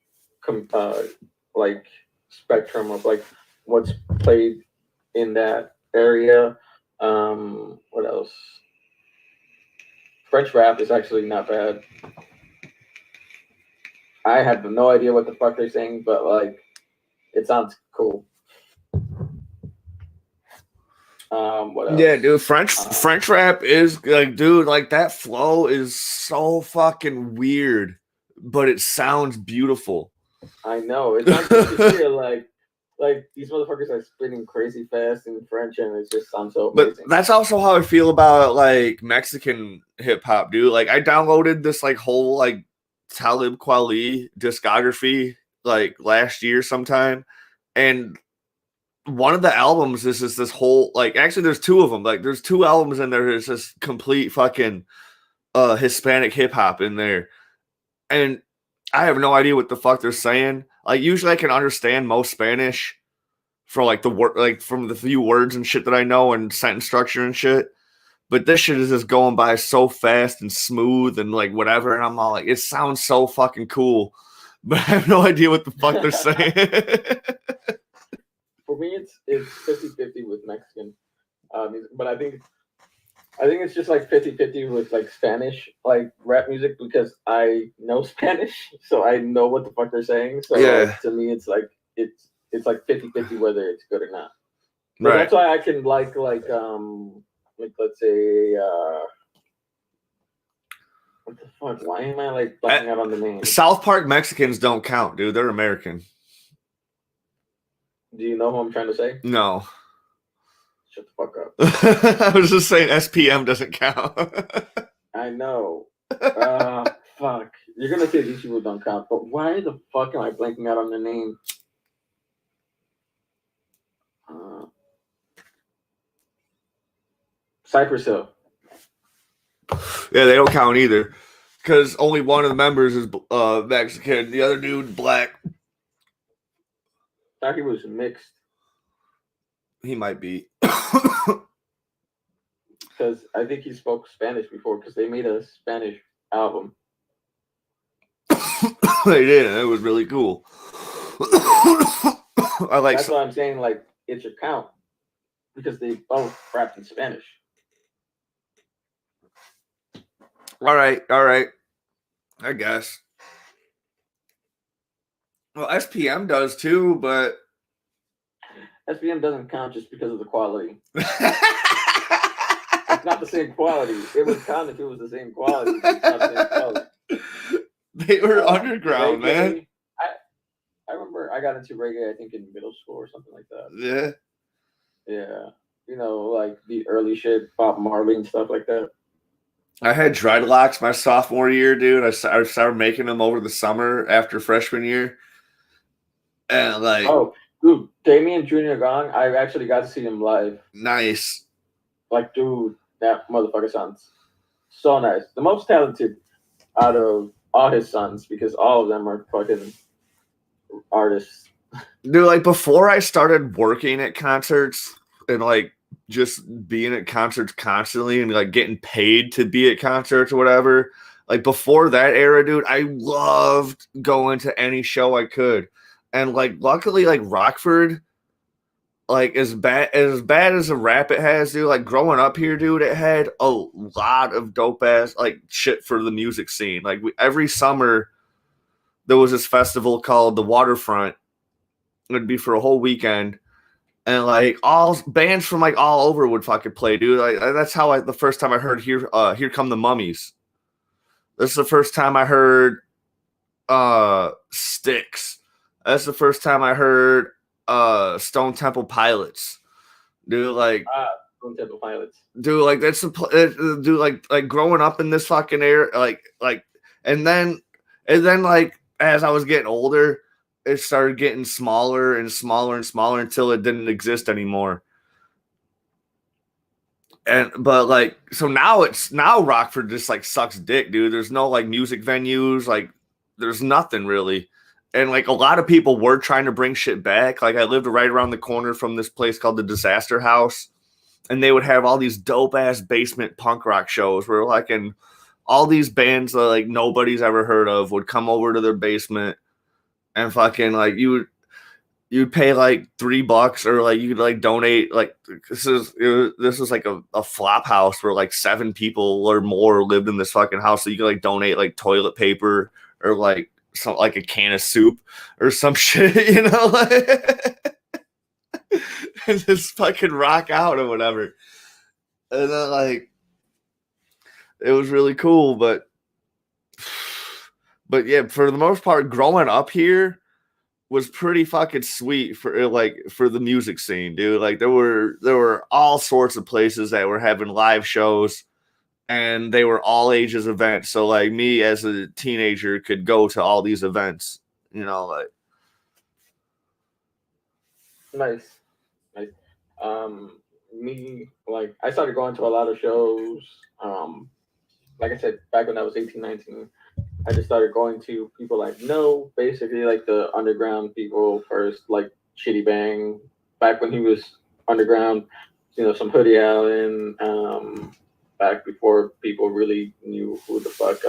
like spectrum of like what's played in that area. What else? French rap is actually not bad. I have no idea what the fuck they're saying, but like it sounds cool. What else? Yeah, dude, French rap is like, dude, like that flow is so fucking weird, but it sounds beautiful. I know. It's not good to hear like Like these motherfuckers are spitting crazy fast in French, and it just sounds so But amazing. that's also how I feel about like Mexican hip hop, dude. Like I downloaded this like whole like Talib Kweli discography like last year sometime, and one of the albums is just this whole like actually there's two of them. Like there's two albums in there. There's this complete fucking Hispanic hip hop in there, and I have no idea what the fuck they're saying. Like usually I can understand most Spanish for like the word, like from the few words and shit that I know and sentence structure and shit. But this shit is just going by so fast and smooth and like whatever, and I'm all like, it sounds so fucking cool, but I have no idea what the fuck they're saying. For me, it's 50-50 with Mexican, but I think it's just like 50-50 with like Spanish like rap music because I know Spanish, so I know what the fuck they're saying. So Yeah. like, to me, it's like 50-50 whether it's good or not. But Right. that's why I can like let's say what the fuck? Why am I like blanking out on the name? South Park Mexicans don't count, dude. They're American. Do you know who I'm trying to say? No. Shut the fuck up. I was just saying SPM doesn't count. I know. Fuck. You're gonna say these people don't count, but why the fuck am I blanking out on the name? Cypress Hill. Yeah, they don't count either. Because only one of the members is Mexican. The other dude, black. I thought he was mixed. He might be. Because I think he spoke Spanish before, because they made a Spanish album. They did, and it was really cool. I like. That's why I'm saying, like, it should count. Because they both rapped in Spanish. All right. I guess. Well, SPM does too, but SPM doesn't count just because of the quality. It's not the same quality. It would count if it was the same quality. But it's not the same quality. They were underground, reggae, man. I remember I got into reggae, I think, in middle school or something like that. Yeah. Yeah. You know, like the early shit, Bob Marley and stuff like that. I had dreadlocks my sophomore year, dude. I started making them over the summer after freshman year. And like, oh, dude, Damien Jr. Gong, I actually got to see him live. Nice. Like, dude, that motherfucker sounds so nice. The most talented out of all his sons, because all of them are fucking artists. Dude, like before I started working at concerts and like just being at concerts constantly and like getting paid to be at concerts or whatever, like before that era, dude, I loved going to any show I could. And like luckily, like Rockford, like as bad as a rap it has, dude, like growing up here, dude, it had a lot of dope ass like shit for the music scene. Like every summer there was this festival called the Waterfront. It'd be for a whole weekend, and like all bands from like all over would fucking play, dude. Like that's how the first time I heard Here Come the Mummies. This is the first time I heard Styx. That's the first time I heard Stone Temple Pilots. Dude, like Stone Temple Pilots. Dude, like that's dude, like growing up in this fucking era, like, and then like as I was getting older, it started getting smaller and smaller and smaller until it didn't exist anymore. But like, so now Rockford just like sucks dick, dude. There's no like music venues, like there's nothing really. And like a lot of people were trying to bring shit back. Like I lived right around the corner from this place called the Disaster House, and they would have all these dope ass basement punk rock shows where like in all these bands that like nobody's ever heard of would come over to their basement and fucking like you'd pay like $3 or like you'd like donate like this is like a flop house where like 7 people or more lived in this fucking house, so you could like donate like toilet paper or like some like a can of soup or some shit, you know, like, and just fucking rock out or whatever. And then like it was really cool, but yeah, for the most part, growing up here, was pretty fucking sweet for the music scene, dude. Like there were all sorts of places that were having live shows, and they were all ages events. So like me as a teenager could go to all these events, like. Nice. Me, like, I started going to a lot of shows. Like I said, back when I was 18, 19, I just started going to people like No, basically like the underground people first, like Shitty Bang, back when he was underground, some Hoodie Allen, back before people really knew who the fuck,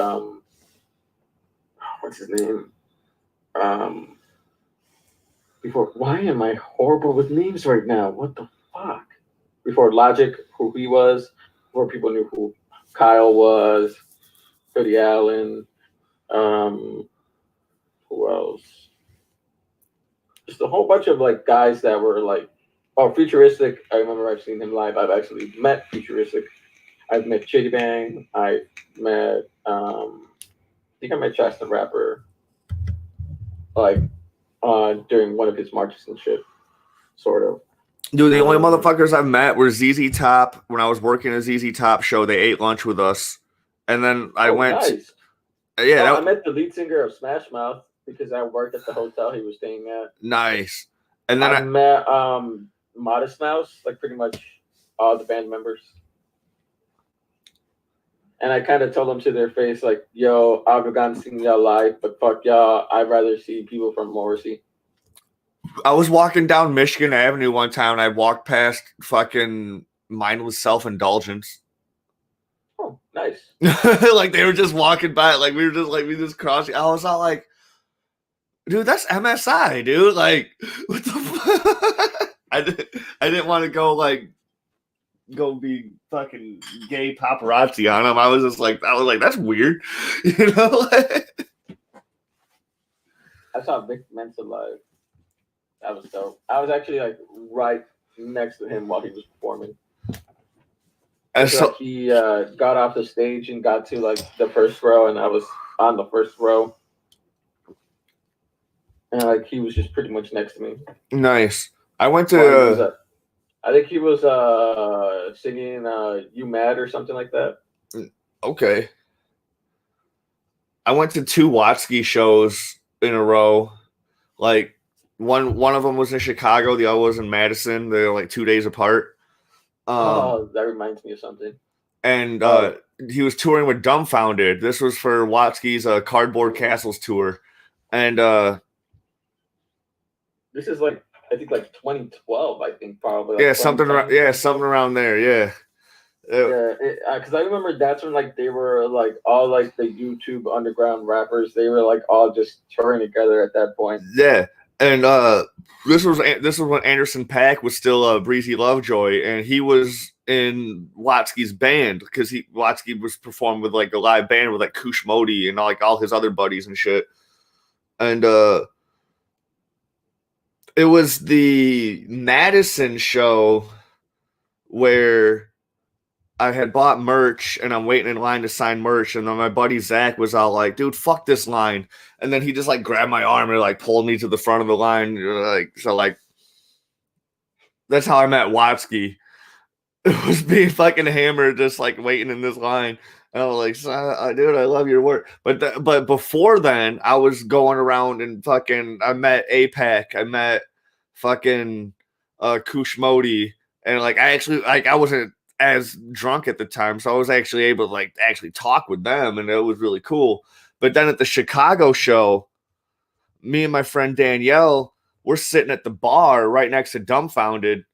what's his name? Before, why am I horrible with names right now? What the fuck? Before Logic, who he was, before people knew who Kyle was, Hoodie Allen, who else? Just a whole bunch of like guys that were like, oh, Futuristic. I remember I've seen him live. I've actually met Futuristic. I've met Chitty Bang. I've met, I think I met Chance the Rapper, like, during one of his marches and shit, sort of. Dude, the only motherfuckers I've met were ZZ Top. When I was working a ZZ Top show, they ate lunch with us, and then I went. Nice. I met the lead singer of Smash Mouth because I worked at the hotel he was staying at. Nice. And then I met Modest Mouse, like pretty much all the band members. And I kind of told them to their face, like, yo, I've gone seen y'all live, but fuck y'all, I'd rather see people from Morrissey. I was walking down Michigan Avenue one time, and I walked past fucking Mindless Self-Indulgence. Oh, nice. Like they were just walking by, like we just crossing. I was all like, dude, that's MSI, dude. Like, what the fuck? I didn't want to go be fucking gay paparazzi on him. I was like, that's weird, I saw Vic Mensa live. That was dope. I was actually like right next to him while he was performing. And so like, he got off the stage and got to like the first row, and I was on the first row. And like he was just pretty much next to me. Nice. I went to. I think he was singing "You Mad" or something like that. Okay. I went to 2 Watsky shows in a row. Like one of them was in Chicago, the other was in Madison. They're like 2 days apart. That reminds me of something. And he was touring with Dumbfounded. This was for Watsky's Cardboard Castles tour. And this is like, I think like 2012, I think probably. Like yeah, something around there, yeah. Yeah, because I remember that's when like they were like all like the YouTube underground rappers. They were like all just touring together at that point. Yeah, and this was when Anderson .Paak was still Breezy Lovejoy, and he was in Watsky's band because Watsky was performing with like a live band with like Kush Modi and like all his other buddies and shit. And it was the Madison show where I had bought merch and I'm waiting in line to sign merch, and then my buddy Zach was all like, dude, fuck this line. And then he just like grabbed my arm and like pulled me to the front of the line. Like that's how I met Watsky. It was being fucking hammered, just like waiting in this line. And I was like, dude, I love your work. But before then, I was going around and fucking, I met APAC. I met fucking Kush Modi. And like, I wasn't as drunk at the time, so I was actually able to like actually talk with them, and it was really cool. But then at the Chicago show, me and my friend Danielle were sitting at the bar right next to Dumbfounded.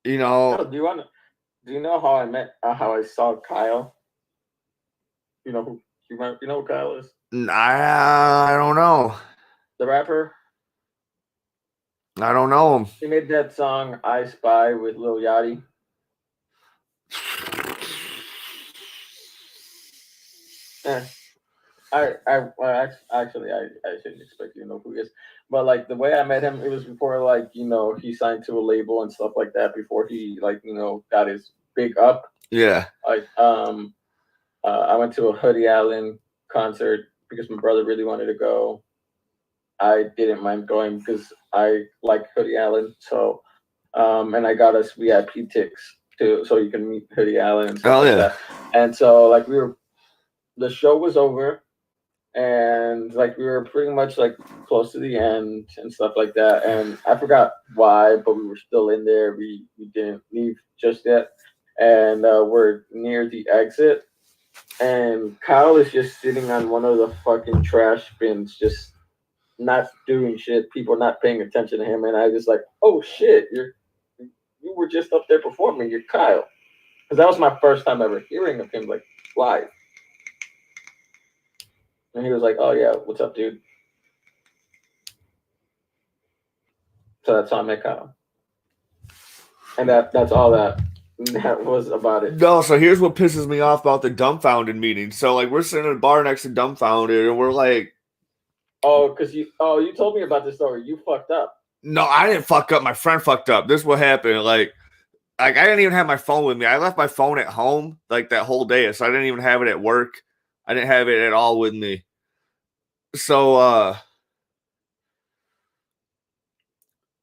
You know, do you know how I met how I saw Kyle? You know who Kyle is? I don't know. The rapper? I don't know him. He made that song "I Spy" with Lil Yachty. I shouldn't expect you to know who he is, but like the way I met him, it was before like he signed to a label and stuff like that. Before he like got his big up. Yeah. Like I went to a Hoodie Allen concert because my brother really wanted to go. I didn't mind going because I like Hoodie Allen. So, and I got us VIP ticks too, so you can meet Hoodie Allen and stuff like that. And so, like, the show was over, and like we were pretty much like close to the end and stuff like that. And I forgot why, but we were still in there. We didn't leave just yet, and we're near the exit, and Kyle is just sitting on one of the fucking trash bins, just not doing shit. People not paying attention to him, and I just like, oh shit, you were just up there performing. You're Kyle, because that was my first time ever hearing of him like live. And he was like, oh yeah, what's up, dude? So that's how I met Kyle, and that's all that was about it. No, so here's what pisses me off about the dumbfounded meeting. So like we're sitting at a bar next to dumbfounded, and we're like, because you told me about this story. You fucked up. No, I didn't fuck up. My friend fucked up. This is what happened. Like I didn't even have my phone with me. I left my phone at home like that whole day, so I didn't even have it at work. I didn't have it at all with me. So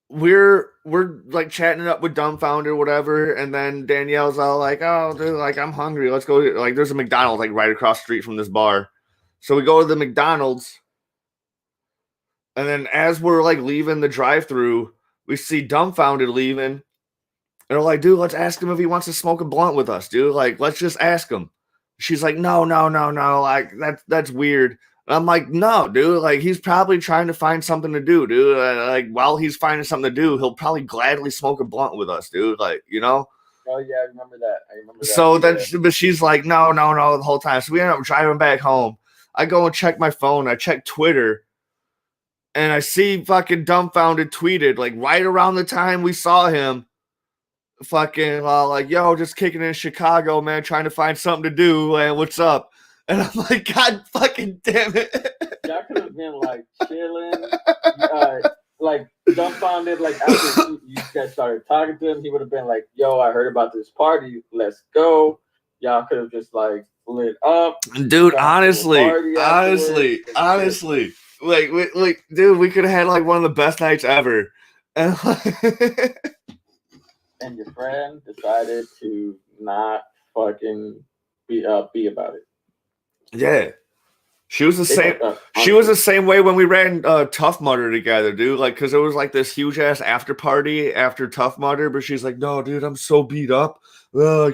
we're like chatting it up with dumbfounded or whatever, and then Danielle's all like, oh dude, like I'm hungry, let's go. Like there's a McDonald's like right across the street from this bar, so we go to the McDonald's, and then as we're like leaving the drive-through, we see dumbfounded leaving, and we're like, dude, let's ask him if he wants to smoke a blunt with us, dude. Like let's just ask him. She's like, no, like that's weird. I'm like, no, dude. Like, he's probably trying to find something to do, dude. Like, while he's finding something to do, he'll probably gladly smoke a blunt with us, dude. Like, you know? Oh, yeah, I remember that. So then, but she's like, no, the whole time. So we end up driving back home. I go and check my phone. I check Twitter. And I see fucking dumbfounded tweeted, like, right around the time we saw him, fucking, like, yo, just kicking in Chicago, man, trying to find something to do. And what's up? And I'm like, God fucking damn it. Y'all could have been like chilling, like dumbfounded. Like after you guys started talking to him, he would have been like, yo, I heard about this party. Let's go. Y'all could have just like lit up. Dude, honestly. Like, dude, we could have had like one of the best nights ever. And your friend decided to not fucking be about it. Yeah, she was the same. She was the same way when we ran Tough Mudder together, dude. Like, cause it was like this huge ass after party after Tough Mudder, but she's like, no, dude, I'm so beat up. Oh,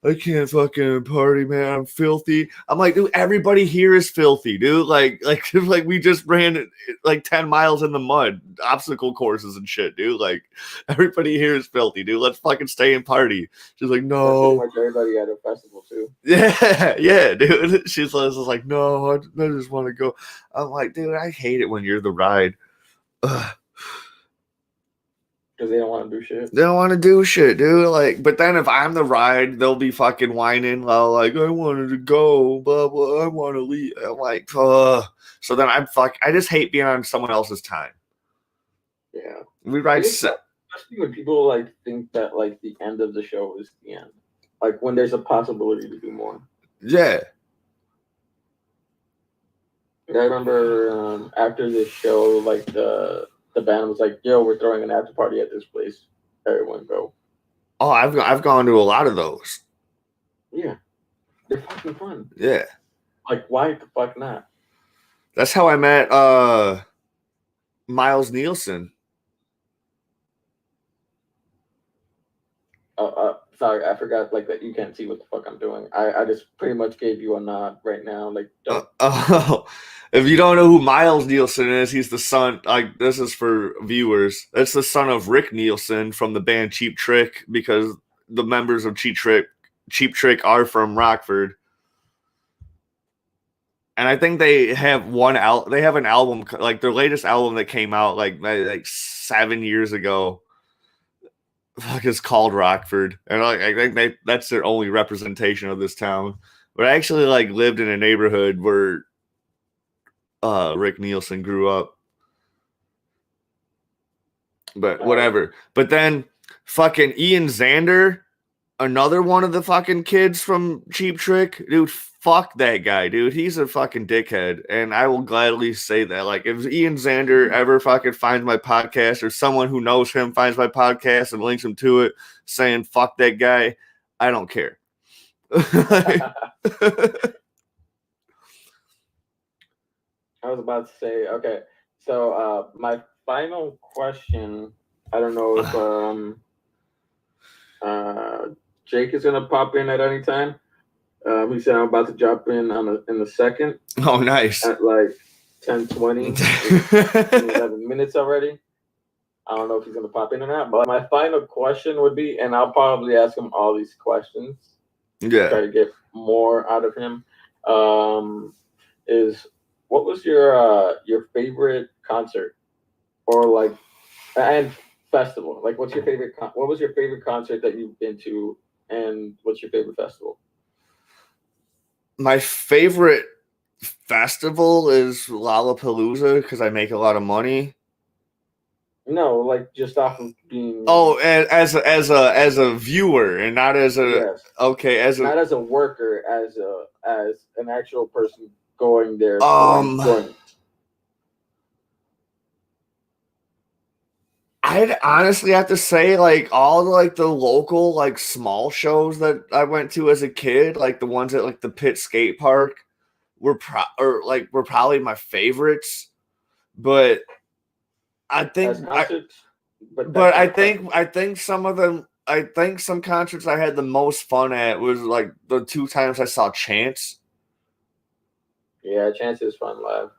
I can't fucking party, man. I'm filthy. I'm like, dude, everybody here is filthy, dude. Like we just ran like 10 miles in the mud, obstacle courses and shit, dude. Like, everybody here is filthy, dude. Let's fucking stay and party. She's like, no. Pretty much everybody at a festival too. Yeah, dude. She's like, no, I just want to go. I'm like, dude, I hate it when you're the ride. Ugh. Because they don't want to do shit. They don't want to do shit, dude. Like, but then if I'm the ride, they'll be fucking whining, like, I wanted to go, blah blah. I want to leave. I'm like, ugh. So then I just hate being on someone else's time. Yeah, we ride. Especially when people like think that like the end of the show is the end, like when there's a possibility to do more. Yeah. I remember after this show, like the band was like, yo, we're throwing an after party at this place. Everyone go. Oh, I've gone to a lot of those. Yeah. They're fucking fun. Yeah. Like, why the fuck not? That's how I met Miles Nielsen. Sorry, I forgot like that you can't see what the fuck I'm doing. I just pretty much gave you a nod right now. Like, if you don't know who Miles Nielsen is, he's the son. Like, this is for viewers. That's the son of Rick Nielsen from the band Cheap Trick, because the members of Cheap Trick are from Rockford. And I think they have they have an album, like their latest album that came out like 7 years ago. Fuck, it's called Rockford, and I think that's their only representation of this town. But I actually like lived in a neighborhood where Rick Nielsen grew up. But whatever. But then fucking Ian Xander another one of the fucking kids from Cheap Trick, dude, fuck that guy, dude. He's a fucking dickhead, and I will gladly say that. Like, if Ian Xander ever fucking finds my podcast, or someone who knows him finds my podcast and links him to it, saying fuck that guy, I don't care. I was about to say, okay, so my final question, I don't know if Jake is gonna pop in at any time. He said I'm about to drop in in the second. Oh, nice. At like 10:20, 11 minutes already. I don't know if he's gonna pop in or not. But my final question would be, and I'll probably ask him all these questions. Yeah. Try to get more out of him. Is what was your favorite concert, or like, and festival? Like, what's your favorite? What was your favorite concert that you've been to, and what's your favorite festival? My favorite festival is Lollapalooza because I make a lot of money. No, like just off of being. Oh, as a viewer and not as a yes. Okay, not as a worker, as an actual person going there. I'd honestly have to say, like, all the local, like, small shows that I went to as a kid, like the ones at like the Pitt Skate Park, were probably my favorites. But I think I think some of them. I think some concerts I had the most fun at was like the 2 times I saw Chance. Yeah, Chance is fun live.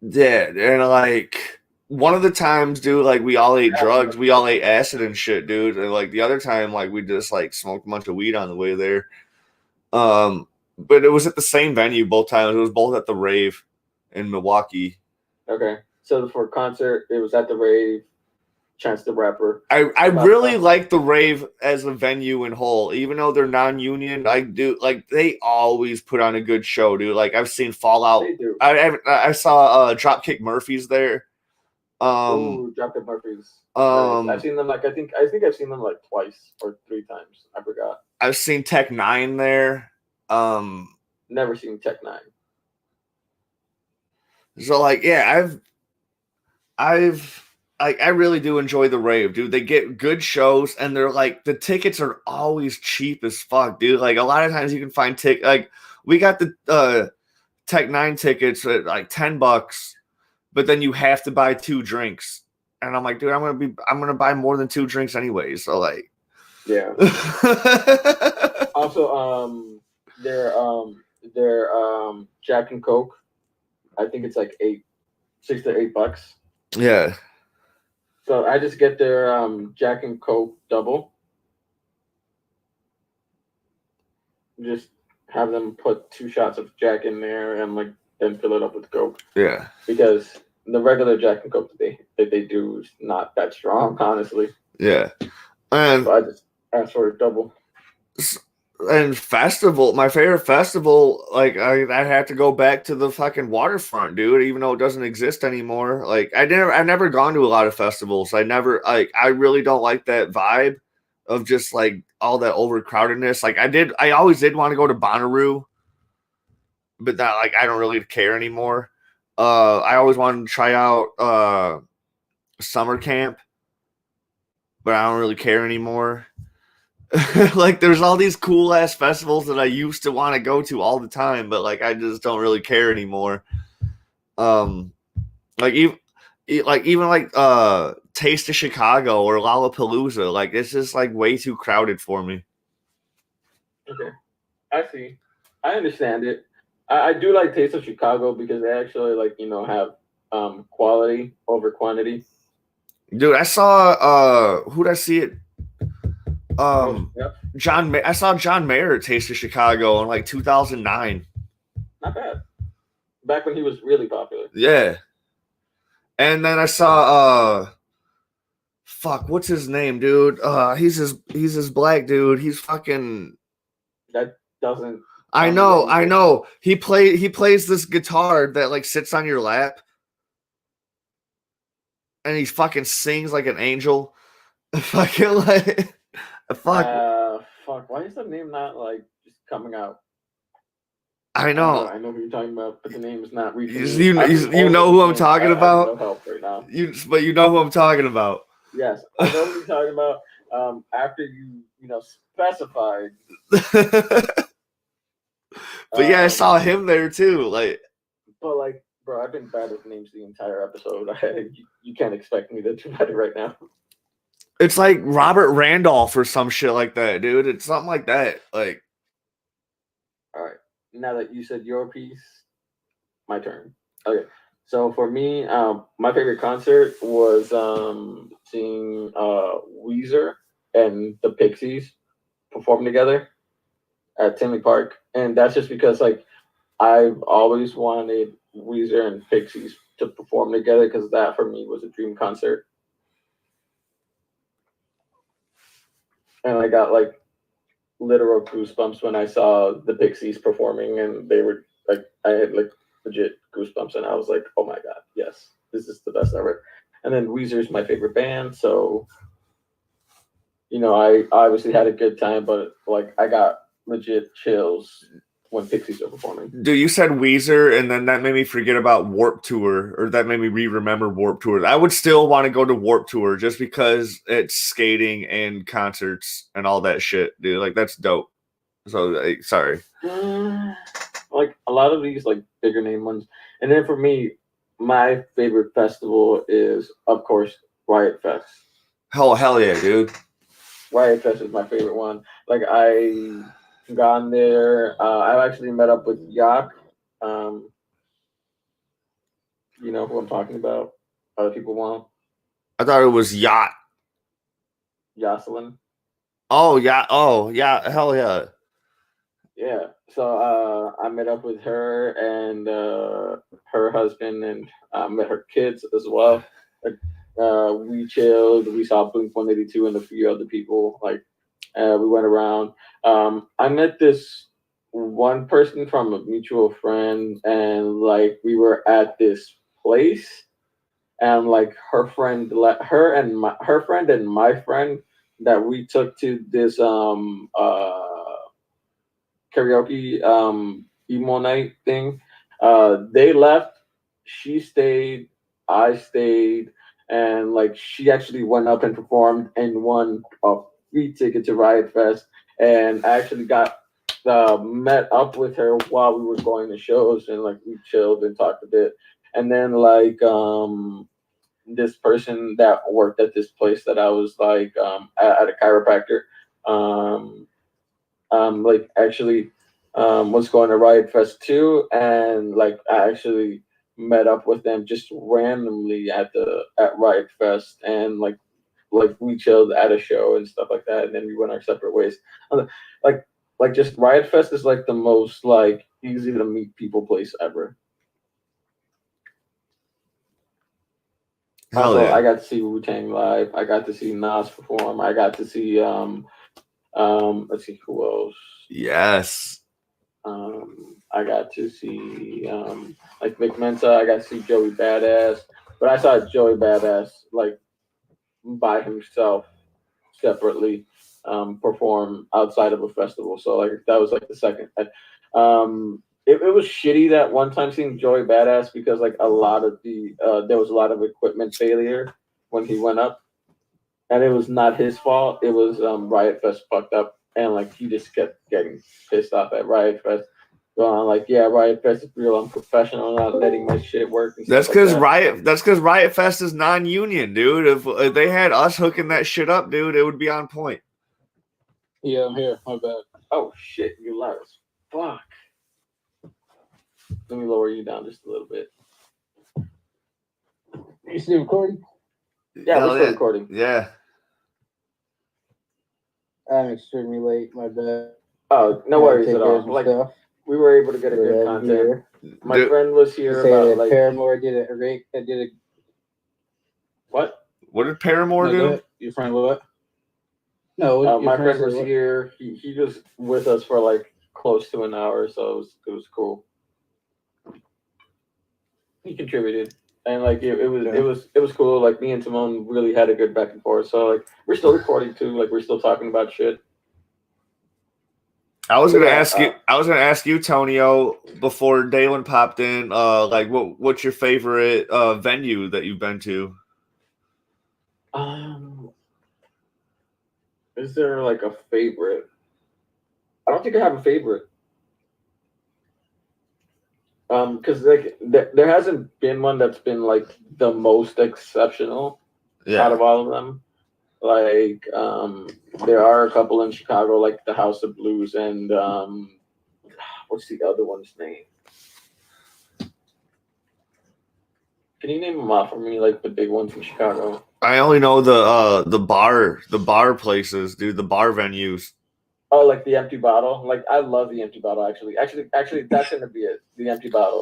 Yeah, and like one of the times, dude, like we all ate drugs, we all ate acid and shit, dude. And like the other time, like we just like smoked a bunch of weed on the way there. But it was at the same venue both times. It was both at the Rave in Milwaukee. Okay, so for concert, it was at the Rave. Chance the Rapper. I really like the Rave as a venue in whole, even though they're non-union. I do like they always put on a good show, dude. Like I've seen Fallout. They do. I saw Dropkick Murphys there. Dropkick Murphys. I've seen them like I think I've seen them like twice or 3 times. I forgot. I've seen Tech Nine there. Never seen Tech Nine. So like yeah, I really do enjoy the Rave, dude. They get good shows, and they're like the tickets are always cheap as fuck, dude. Like a lot of times you can find like we got the Tech Nine tickets at like $10, but then you have to buy 2 drinks, and I'm like, dude, I'm gonna buy more than 2 drinks anyway. So like, yeah. Also, their Jack and Coke, I think it's like $6 to $8. Yeah. So I just get their Jack and Coke double. Just have them put 2 shots of Jack in there and then fill it up with Coke. Yeah. Because the regular Jack and Coke that they do is not that strong, honestly. Yeah. And so I just asked for a double. And festival, my favorite festival, like I have to go back to the fucking Waterfront, dude, even though it doesn't exist anymore. Like I've never gone to a lot of festivals. I really don't like that vibe of just like all that overcrowdedness. Like I always did want to go to Bonnaroo, but that like I don't really care anymore. I always wanted to try out summer camp, but I don't really care anymore. Like there's all these cool ass festivals that I used to want to go to all the time, but like I just don't really care anymore. Like even Taste of Chicago or Lollapalooza, like it's just like way too crowded for me. Okay, I see. I understand it. I do like Taste of Chicago because they actually have quality over quantity. Dude, I saw who'd I see it? Yep. I saw John Mayer at Taste of Chicago in like 2009. Not bad. Back when he was really popular. Yeah. And then I saw fuck, what's his name, dude? He's this black dude. He's fucking that doesn't I know. He plays this guitar that like sits on your lap. And he fucking sings like an angel. Fucking like fuck. Fuck, why is that name not like just coming out? I know. I know who you're talking about, but the name is not reaching me. You know who I'm talking about? I have no help right now. But you know who I'm talking about. Yes, I know who you're talking about. After you specified. But yeah, I saw him there too. But like, bro, I've been bad with names the entire episode. You can't expect me to do that right now. It's like Robert Randolph or some shit like that, dude. It's something like that. Like, all right. Now that you said your piece, my turn. Okay. So for me, my favorite concert was seeing Weezer and the Pixies perform together at Tinley Park, and that's just because like I've always wanted Weezer and Pixies to perform together because that for me was a dream concert, and I got like literal goosebumps when I saw the Pixies performing, and they were like, I had like legit goosebumps, and I was like, oh my god, yes, this is the best ever. And then Weezer's my favorite band, so I obviously had a good time, but like I got legit chills when Pixies are performing. Dude, you said Weezer, and then that made me forget about Warped Tour, or that made me remember Warped Tour. I would still want to go to Warped Tour just because it's skating and concerts and all that shit, dude. Like, that's dope. So, sorry. Like, a lot of these, like, bigger name ones. And then for me, my favorite festival is, of course, Riot Fest. Hell yeah, dude. Riot Fest is my favorite one. Like, I gone there. I've actually met up with Yak. You know who I'm talking about? Other people won't. I thought it was Yacht. Jocelyn. Oh yeah. Hell yeah. Yeah. So I met up with her and her husband, and met her kids as well. We chilled. We saw Blink 182 and a few other people. Like, we went around. I met this one person from a mutual friend, and like we were at this place, and like her friend her friend and my friend that we took to this karaoke emo night thing. They left. She stayed. I stayed, and like she actually went up and performed and won a free ticket to Riot Fest. And I actually got met up with her while we were going to shows, and like we chilled and talked a bit. And then like this person that worked at this place that I was like at a chiropractor. Like actually was going to Riot Fest too, and like I actually met up with them just randomly at Riot Fest, and like we chilled at a show and stuff like that, and then we went our separate ways. Like just Riot Fest is like the most like easy to meet people place ever. Hell Also, yeah. I got to see Wu-Tang live. I got to see Nas perform. I got to see let's see who else. Yes. I got to see like Mick Mensa. I got to see Joey Badass, but I saw Joey Badass like by himself separately perform outside of a festival. So like that was like the second. It was shitty that one time seeing Joey Badass because like a lot of there was a lot of equipment failure when he went up, and it was not his fault. It was Riot Fest fucked up, and like he just kept getting pissed off at Riot Fest. Going on like, yeah, Riot Fest is real unprofessional, not letting my shit work. And That's because like Riot Fest is non-union, dude. If they had us hooking that shit up, dude, it would be on point. Yeah, I'm here. My bad. Oh shit, you loud as fuck. Let me lower you down just a little bit. You still recording? Yeah, we're still recording. Yeah. I'm extremely late. My bad. Oh, no worries at all. Like stuff. We were able to get a good content. My friend was here about like Paramore did a what? What did Paramore do? Your friend what? No, my friend was here. He was with us for like close to an hour, so it was cool. He contributed, and like it was cool. Like me and Timon really had a good back and forth. So like we're still recording too. Like we're still talking about shit. I was gonna ask you. I was gonna ask you, Tonio, before Dalen popped in. Like, what's your favorite venue that you've been to? Is there like a favorite? I don't think I have a favorite. Because like there hasn't been one that's been like the most exceptional out of all of them. Like, there are a couple in Chicago, like the House of Blues and what's the other one's name? Can you name them off for me, like the big ones in Chicago? I only know the bar places, dude. The bar venues. Oh, like the Empty Bottle. Like I love the Empty Bottle. Actually, that's gonna be it. The Empty Bottle.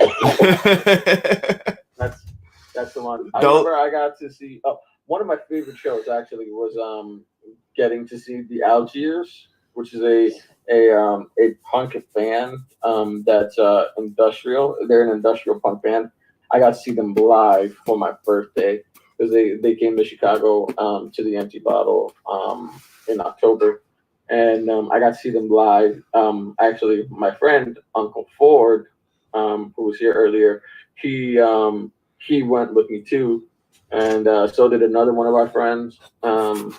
That's the one. I remember I got to see. Oh, one of my favorite shows actually was getting to see the Algiers, which is a punk band that's industrial. They're an industrial punk band. I got to see them live for my birthday because they came to Chicago to the Empty Bottle in October. And I got to see them live. Actually, my friend Uncle Ford, who was here earlier, he went with me too, and so did another one of our friends. And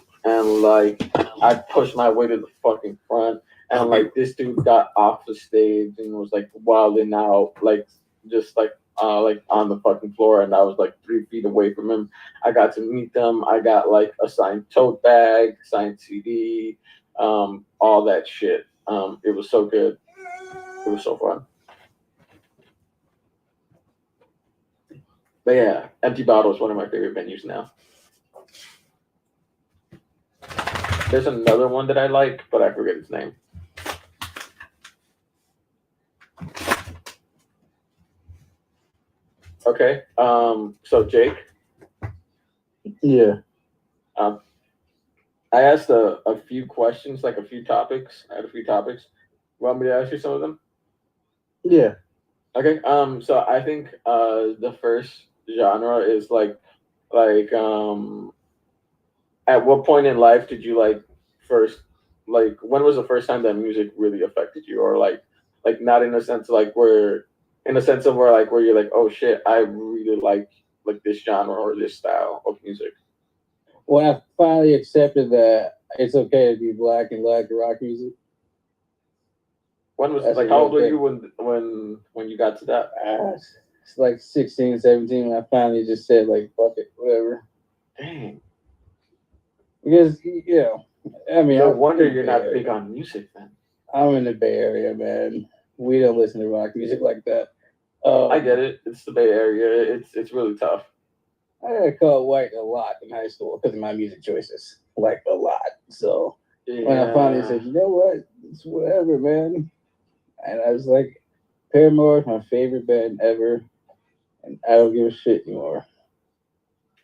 like I pushed my way to the fucking front, and like this dude got off the stage and was like wilding out, like just like on the fucking floor, and I was like 3 feet away from him. I got to meet them. I got like a signed tote bag, signed CD. All that shit. It was so good. It was so fun. But yeah, Empty Bottle is one of my favorite venues now. There's another one that I like, but I forget its name. Okay. So Jake. Yeah. I asked a few questions, like a few topics. I had a few topics. Want me to ask you some of them? Yeah. Okay. So I think the first genre is like at what point in life did you like first like when was the first time that music really affected you, or like not in a sense like where in a sense of where you're like, oh shit, I really like this genre or this style of music. When I finally accepted that it's okay to be black and like rock music. When was like how old were you when you got to that? It's like 16, 17 when I finally just said like fuck it, whatever. Dang. Because you know, I mean, no wonder you're not big on music then. I'm in the Bay Area, man. We don't listen to rock music like that. I get it. It's the Bay Area. It's really tough. I got called white a lot in high school because of my music choices, like a lot. So when I finally said, you know what, it's whatever, man, and I was like, Paramore is my favorite band ever, and I don't give a shit anymore.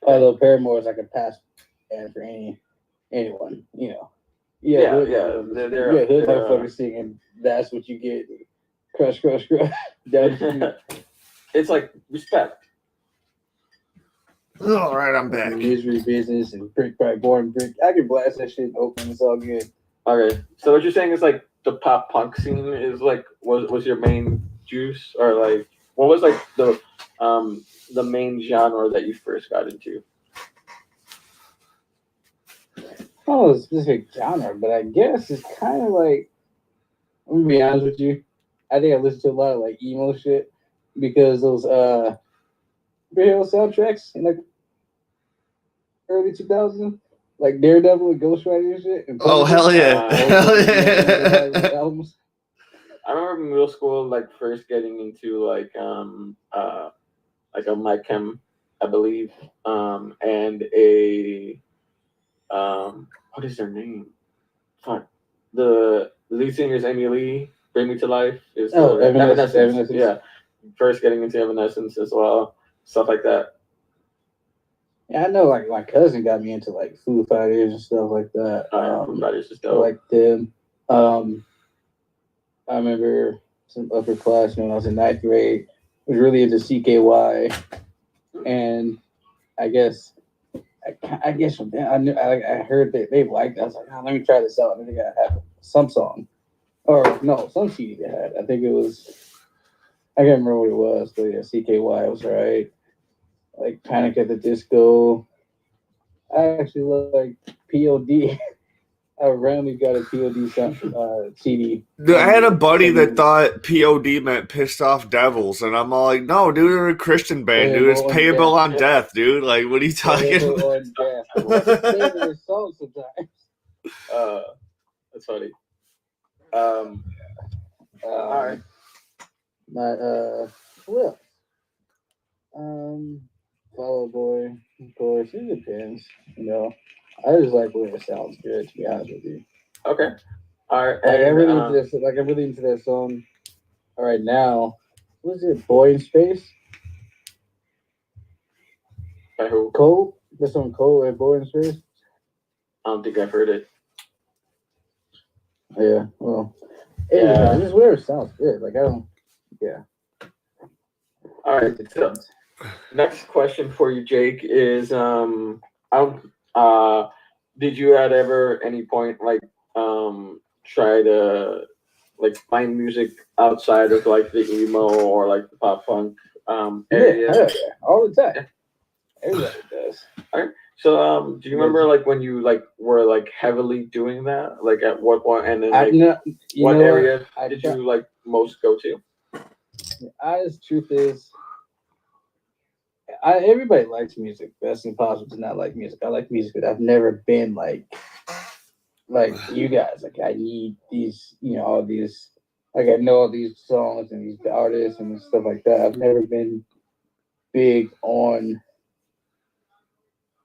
Although Paramore is like a past band for anyone, you know. Yeah. Hood motherfuckers singing "That's What You Get," crush, crush, crush. It's like respect. All right, I'm back. Misery Business and Brick by Born Brick. I can blast that shit open. It's all good. Okay, so what you're saying is like the pop punk scene is like was your main juice, or like what was like the main genre that you first got into? Oh, it's a specific genre, but I guess it's kind of like, I'm gonna be honest with you, I think I listen to a lot of like emo shit because those superhero soundtracks in like early 2000s, like Daredevil and Ghost Rider and shit. And oh hell yeah! Hell yeah! Albums. I remember middle school, like first getting into like a My Chem, I believe, and a what is their name? Fuck. The lead singer is Amy Lee. Bring Me to Life is Evanescence. Yeah, first getting into Evanescence as well, stuff like that. Yeah, I know. Like my cousin got me into like Foo Fighters and stuff like that. Foo Fighters is dope. Like them. I remember some upperclassmen when I was in 9th grade was really into CKY, and I guess from them I heard that they liked it. I was like, let me try this out. I think I have some song. Or no, some CD they had. I think it was. I can't remember what it was, but yeah, CKY was right. Like Panic at the Disco. I actually like POD. I randomly got a POD CD. Dude, I had a buddy that thought POD meant pissed off devils, and I'm all like, no, dude, they're a Christian band, dude. It's payable on death, dude. Like, what are you talking about? Favorite song sometimes. That's funny. All right. Who else? Fall Out Boy, of course. It depends. You know, I just like when it sounds good. To be honest with you. Okay. All right. Like, I'm really into this. Like I'm really into that song. All right now, what is it? Boy in Space. By who? Cole. This song Cole and Boy in Space. I don't think I've heard it. Yeah. Well. Yeah. This is where it sounds good. Like I don't. Yeah. All right. So, next question for you, Jake, is did you at ever any point like try to like find music outside of like the emo or like the pop punk area? Yeah, all the time. Everybody does. All right. So do you remember like when you like were like heavily doing that? Like at what point and then like what area did you like most go to? The honest truth is everybody likes music. That's impossible to not like music. I like music, but I've never been like you guys. Like I need these, you know, all these. Like I know all these songs and these artists and stuff like that. I've never been big on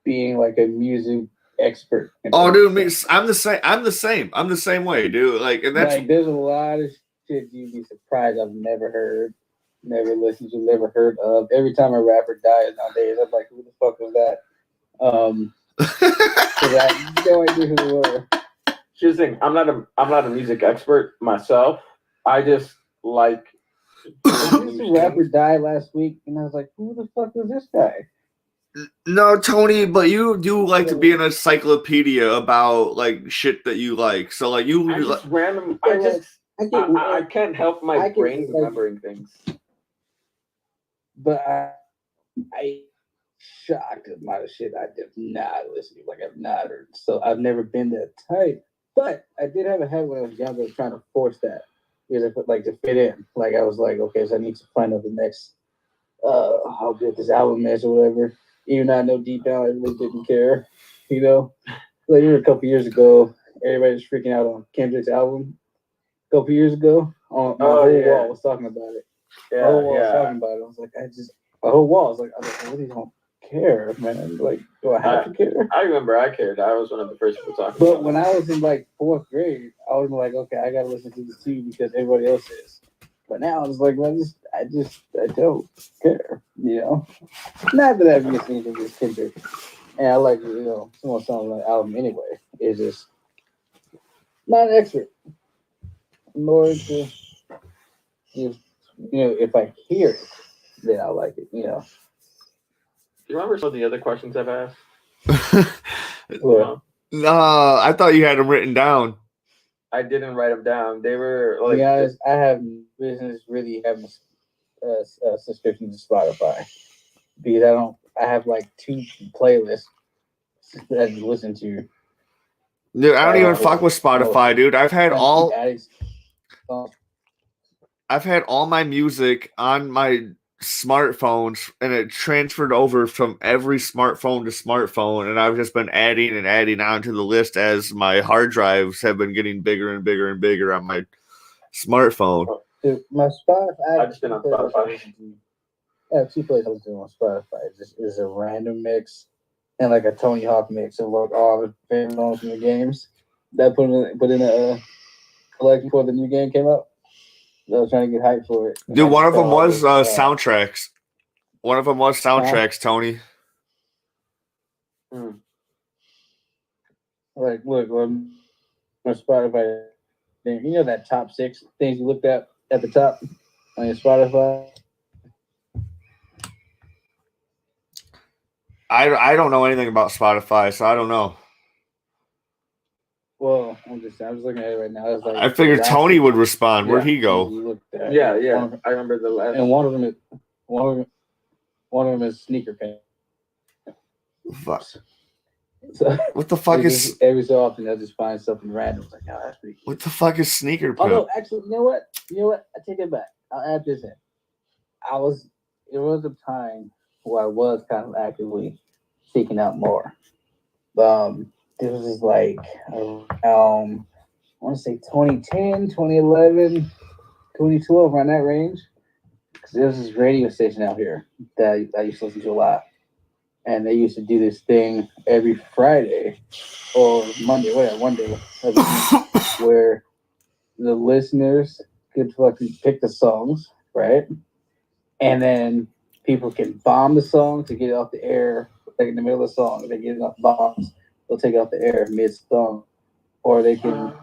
being like a music expert. Oh, dude, I'm the same. I'm the same. I'm the same way, dude. Like, and that's like there's a lot of shit you'd be surprised I've never heard. Never listened to, never heard of. Every time a rapper dies nowadays, I'm like, who the fuck was that? I have no idea who they were. Here's the thing, I'm not a music expert myself. I just like this rapper died last week, and I was like, who the fuck was this guy? No, Tony, but you do like to be an encyclopedia about like shit that you like. So like you I can't help my brain remembering things. But I shocked at the amount of shit I did not listen to. Like I've not heard. So I've never been that type. But I did have a habit when I was younger trying to force that. Because to fit in. Like I was like, okay, so I need to find out the next how good this album is or whatever. Even though I know deep down I really didn't care. You know? Like even a couple years ago, everybody was freaking out on Kendrick's album. A couple years ago. My whole wall was talking about it. My whole wall was talking about it. I was like, my whole wall was like, I really don't care, man. Like, do I have to care? I remember I cared. I was one of the first people talking about it. But when I was in like 4th grade, I was like, okay, I gotta listen to this too because everybody else is. But now I was like, I don't care, you know. Not that I have anything against Kendrick, and I like, you know, some of the songs on the album anyway. It's just not an expert. More to just, you know, if I hear it, then I like it, you know. Do you remember some of the other questions I've asked? No, I thought you had them written down. I didn't write them down. They were like. To be honest, I have business really having a subscription to Spotify because I have like 2 playlists that I just listen to. Dude, I don't even fuck with Spotify, dude. I've had all my music on my smartphones, and it transferred over from every smartphone to smartphone, and I've just been adding and adding onto the list as my hard drives have been getting bigger and bigger and bigger on my smartphone. Dude, my Spotify. I've just been on Spotify. I have 2 plays I listen to on Spotify. It's a random mix and like a Tony Hawk mix of like all the favorite songs from the games that put in a collection before the new game came out. I was trying to get hyped for it. Dude, one of them was soundtracks. One of them was soundtracks, Tony. Like, look, on Spotify, you know that top 6 things you looked at the top on your Spotify? I don't know anything about Spotify, so I don't know. Well, I'm understand. I'm just looking at it right now. It's like I figured Tony would respond. Where'd Yeah. he go? You looked at Yeah, it. yeah. I remember the last. And one of them is sneaker pants. Fuck. So What the fuck is? just, every so often they'll just find something random. It's like, oh, that's pretty cute. What the fuck is sneaker pimp? Although, actually, you know what? I take it back. I'll add this in. It was a time where I was kind of actively seeking out more. This was like around, I want to say 2010, 2011, 2012, around that range. Because there was this radio station out here that I used to listen to a lot. And they used to do this thing every Friday or Monday, whatever, one day of the week, where the listeners could fucking pick the songs, right? And then people can bomb the song to get it off the air, like in the middle of the song. If they get enough bombs, they'll take it off the air mid-song. Or they can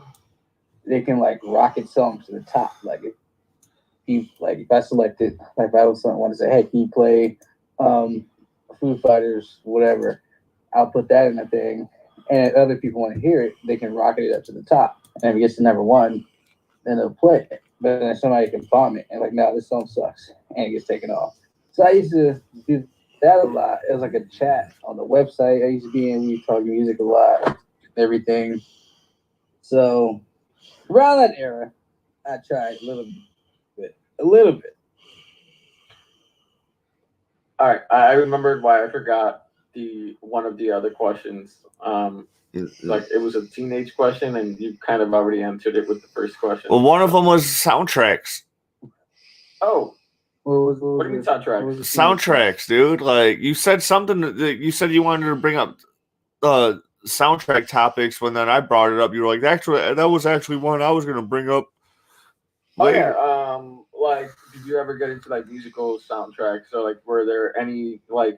like rocket songs to the top. Like if I selected, like if I was want to say, hey, can you play Foo Fighters, whatever, I'll put that in the thing. And if other people want to hear it, they can rocket it up to the top. And if it gets to number one, then they'll play it. But then somebody can bomb it and like, no, this song sucks, and it gets taken off. So I used to do that a lot. It was like a chat on the website I used to be in. We talk music a lot, everything. So around that era, I tried a little bit. All right, I remembered why I forgot one of the other questions. Like it was a teenage question, and you kind of already answered it with the first question. Well, one of them was soundtracks. Oh, what do you mean soundtracks? Soundtracks, dude. Like you said something that you said you wanted to bring up soundtrack topics. When then I brought it up, you were like, "Actually, that was actually one I was going to bring up." Later. Oh yeah. Like, did you ever get into like musical soundtracks, or like were there any like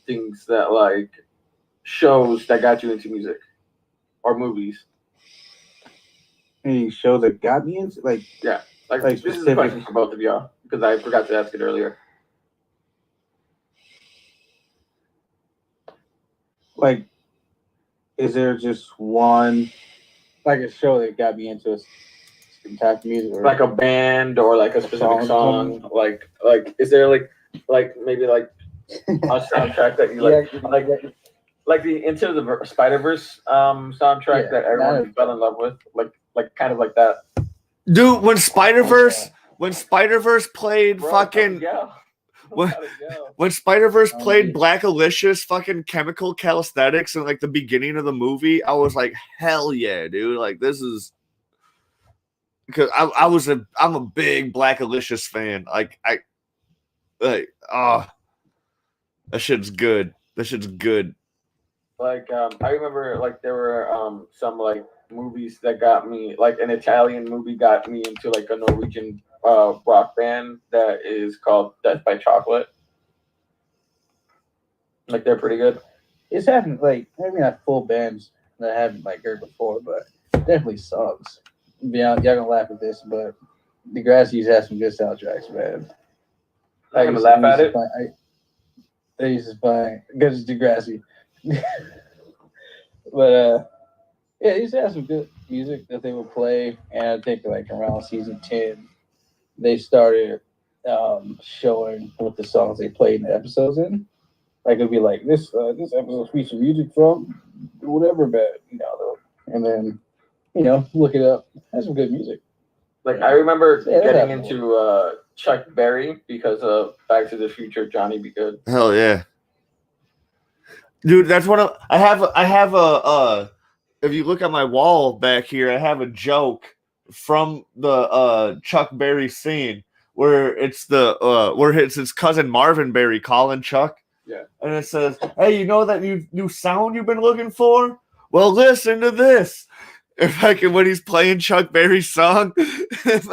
things that like shows that got you into music or movies? Any show that got me into like this is a question for both of y'all because I forgot to ask it earlier. Like, is there just one like a show that got me into a type of music, or like a band or like a specific song? Like is there like maybe like a soundtrack that you like? Like the Into the Spider-Verse soundtrack that everyone fell in love with, like kind of like that. Dude, when Spider-Verse played fucking when Spider-Verse played Black Alicia's fucking Chemical Calisthenics in like the beginning of the movie, I was like, hell yeah, dude! Like this is because I'm a big Black Alicia's fan. That shit's good. That shit's good. Like I remember like there were some like movies that got me, like an Italian movie got me into like a Norwegian rock band that is called Death by Chocolate. Like they're pretty good. It's happened like maybe not full bands that I haven't like heard before, but definitely songs. Yeah, y'all gonna laugh at this, but Degrassi has some good soundtracks, man. I'm gonna laugh at it. I used to find because it's Degrassi. But yeah, he used to have some good music that they would play, and I think like around season 10, they started showing what the songs they played in the episodes in. Like it'd be like this episode features music from whatever band, and then look it up. That's some good music. Like I remember getting into Chuck Berry because of Back to the Future, Johnny Be Good. Hell yeah. Dude, that's one of I have a if you look at my wall back here, I have a joke from the Chuck Berry scene where it's his cousin Marvin Berry calling Chuck. Yeah. And it says, "Hey, you know that new sound you've been looking for? Well, listen to this." If I can, when he's playing Chuck Berry's song, that's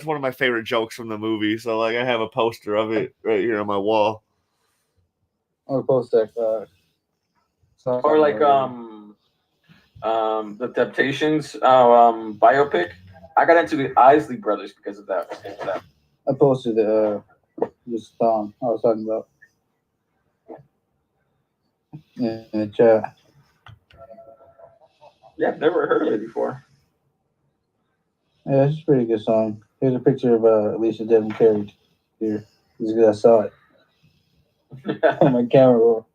one of my favorite jokes from the movie. So like I have a poster of it right here on my wall. I'll post that. Or like the Temptations biopic. I got into the Isley Brothers because of that. I posted this song I was talking about in the chat. Yeah, I've never heard of it before. Yeah, it's a pretty good song. Here's a picture of Alicia Devon Carey. Here, just because I saw it on my camera roll.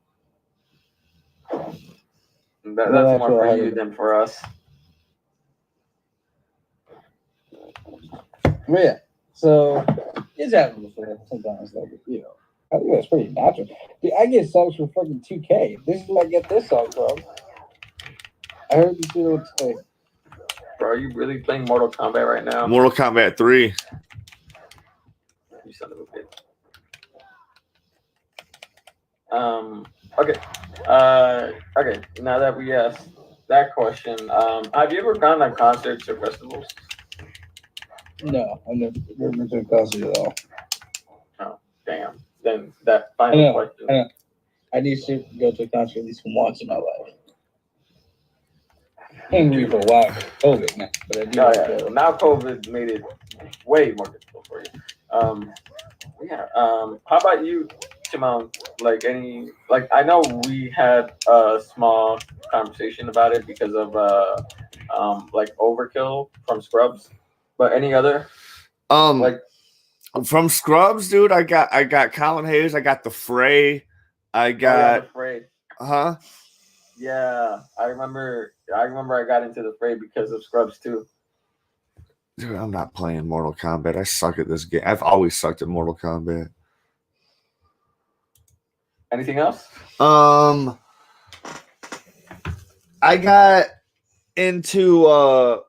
That's more for you than for us. But yeah, so it's happened before sometimes. Like, you know, I think that's pretty natural. Dude, I get songs from fucking 2K. This is where I get this song from. I heard this video today. Bro, are you really playing Mortal Kombat right now? Mortal Kombat 3. You son of a bitch. Okay. Okay. Now that we asked that question, have you ever gone to concerts or festivals? No, I've never been to a concert at all. Oh, damn. Then that final question. I need to go to a concert at least once in my life. I ain't been for a while because of COVID, man. But I do. Oh, yeah. Now COVID made it way more difficult for you. Yeah. How about you, Shimon? Like I know we had a small conversation about it because of like Overkill from Scrubs, but any other like from Scrubs, dude? I got Colin Hayes. I got the Fray. I got the Fray. Huh? Yeah, I remember. I got into the Fray because of Scrubs too. Dude, I'm not playing Mortal Kombat. I suck at this game. I've always sucked at Mortal Kombat. Anything else? I got into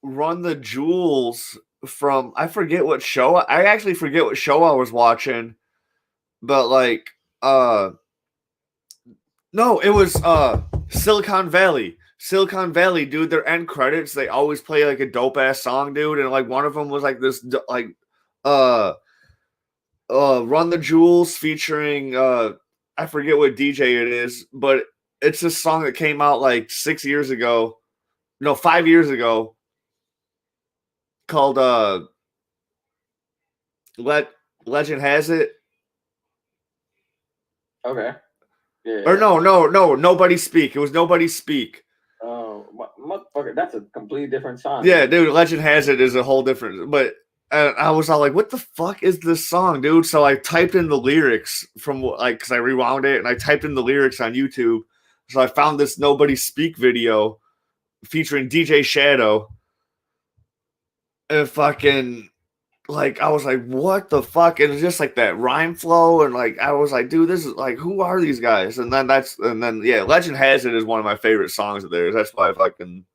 Run the Jewels from I forget what show. I actually forget what show I was watching, but like no, it was Silicon Valley. Silicon Valley, dude, their end credits, they always play like a dope ass song, dude, and like one of them was like this like Run the Jewels featuring I forget what DJ it is, but it's a song that came out like 5 years ago called Legend Has It. Okay. Yeah. Or no, Nobody Speak. It was Nobody Speak. Oh, motherfucker, that's a completely different song. Yeah, dude, Legend Has It is a whole different, but I was all like, what the fuck is this song, dude? So I typed in the lyrics from like, cause I rewound it and I typed in the lyrics on YouTube. So I found this Nobody Speak video featuring DJ Shadow. And fucking, like, I was like, what the fuck? And it's just like that rhyme flow. And like, I was like, dude, this is like, who are these guys? And then yeah, Legend Has It is one of my favorite songs of theirs. That's why I fucking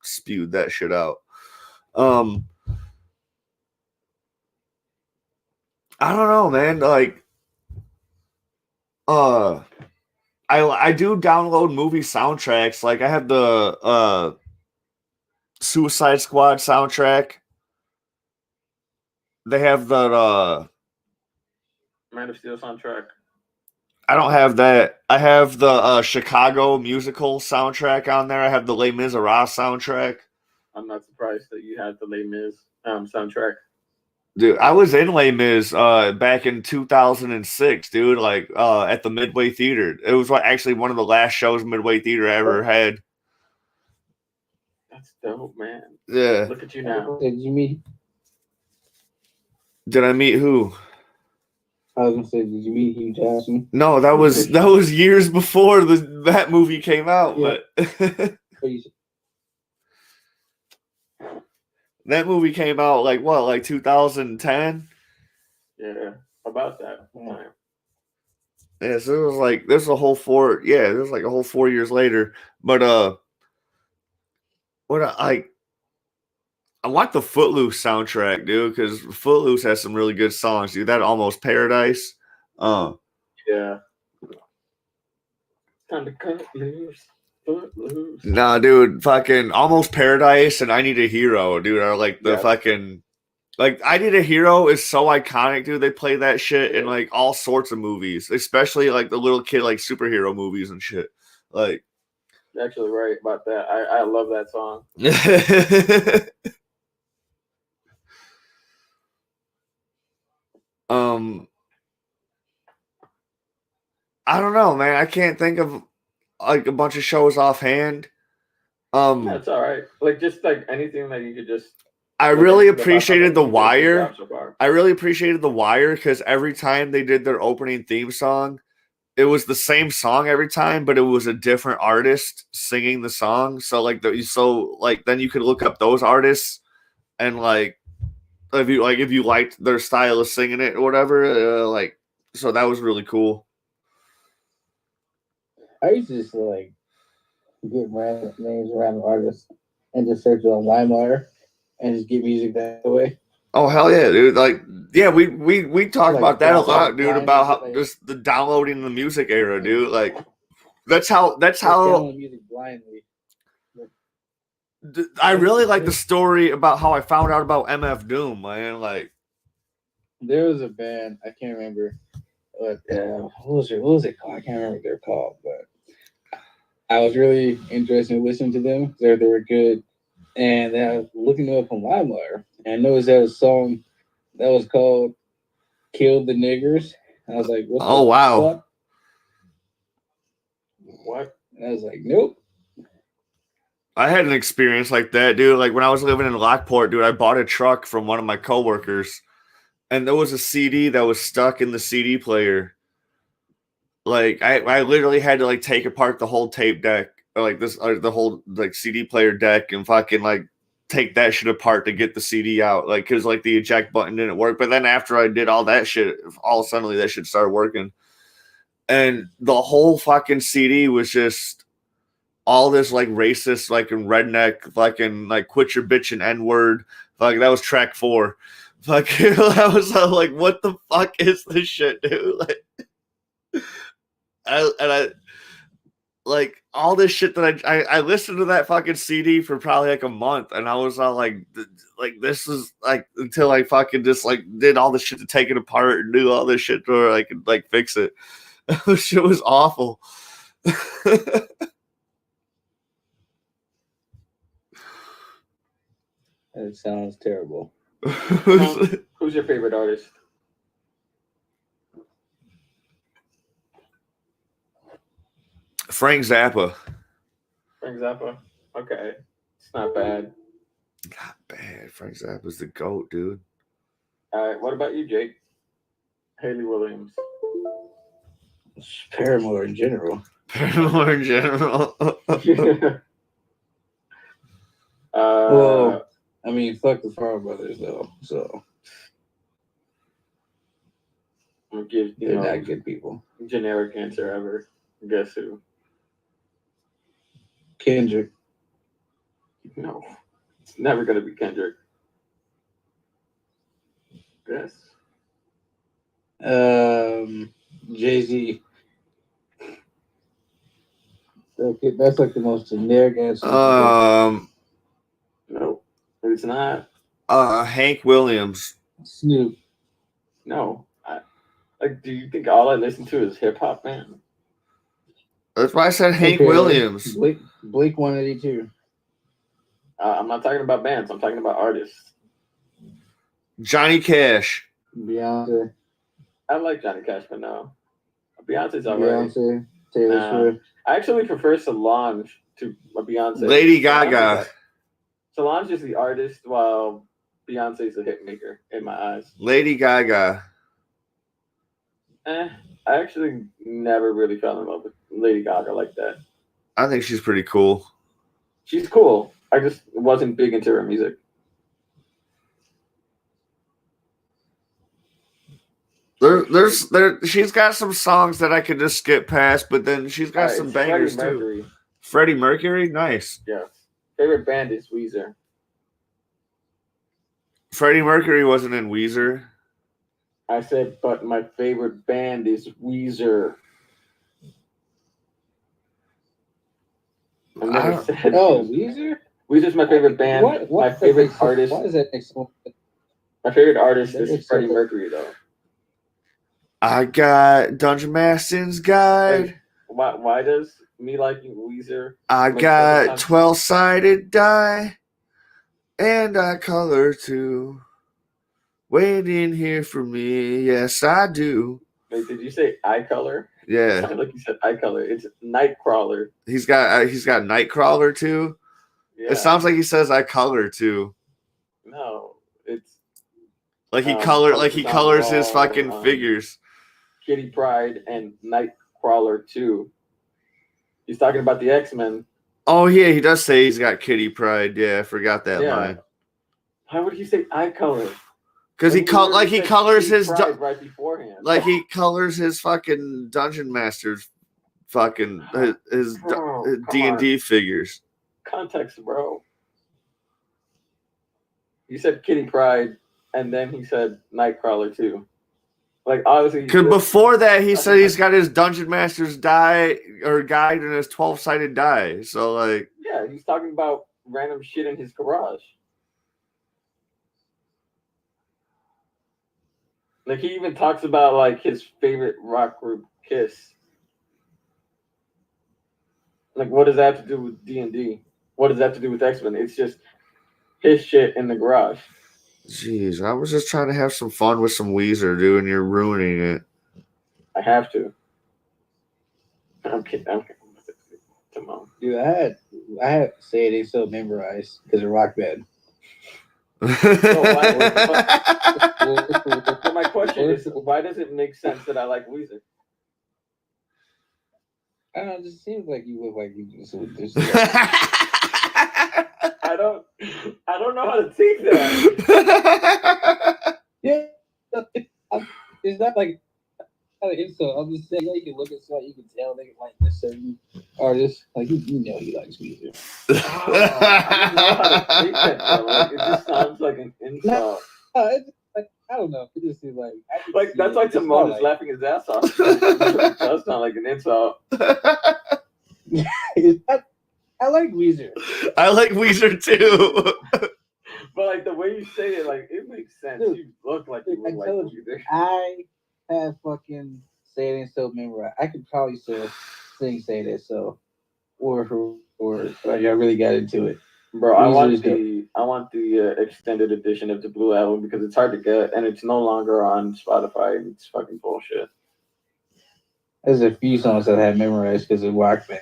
spewed that shit out. I don't know, man. Like, I do download movie soundtracks. Like, I have the Suicide Squad soundtrack. They have the Man of Steel soundtrack. I don't have that. I have the Chicago musical soundtrack on there. I have the Les Miserables soundtrack. I'm not surprised that you had the Les Mis soundtrack. Dude, I was in Les Mis back in 2006, dude, like at the Midway Theater. It was actually one of the last shows Midway Theater ever had. That's dope, man. Yeah. Look at you now. Did you meet? Did I meet who? I was gonna say, did you meet Hugh Jackson? No, that was years before that movie came out, Yeah. but that movie came out like what, like 2010? Yeah, about that time. Yeah, so it was like there's a whole 4 years later. But I want the Footloose soundtrack, dude, because Footloose has some really good songs, dude. That Almost Paradise. Yeah. Time to cut loose. Footloose. Nah, dude, fucking Almost Paradise and I Need a Hero, dude, are like the fucking like I Need a Hero is so iconic, dude. They play that shit in like all sorts of movies, especially like the little kid like superhero movies and shit. Like, you're actually right about that. I love that song. I don't know, man. I can't think of like a bunch of shows offhand. That's all right. Like just like anything that you could just. I look really into about how appreciated The music has Wire. dropped so far. I really appreciated The Wire because every time they did their opening theme song, it was the same song every time, but it was a different artist singing the song. So like then you could look up those artists and like if you liked their style of singing it or whatever, so that was really cool. I used to just like get random names, random artists, and just search on LimeWire and just get music that way. Oh hell yeah, dude! Like yeah, we talked Like, about that a lot, dude. blindly, About how like- just the downloading the music era, dude. Like that's how download music blindly. I really like the story about how I found out about MF Doom, man. Like There was a band, I can't remember what was it called? I can't remember what they're called, but I was really interested in listening to them. They were good. And then I was looking them up on LimeWire, and I noticed there was a song that was called Kill the Niggers. I was like, what the wow. fuck? What? And I was like, nope. I had an experience like that, dude. Like when I was living in Lockport, dude, I bought a truck from one of my coworkers, and there was a CD that was stuck in the CD player. Like I literally had to like take apart the whole tape deck, or the whole like CD player deck, and fucking like take that shit apart to get the CD out, like because like the eject button didn't work. But then after I did all that shit, all suddenly that shit started working, and the whole fucking CD was just all this like racist, like redneck, fucking like quit your bitch and N word. Like that was track 4. Fucking, I was like, what the fuck is this shit, dude? Like, I like all this shit that I listened to that fucking CD for probably like a month, and I was all like this is like until I fucking just like did all the shit to take it apart and do all this shit to where I could like fix it. Shit was awful. That sounds terrible. Who's your favorite artist? Frank Zappa. Frank Zappa. Okay, it's not bad. Not bad. Frank Zappa's the GOAT, dude. All right, what about you, Jake? Haley Williams. Paramore in general. Paramore in general. Well, I mean, fuck the Farmer Brothers though. So I'm gonna give they're not good people. Generic answer ever. Guess who? Kendrick. No, it's never gonna be Kendrick. Guess. Jay-Z. Okay, that's like the most generic answer. No, it's not. Hank Williams. Snoop. No. Like, do you think all I listen to is hip hop, man? That's why I said Hank Okay, Williams. Blake 182. I'm not talking about bands. I'm talking about artists. Johnny Cash. Beyonce. I like Johnny Cash, but no. Beyonce's alright. Beyonce. Taylor Swift. I actually prefer Solange to Beyonce. Lady Gaga. Solange is the artist, while Beyonce's the hit maker in my eyes. Lady Gaga. I actually never really fell in love with Lady Gaga like that. I think she's pretty cool. She's cool. I just wasn't big into her music. She's got some songs that I could just skip past, but then she's got some bangers too. Freddie Mercury, nice. Yes. Favorite band is Weezer. Freddie Mercury wasn't in Weezer. I said, but my favorite band is Weezer. I never said Weezer? Weezer's my favorite band. What my favorite artist. Why is that next one? My favorite artist is Freddie Mercury, though. I got Dungeon Master's Guide. Wait, why does me liking Weezer? I got 12-sided die, and I color too. Waiting here for me, yes I do. Wait, did you say eye color? Yeah. It sounded like you said eye color. It's Nightcrawler. He's got Nightcrawler too. Yeah. It sounds like he says I color too. No, it's Like he Colors on colors his Wall, fucking figures. Kitty Pryde and Nightcrawler 2. He's talking about the X-Men. Oh yeah, he does say he's got Kitty Pride. Yeah, I forgot that line. How would he say eye color? Because he colors his right beforehand. Like he colors his fucking Dungeon Masters, fucking his D&D figures. Context, bro. He said Kitty Pryde, and then he said Nightcrawler too. Like obviously, because before that he said he's got his Dungeon Masters guide and his 12-sided die. So like, yeah, he's talking about random shit in his garage. Like he even talks about like his favorite rock group, Kiss. Like, what does that have to do with D&D? What does that have to do with X-Men? It's just his shit in the garage. Jeez, I was just trying to have some fun with some Weezer, dude, and you're ruining it. I have to. I'm kidding. Dude, I had Say It Ain't So memorized because of Rock Band. So my question is, why does it make sense that I like Weezer? I don't know. It just seems like you look like you just. I don't know how to take that. Yeah, it's not like an insult. I'm just saying, you can look at something, you can tell they like this certain artist. Like you know, he likes music. I don't know how to take that, though. Like, it just sounds like an insult. No, it's like I don't know. It just seems like that's why Timon is laughing his ass off. It does sound like an insult. I like Weezer. I like Weezer too. But like the way you say it, like it makes sense. Dude, you look like you would like Weezer. I have fucking Say It Ain't So memorized. I could probably still sing Say It Ain't So, or like I really got into it. Bro, I want the extended edition of the Blue Album because it's hard to get and it's no longer on Spotify and it's fucking bullshit. There's a few songs that I had memorized because of Rock Band.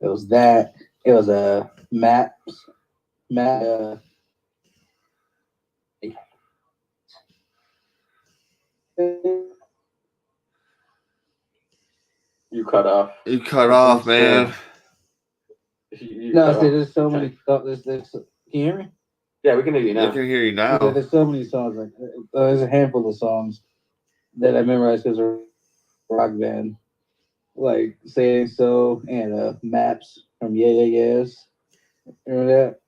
It was that. It was Maps. You cut off. You cut off, man. No, see, there's so many. Can you hear me? Yeah, we can hear you now. I can hear you now. Yeah, there's so many songs. Like there's a handful of songs that I memorized because of Rock Band, like Say It Ain't So and Maps from Yeah Yeah Yeahs. Remember that?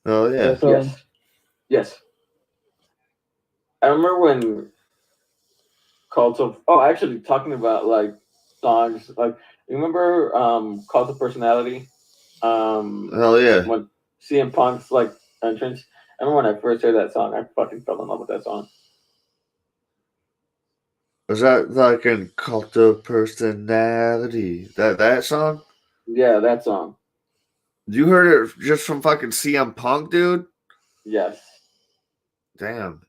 Oh yeah. Yes. I remember when Cult of actually talking about like songs like you remember Cult of Personality? Hell yeah. When CM Punk's like entrance. I remember when I first heard that song, I fucking fell in love with that song. Was that like in Cult of Personality? That song? Yeah, that song. You heard it just from fucking CM Punk, dude? Yes. Damn.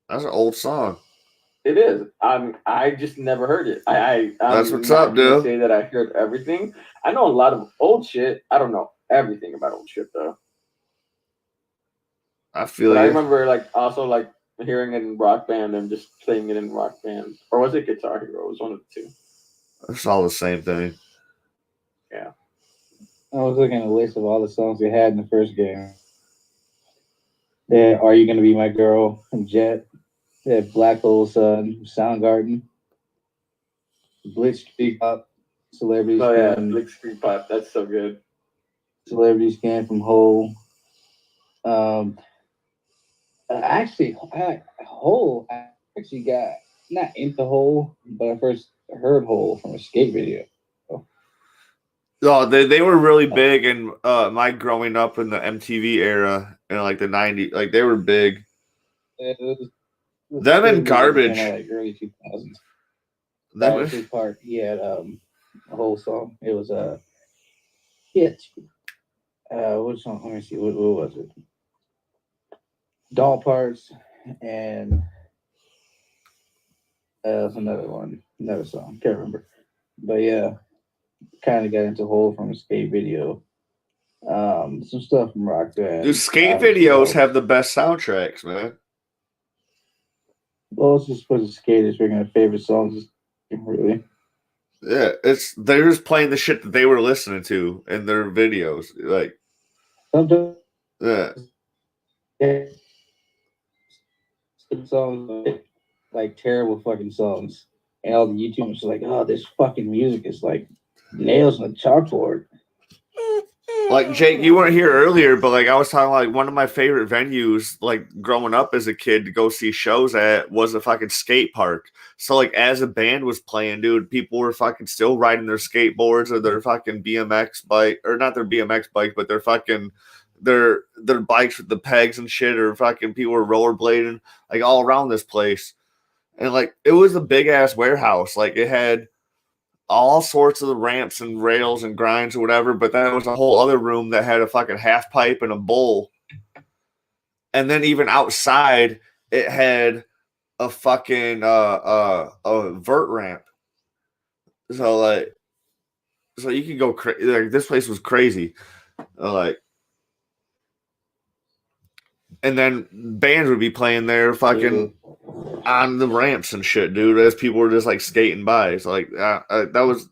That's an old song. It is. I just never heard it. That's what's up, dude. Say that I heard everything. I know a lot of old shit. I don't know everything about old shit though. I feel I remember like also like hearing it in Rock Band and just playing it in Rock Band, or was it Guitar Hero? It was one of the two. It's all the same thing. Yeah. I was looking at a list of all the songs we had in the first game. Yeah, Are You Gonna Be My Girl from Jet. They had Black Hole Sun, Soundgarden, Blitzkrieg Pop, Celebrity Oh yeah, Scan, Blitzkrieg Pop. That's so good. Celebrity Scan from Hole. Actually, Hole. I actually got not into Hole, but I first heard Hole from a skate video. Oh, they were really big in my growing up in the MTV era in like the 90s. Like they were big. Them and Garbage. Like early 2000s. That was his part. He had a whole song. It was hit. What song? Let me see. What was it? Doll Parts and another song. Can't remember. But yeah, kind of got into Hole from a skate video. Some stuff from Rock Band. Dude, skate videos have the best soundtracks, man. Well, let's just put the skaters picking their favorite songs. Really? Yeah, they're just playing the shit that they were listening to in their videos. Like, sometimes, yeah, songs like terrible fucking songs, and all the YouTubers are like, "Oh, this fucking music is like nails on a chalkboard." Like Jake, you weren't here earlier, but like I was talking, like one of my favorite venues, like growing up as a kid to go see shows at, was a fucking skate park. So like as a band was playing, dude, people were fucking still riding their skateboards or their fucking BMX bike, or not their BMX bike, but their fucking their bikes with the pegs and shit, or fucking people were rollerblading like all around this place. And like it was a big ass warehouse, like it had all sorts of the ramps and rails and grinds or whatever, but then there was a whole other room that had a fucking half pipe and a bowl. And then even outside, it had a fucking a vert ramp. So you can go crazy. Like this place was crazy. Like, and then bands would be playing there fucking on the ramps and shit, dude, as people were just like skating by. So like that was.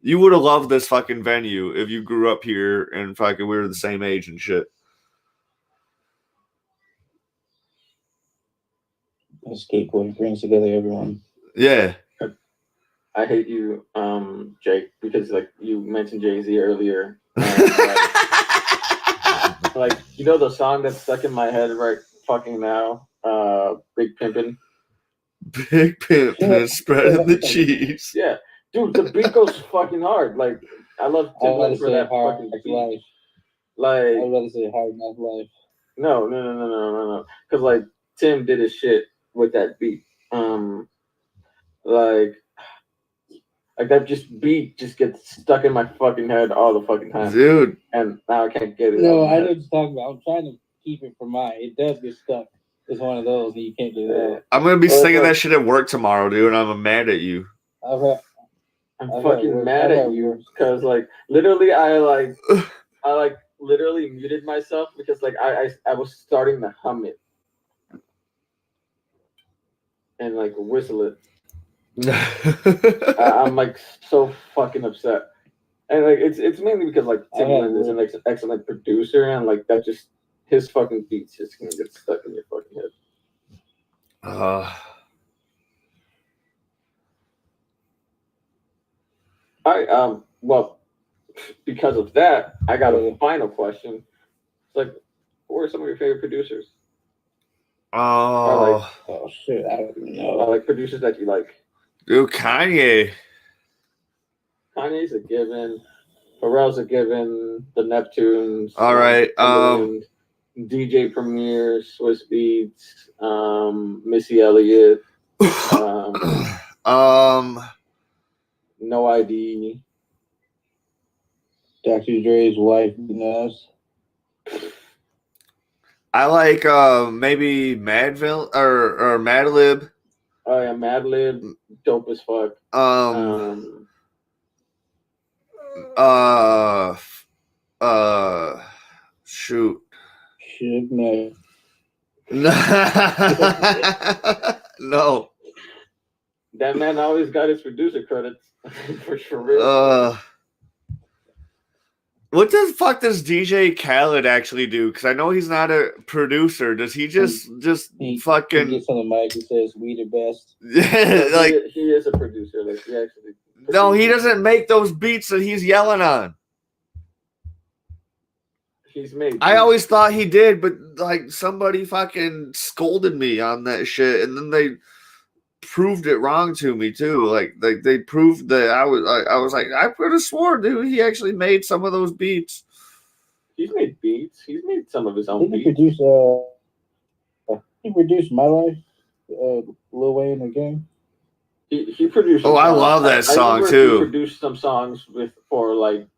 You would have loved this fucking venue if you grew up here and fucking we were the same age and shit. Skateboarding brings together everyone. Yeah. I hate you, Jake, because like you mentioned Jay-Z earlier. Like you know the song that's stuck in my head right fucking now, Big Pimpin'. Big Pimpin' spreading the cheese. Yeah. Dude, the beat goes fucking hard. Like, I love Timbaland for that fucking beat. Life. Like, I would rather say Hard Knock Life. No. Because, like, Tim did his shit with that beat. Like that beat just gets stuck in my fucking head all the fucking time. Dude. And now I can't get it. No, I know what you're talking about. I'm trying to keep it from mine. It does get stuck. It's one of those that you can't get it out. I'm going to be singing that shit at work tomorrow, dude, and I'm mad at you. I'm fucking mad at you because like literally I literally muted myself because like I was starting to hum it and like whistle it. I'm like so fucking upset, and like it's mainly because like Timbaland is an excellent producer and like that just his fucking beats just gonna get stuck in your fucking head. All right. Well, because of that, I got a final question. It's like, who are some of your favorite producers? Oh shit! I don't even know. Like producers that you like. Dude, Kanye. Kanye's a given. Pharrell's a given. The Neptunes. All right. DJ Premier, Swiss Beats, Missy Elliott. No ID. Dr. Dre's wife, Nas. I like maybe Madville or Madlib. Oh yeah, Madlib, dope as fuck. Shoot. Should know. No. That man always got his producer credits for sure. What the fuck does DJ Khaled actually do? Because I know he's not a producer. Does he just fucking? He gets on the mic and says, "We the best." Yeah, like he is a producer. Like he actually. No, he doesn't make those beats that he's yelling on. He's made. I always thought he did, but like somebody fucking scolded me on that shit, and then they proved it wrong to me too. Like they proved that I was like I could have sworn, dude, he actually made some of those beats. He's made beats. He's made some of his own beats. He produced My Life, Lil Wayne again. He produced. Oh, I love that song too. He produced some songs for like.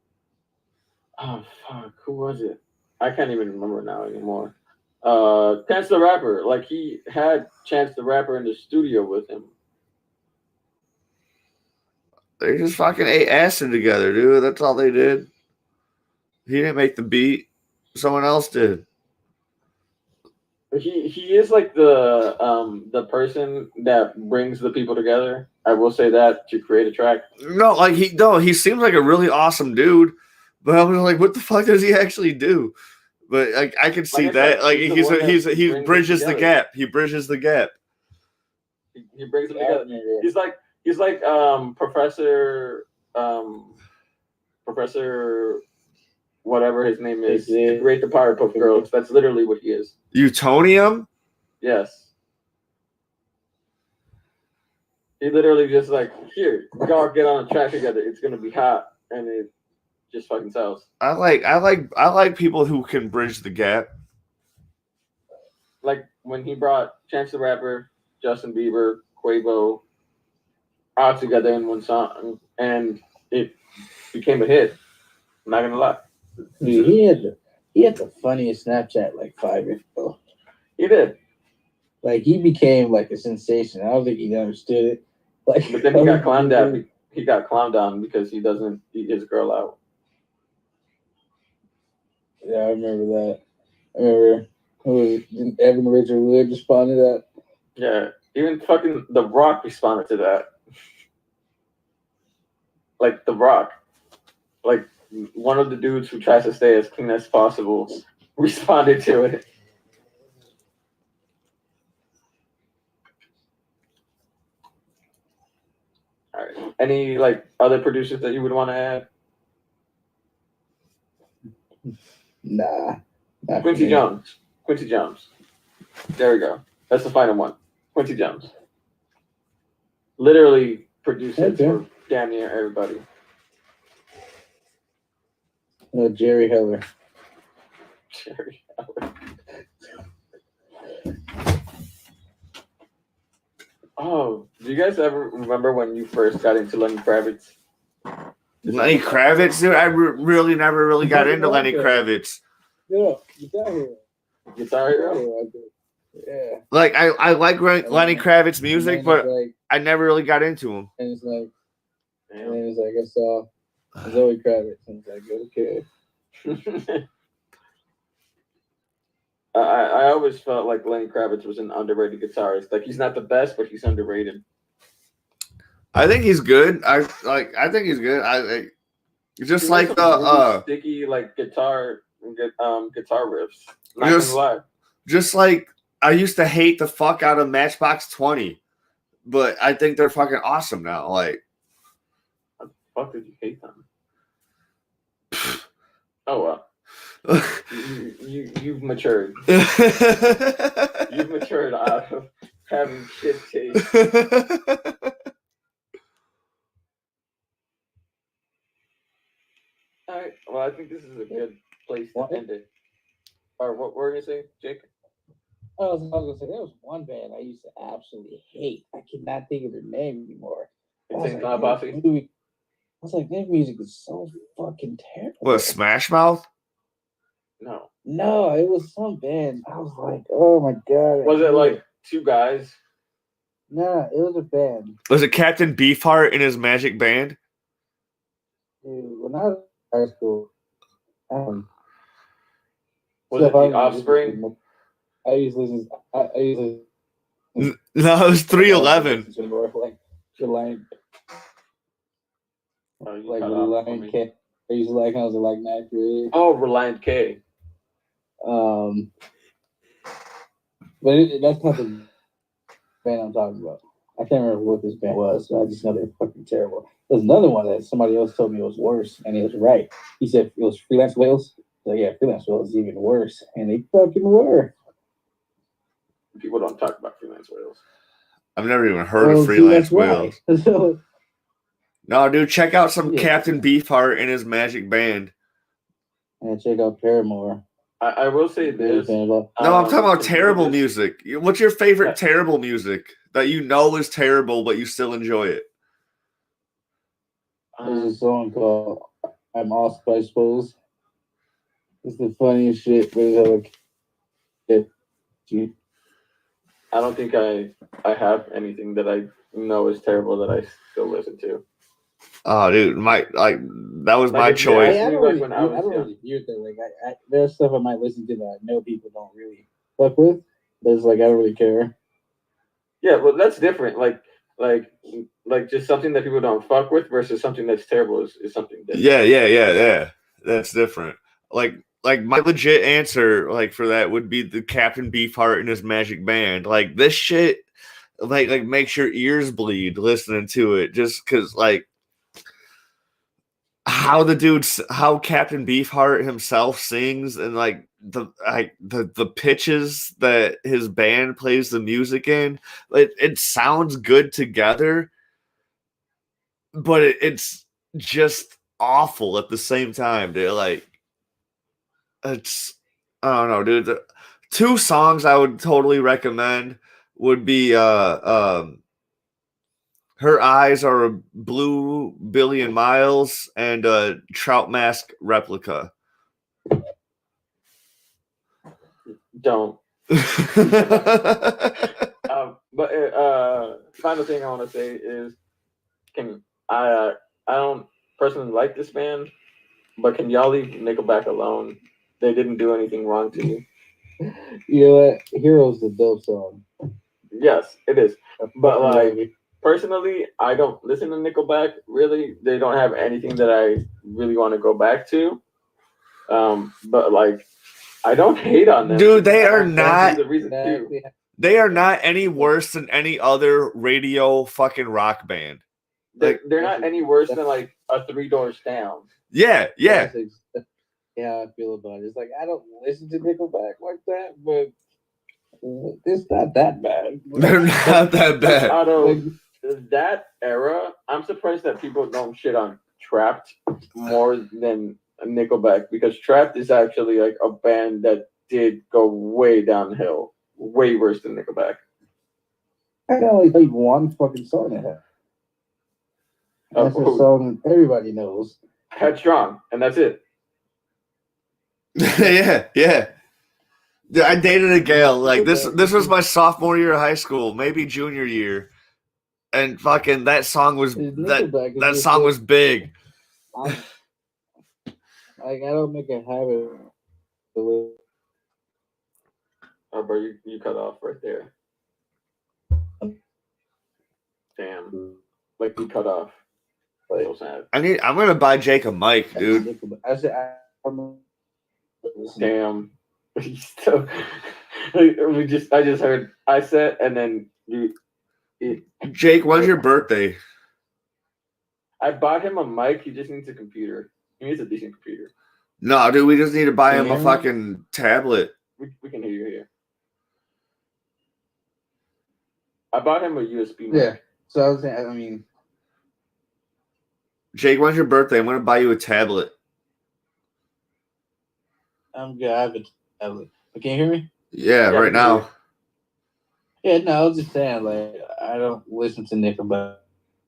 Oh fuck! Who was it? I can't even remember now anymore. Chance the Rapper. Like he had Chance the Rapper in the studio with him. They just fucking ate acid together, dude. That's all they did. He didn't make the beat. Someone else did. He is like the person that brings the people together. I will say that to create a track. No, like he seems like a really awesome dude, but I was like, what the fuck does he actually do? But like I can see that. Like he bridges the gap. He bridges the gap. He brings them together. He's like Professor whatever his name is to create the Powerpuff Girls. That's literally what he is. Utonium? Yes. He literally just like, here, y'all get on a track together. It's gonna be hot, and it just fucking sells. I like people who can bridge the gap. Like when he brought Chance the Rapper, Justin Bieber, Quavo all together in one song, and it became a hit. I'm not gonna lie. Dude, he had the funniest Snapchat like 5 years ago. He did. Like he became like a sensation. I don't think he understood it. Like, but then he got clowned out. He got clowned on because he doesn't eat his girl out. Yeah, I remember that. I remember didn't Evan Richard Wood responded to that. Yeah, even fucking The Rock responded to that. Like The Rock, like one of the dudes who tries to stay as clean as possible, responded to it. All right. Any like other producers that you would want to add? Nah. Quincy Jones. Quincy Jones. There we go. That's the final one. Quincy Jones. Literally produced it for damn near everybody. No, Jerry Heller. Jerry Heller. Oh, do you guys ever remember when you first got into Lenny Kravitz? Lenny Kravitz, dude. I really never really got into Lenny Kravitz. Yeah, Guitar Hero. Guitar Hero? Yeah. Like I like Lenny Kravitz music, but like, I never really got into him. And it's like, and then it's like I saw Zoe Kravitz, and it's like, okay. I always felt like Lenny Kravitz was an underrated guitarist. Like he's not the best, but he's underrated. I think he's good. I think he's good. I just like really sticky like guitar riffs. Not gonna lie. Just like I used to hate the fuck out of Matchbox 20, but I think they're fucking awesome now. Like, how the fuck did you hate them? Oh well. You've matured. You've matured out of having shit taste. All right. Well, I think this is a good place to end it. Or what were you gonna say, Jake? I was gonna say there was one band I used to absolutely hate. I cannot think of their name anymore. I was like, their music is so fucking terrible. What, Smash Mouth? No, it was some band. I was like, oh my god. Was it like two guys? Nah, it was a band. Was it Captain Beefheart and his magic band? Dude, when I was in high school, was it The Offspring? I used to listen. No, it was 311. Like July. Like Reliant K. I used to like how I was like 9th grade. Oh, Reliant K. But that's not the band I'm talking about. I can't remember what this band was, so I just know they're fucking terrible. There's another one that somebody else told me was worse, and he was right. He said it was Freelance Whales. So yeah, Freelance Whales is even worse, and they fucking were. People don't talk about Freelance Whales. I've never even heard of Freelance Whales. No, dude, check out some Captain Beefheart and his magic band. And check out Paramore. I will say this. No, I'm talking about terrible music. What's your favorite terrible music that you know is terrible, but you still enjoy it? There's a song called I'm All Spice Balls. It's the funniest shit, but I don't think I have anything that I know is terrible that I still listen to. Oh, dude, that was my Like, if you choice. ask- I don't like really, when I I was don't young. really view it that way. There's stuff I might listen to that I know people don't really fuck with. But it's like I don't really care. Yeah, well, that's different. Like just something that people don't fuck with versus something that's terrible is something different. Yeah. That's different. Like my legit answer, like for that would be the Captain Beefheart and his magic band. Like this shit, like makes your ears bleed listening to it, just because like how Captain Beefheart himself sings and like the pitches that his band plays the music in, it sounds good together, but it's just awful at the same time, dude. Like it's I don't know, dude. The two songs I would totally recommend would be Her Eyes Are a Blue Billion Miles and Trout Mask Replica. Don't. But final thing I want to say is, I don't personally like this band, but can y'all leave Nickelback alone? They didn't do anything wrong to you. You know what? Hero's the dope song. Yes, it is. But Fucking like love it. personally, I don't listen to Nickelback. Really, they don't have anything that I really want to go back to. But like, I don't hate on them. Dude, they are That's not. the reason too. Exactly. They are not any worse than any other radio fucking rock band. They're not any worse than like a Three Doors Down. Yeah. That's how I feel about it. It's like I don't listen to Nickelback like that, but it's not that bad. They're not that bad. Out of Like, that era, I'm surprised that people don't shit on Trapped more than Nickelback, because Trapped is actually like a band that did go way downhill, way worse than Nickelback. I only played one fucking song they have. That's a song everybody knows. Headstrong, and that's it. Yeah. I dated a gal like this. This was my sophomore year of high school, maybe junior year, and fucking that song was that song was big. Like I don't make a habit. Oh, bro, you cut off right there. Damn, like you cut off. So sad. I'm gonna buy Jake a mic, dude. Damn. So, I just heard I said, and then Jake, when's your birthday? I bought him a mic. He just needs a computer. He needs a decent computer. No, dude, we just need to buy him a fucking tablet. We can hear you here. I bought him a USB mic. Yeah. So I was saying, I mean, Jake, when's your birthday? I'm gonna buy you a tablet. I'm good. I have a tablet. Can you hear me? Yeah, right now. Yeah, no, I was just saying, like, I don't listen to Nickelback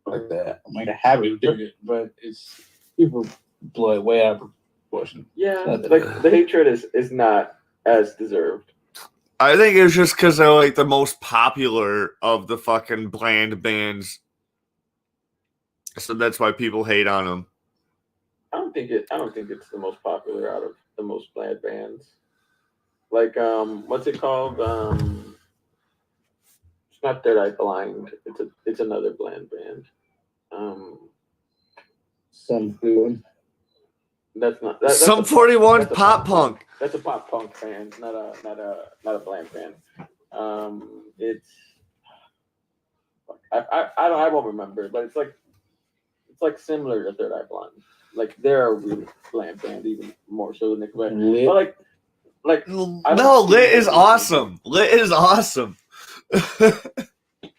like that. I'm like, I have to do it, but it's people blow it way out of proportion. Yeah, like the hatred is not as deserved. I think it's just because they're like the most popular of the fucking bland bands, so that's why people hate on them. I don't think it's the most popular out of the most bland bands. Like what's it called? It's not Third Eye Blind. It's another bland band. Some food. That's not Some 41 pop punk. That's a pop punk band, not a bland band. It's I won't remember, but it's like similar to Third Eye Blind. Like they're a really bland band, even more so than Nickelback. But no, Lit is awesome. Lit is awesome.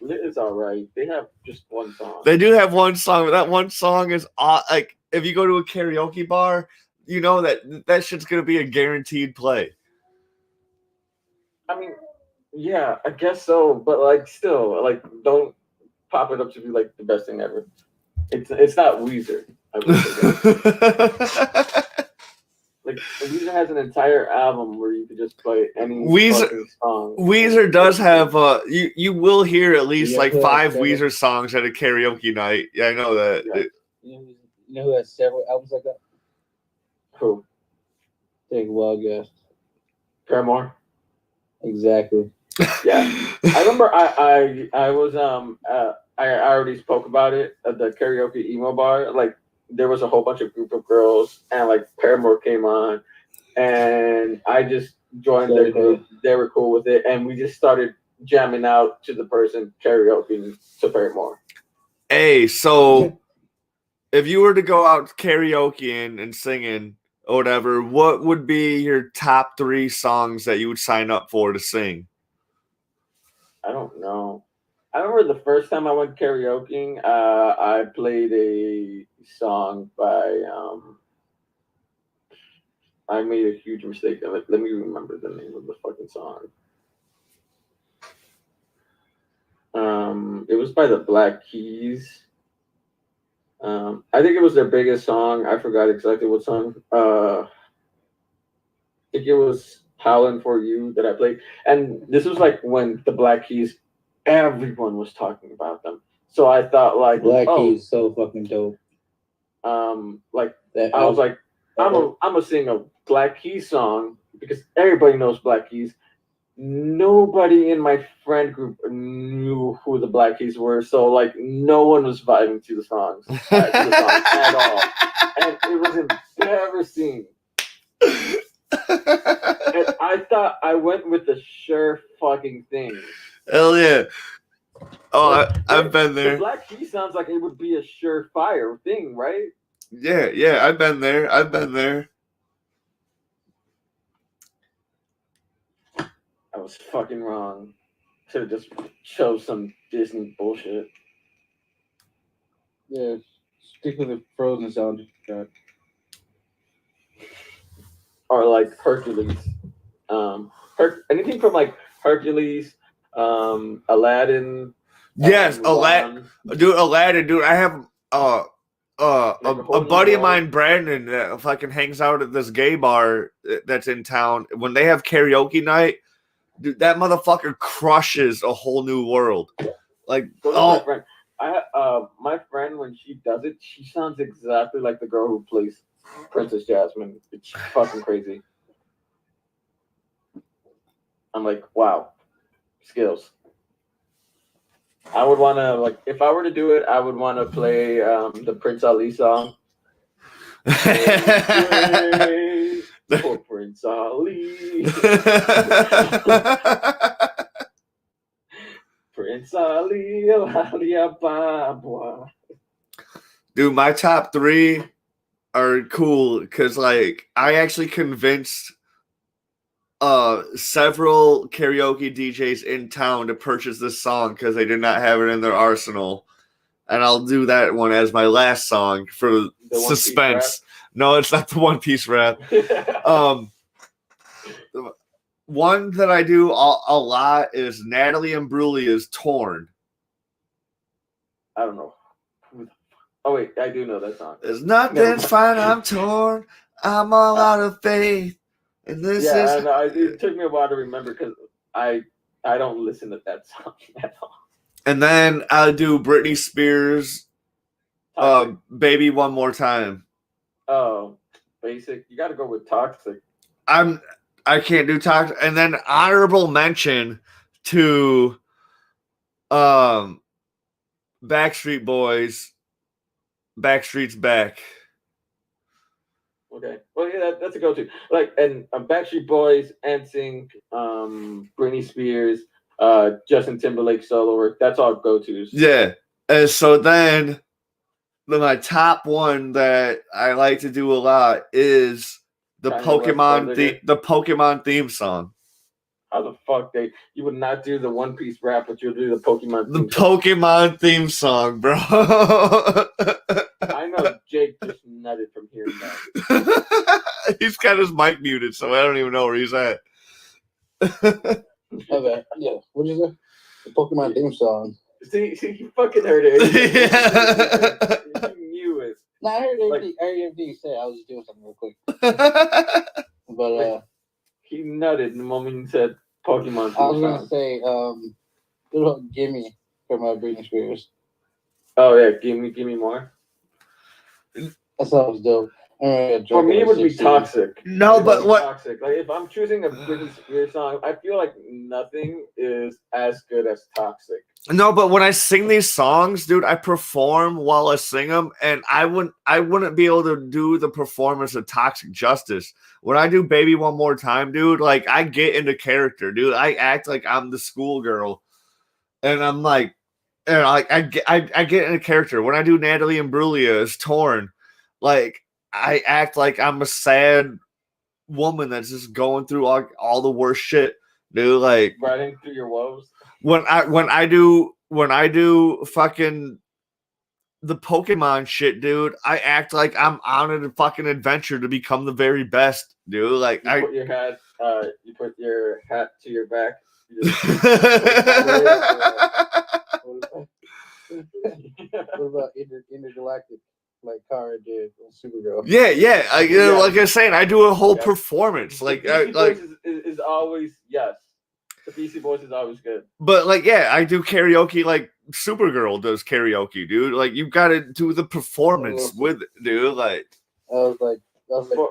Lit is all right. They have just one song. They do have one song, but that one song is like if you go to a karaoke bar, you know that shit's gonna be a guaranteed play. I mean, yeah, I guess so, but like still, like don't pop it up to be like the best thing ever. It's not Weezer. I would say. Like Weezer has an entire album where you could just play any fucking song. Weezer does have you will hear at least like 5 Weezer songs at a karaoke night. Yeah, I know that. You know who has several albums like that? Who? Take a wild guess. Paramore. Exactly. Yeah, I remember. I was I already spoke about it at the karaoke emo bar. Like there was a whole bunch of group of girls, and like Paramore came on, and I just joined their group. They were cool with it, and we just started jamming out to the person karaoke to Paramore. Hey, so if you were to go out karaoke and singing or whatever, what would be your top 3 songs that you would sign up for to sing? I don't know. I remember the first time I went karaokeing, I played a song by I made a huge mistake. Let me remember the name of the fucking song. It was by the Black Keys. I think it was their biggest song. I forgot exactly what song. I think it was "Howlin' for You" that I played, and this was like when the Black Keys, everyone was talking about them. So I thought like, Black Keys so fucking dope. Like I was like, I'm gonna sing a Black Keys song because everybody knows Black Keys. Nobody in my friend group knew who the Black Keys were, so like no one was vibing to the songs, at all, and it was embarrassing. And I thought I went with the sure fucking thing. Hell yeah! Oh, like, I've been there. The Black Keys sounds like it would be a surefire thing, right? Yeah, I've been there. I was fucking wrong. Should have just chose some Disney bullshit. Yeah, stick with the Frozen soundtrack. Or like Hercules. Anything from like Hercules, Aladdin. Yes, Aladdin. Dude, I have a buddy of mine, Brandon, that fucking hangs out at this gay bar that's in town. When they have karaoke night, dude, that motherfucker crushes A Whole New World. Like, my friend. My friend, when she does it, she sounds exactly like the girl who plays Princess Jasmine. It's fucking crazy. I'm like, wow, skills. I would want to, like, if I were to do it, I would want to play the Prince Ali song. For Prince Ali. Prince Ali. Dude, my top 3 are cool because, like, I actually convinced several karaoke DJs in town to purchase this song because they did not have it in their arsenal, and I'll do that one as my last song for the suspense. No, it's not the One Piece rap. One that I do a lot is Natalie Imbruglia's "Torn." I don't know. Oh wait, I do know that song. There's nothing's fine. I'm torn. I'm all out of faith. And this is. It took me a while to remember because I don't listen to that song at all. And then I'll do Britney Spears, "Baby One More Time." Oh, basic. You got to go with Toxic. I can't do Toxic. And then honorable mention to Backstreet Boys, "Backstreet's Back." Okay. Well, yeah, that's a go-to. Like, and Backstreet Boys, NSYNC, Britney Spears, Justin Timberlake solo work. That's all go-tos. Yeah. And so then my top one that I like to do a lot is the Pokemon theme song. How the fuck you would not do the One Piece rap, but you'll do the Pokemon theme song. Pokemon theme song, bro. I know Jake just nutted from hearing that. He's got his mic muted, so I don't even know where he's at. Okay, yeah. What'd you say? The Pokemon theme song. See, you fucking heard it. Yeah. You knew it. No, I heard everything you said. I was just doing something real quick. But he nutted the moment he said Pokemon theme I was song. gonna say, what about "Gimme" from Britney Spears? Oh yeah, give me more. That song was dope. For me, it would be Toxic. No, but what? Toxic. Like if I'm choosing a Britney Spears song, I feel like nothing is as good as Toxic. No, but when I sing these songs, dude, I perform while I sing them, and I wouldn't be able to do the performance of Toxic justice. When I do Baby One More Time, dude, like I get into character, dude. I act like I'm the schoolgirl, and I'm like, and like I get into character. When I do Natalie Imbruglia as Torn, like I act like I'm a sad woman that's just going through all the worst shit, dude. Like riding through your woes. When I do fucking the Pokemon shit, dude, I act like I'm on a fucking adventure to become the very best, dude. Like you put your hat to your back. What about intergalactic, like Kara did on Supergirl? Yeah. Like I was saying, I do a whole performance. Like, is always yes. The Beastie Boys is always good. But like, yeah, I do karaoke like Supergirl does karaoke, dude. Like, you got to do the performance with it, dude. Like, I was like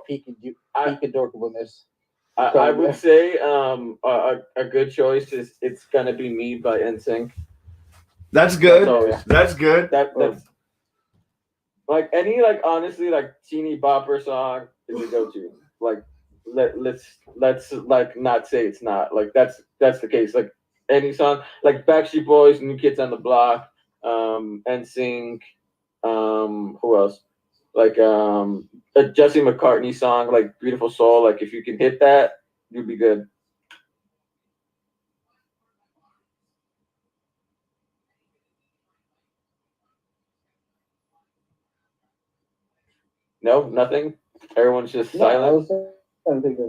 peaking dorkableness. I would say a good choice is "It's Gonna Be Me" by NSYNC. That's good. That's good. That's like any honestly teeny bopper song is a go-to. Like let's like not say it's not like that's the case. Like any song like Backstreet Boys, New Kids on the Block, NSYNC, who else? Like a Jesse McCartney song like Beautiful Soul. Like if you can hit that, you'd be good. No, nothing. Everyone's just silent. I was trying to think of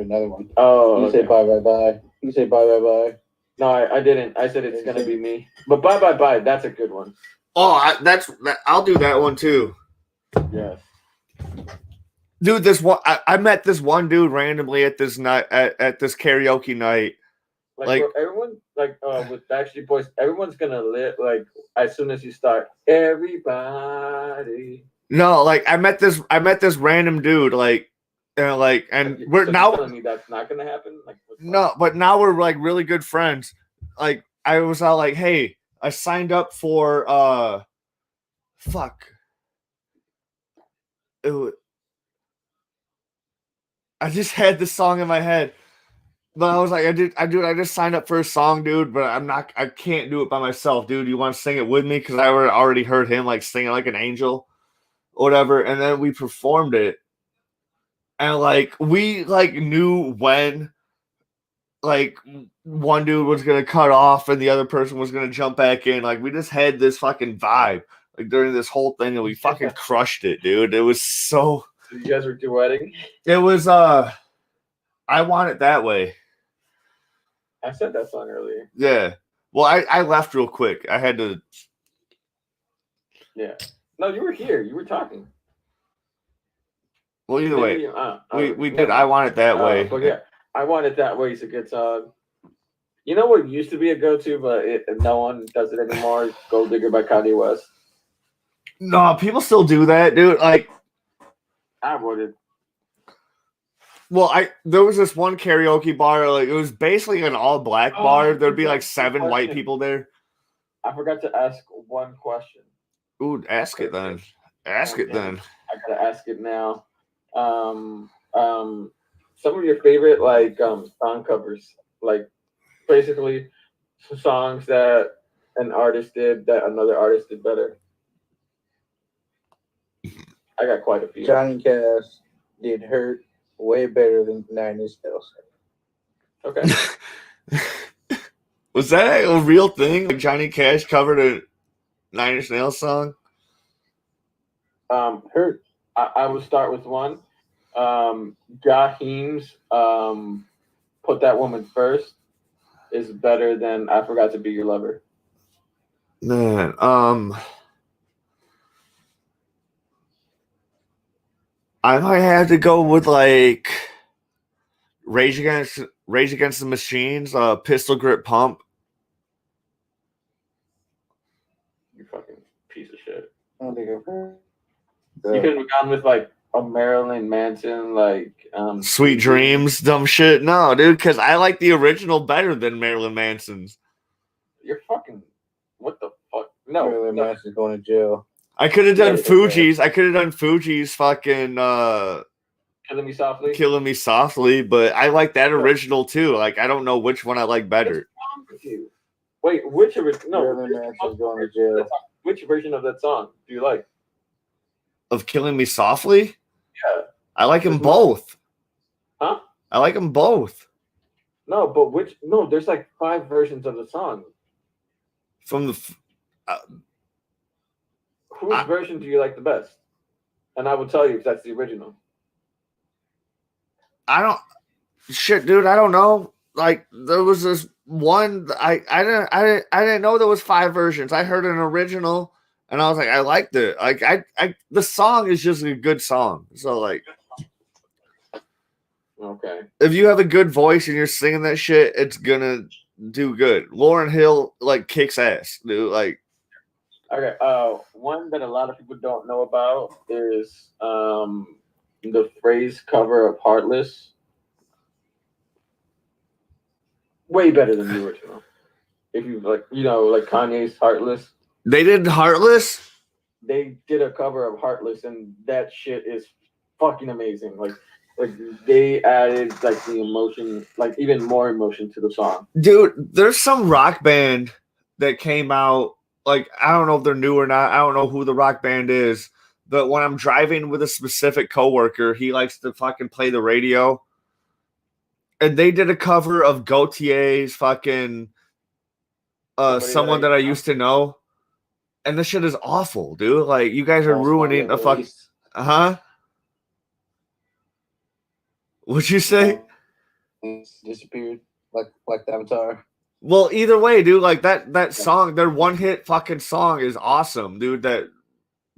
another one. Oh, you say bye bye bye. You say bye bye bye. No, I didn't. I said it's gonna be me. But bye bye bye. That's a good one. Oh, I'll do that one too. Yes. Dude, this one I met this one dude randomly at this night at this karaoke night. Like bro, everyone with Backstreet Boys, everyone's gonna live like as soon as you start. Everybody. No, like I met this random dude, like, and we're now telling me that's not gonna happen. Like, no, but now we're like really good friends. Like I was all like, hey, I signed up for fuck. I just had this song in my head. But I was like, I just signed up for a song, dude, but I can't do it by myself, dude. You want to sing it with me? Because I already heard him like singing like an angel. Whatever, and then we performed it, and like we like knew when like one dude was gonna cut off and the other person was gonna jump back in. Like we just had this fucking vibe like during this whole thing, and we fucking crushed it, dude. It was so. You guys were duetting. It was I Want It That Way. I said that song earlier. Yeah. Well, I left real quick. I had to. Yeah. No, you were here. You were talking. Well, either way, we did. I Want It That Way. But yeah, I Want It That Way is a good song. You know what used to be a go-to, but no one does it anymore? Gold Digger by Kanye West. No, people still do that, dude. Like, I wouldn't. Well, there was this one karaoke bar. Like, it was basically an all-black bar. There'd be like 7 white people there. I forgot to ask one question. Ooh, ask it then. Ask it then. I gotta ask it now. Some of your favorite song covers, like basically songs that an artist did that another artist did better. I got quite a few. Johnny Cash did "Hurt" way better than 9 Inch Nails. Okay. Was that a real thing? Like Johnny Cash covered a 9 Inch Nails song? Hurt. I will start with one. Jaheim's Put That Woman First is better than I Forgot to Be Your Lover. Man, I might have to go with like Rage Against the Machines, Pistol Grip Pump. You fucking piece of shit. I don't think I've heard. You could have gone with like a Marilyn Manson, like Sweet Dreams, dumb shit. No, dude, because I like the original better than Marilyn Manson's. You're fucking. What the fuck? No, Marilyn Manson's going to jail. I could have done Fuji's. I could have done Fuji's fucking Killing Me Softly. Killing Me Softly, but I like that original too. Like I don't know which one I like better. Wait, which original? No, Marilyn Manson's going to jail. Which version of that song do you like? Of Killing Me Softly? Yeah. I like them both. Huh? I like them both. No, but which? No, there's like 5 versions of the song. From the. Whose version do you like the best? And I will tell you if that's the original. I don't. Shit, dude. I don't know. Like there was this one. I didn't know there was 5 versions. I heard an original, and I was like, I liked it. Like the song is just a good song. So like. Okay. If you have a good voice and you're singing that shit, it's gonna do good. Lauryn Hill like kicks ass, dude. Like, okay. One that a lot of people don't know about is the phrase cover of "Heartless." Way better than the original. If you like, like Kanye's "Heartless." They did "Heartless." They did a cover of "Heartless," and that shit is fucking amazing. Like they added like the emotion, like even more emotion to the song. Dude, there's some rock band that came out, like I don't know if they're new or not. I don't know who the rock band is, but when I'm driving with a specific coworker, he likes to fucking play the radio. And they did a cover of Gautier's fucking Someone That I Used to Know. And this shit is awful, dude. Like you guys are ruining a fucking huh? What'd you say? It's disappeared like the Avatar. Well, either way, dude, like that song, their one hit fucking song is awesome, dude. That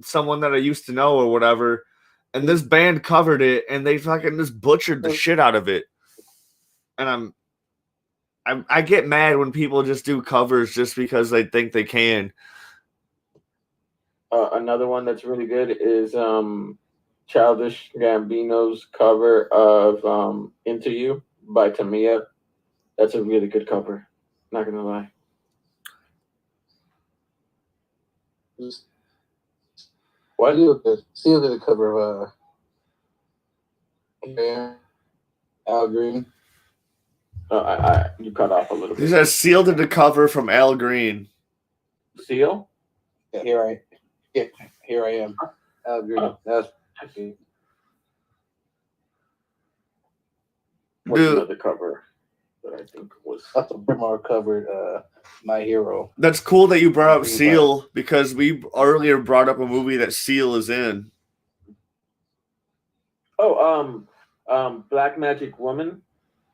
Someone That I Used to Know or whatever. And this band covered it and they fucking just butchered the shit out of it. And I get mad when people just do covers just because they think they can. Another one that's really good is Childish Gambino's cover of Into You by Tamia. That's a really good cover. Not gonna lie. What? See the cover of Al Green. You cut off a little bit. He says Seal did the cover from Al Green. Seal? Yeah, here I am. Al Green. Oh. That's What's another cover that I think was that's a Brimar covered My Hero. That's cool that you brought up Seal because we earlier brought up a movie that Seal is in. Oh, Black Magic Woman.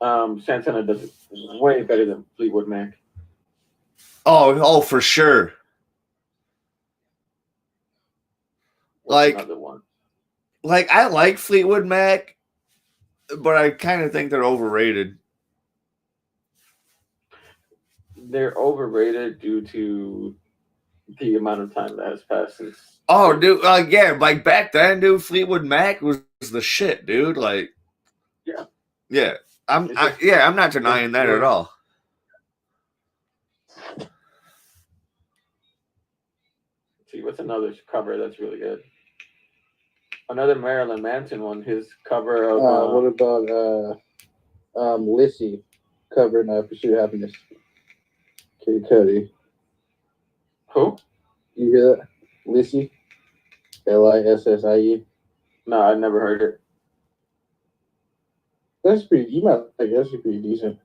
Santana does it way better than Fleetwood Mac. Oh, for sure. What's another one? Like I like Fleetwood Mac, but I kind of think they're overrated. They're overrated due to the amount of time that has passed since. Oh, dude, yeah, like back then, dude, Fleetwood Mac was the shit, dude. Like, yeah. I'm not denying that at all. See, what's another cover that's really good? Another Marilyn Manson one. His cover of. What about Lissy covering Pursuit of Happiness? Kid Cudi. Who? You hear that? Lissy. Lissie. No, I never heard it. That's pretty. You might like that's pretty decent.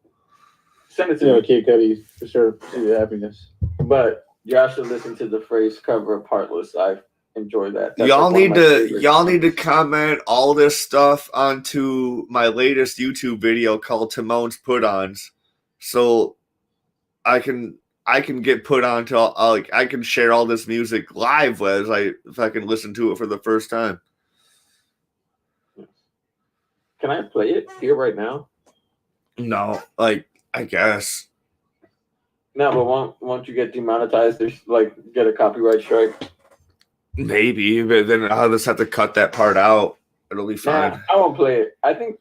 Send it to me. Kid Cudi for sure. Pursuit of Happiness. But y'all should listen to the phrase cover of Heartless. I enjoy that. That's y'all need to comment all this stuff onto my latest YouTube video called Timon's Put-Ons, so I can get put on to like I can share all this music live if I can listen to it for the first time. Can I play it here right now? No, like I guess. No, but won't you get demonetized? There's like get a copyright strike. Maybe, but then I'll just have to cut that part out. It'll be fine. Nah, I won't play it. I think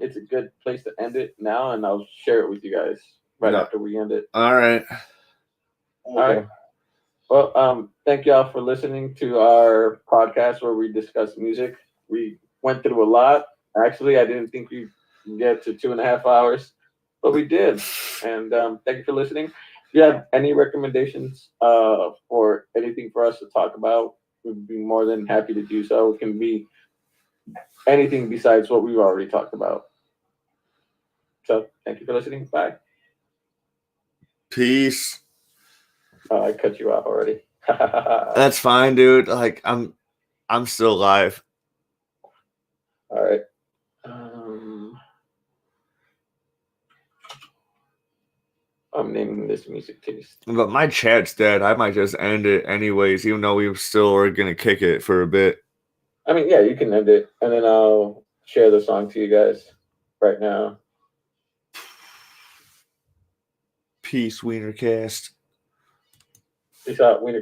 it's a good place to end it now, and I'll share it with you guys right after we end it. All right. All right. Well, thank y'all for listening to our podcast where we discuss music. We went through a lot. Actually, I didn't think we'd get to 2.5 hours, but we did. And thank you for listening. If you have any recommendations for anything for us to talk about, we'd be more than happy to do so. It can be anything besides what we've already talked about. So thank you for listening. Bye. Peace. I cut you off already. That's fine, dude. Like I'm still alive. All right. I'm naming this music taste. But my chat's dead. I might just end it anyways, even though we still are gonna kick it for a bit. I mean, yeah, you can end it, and then I'll share the song to you guys right now. Peace, Weiner cast. Peace out, Weiner.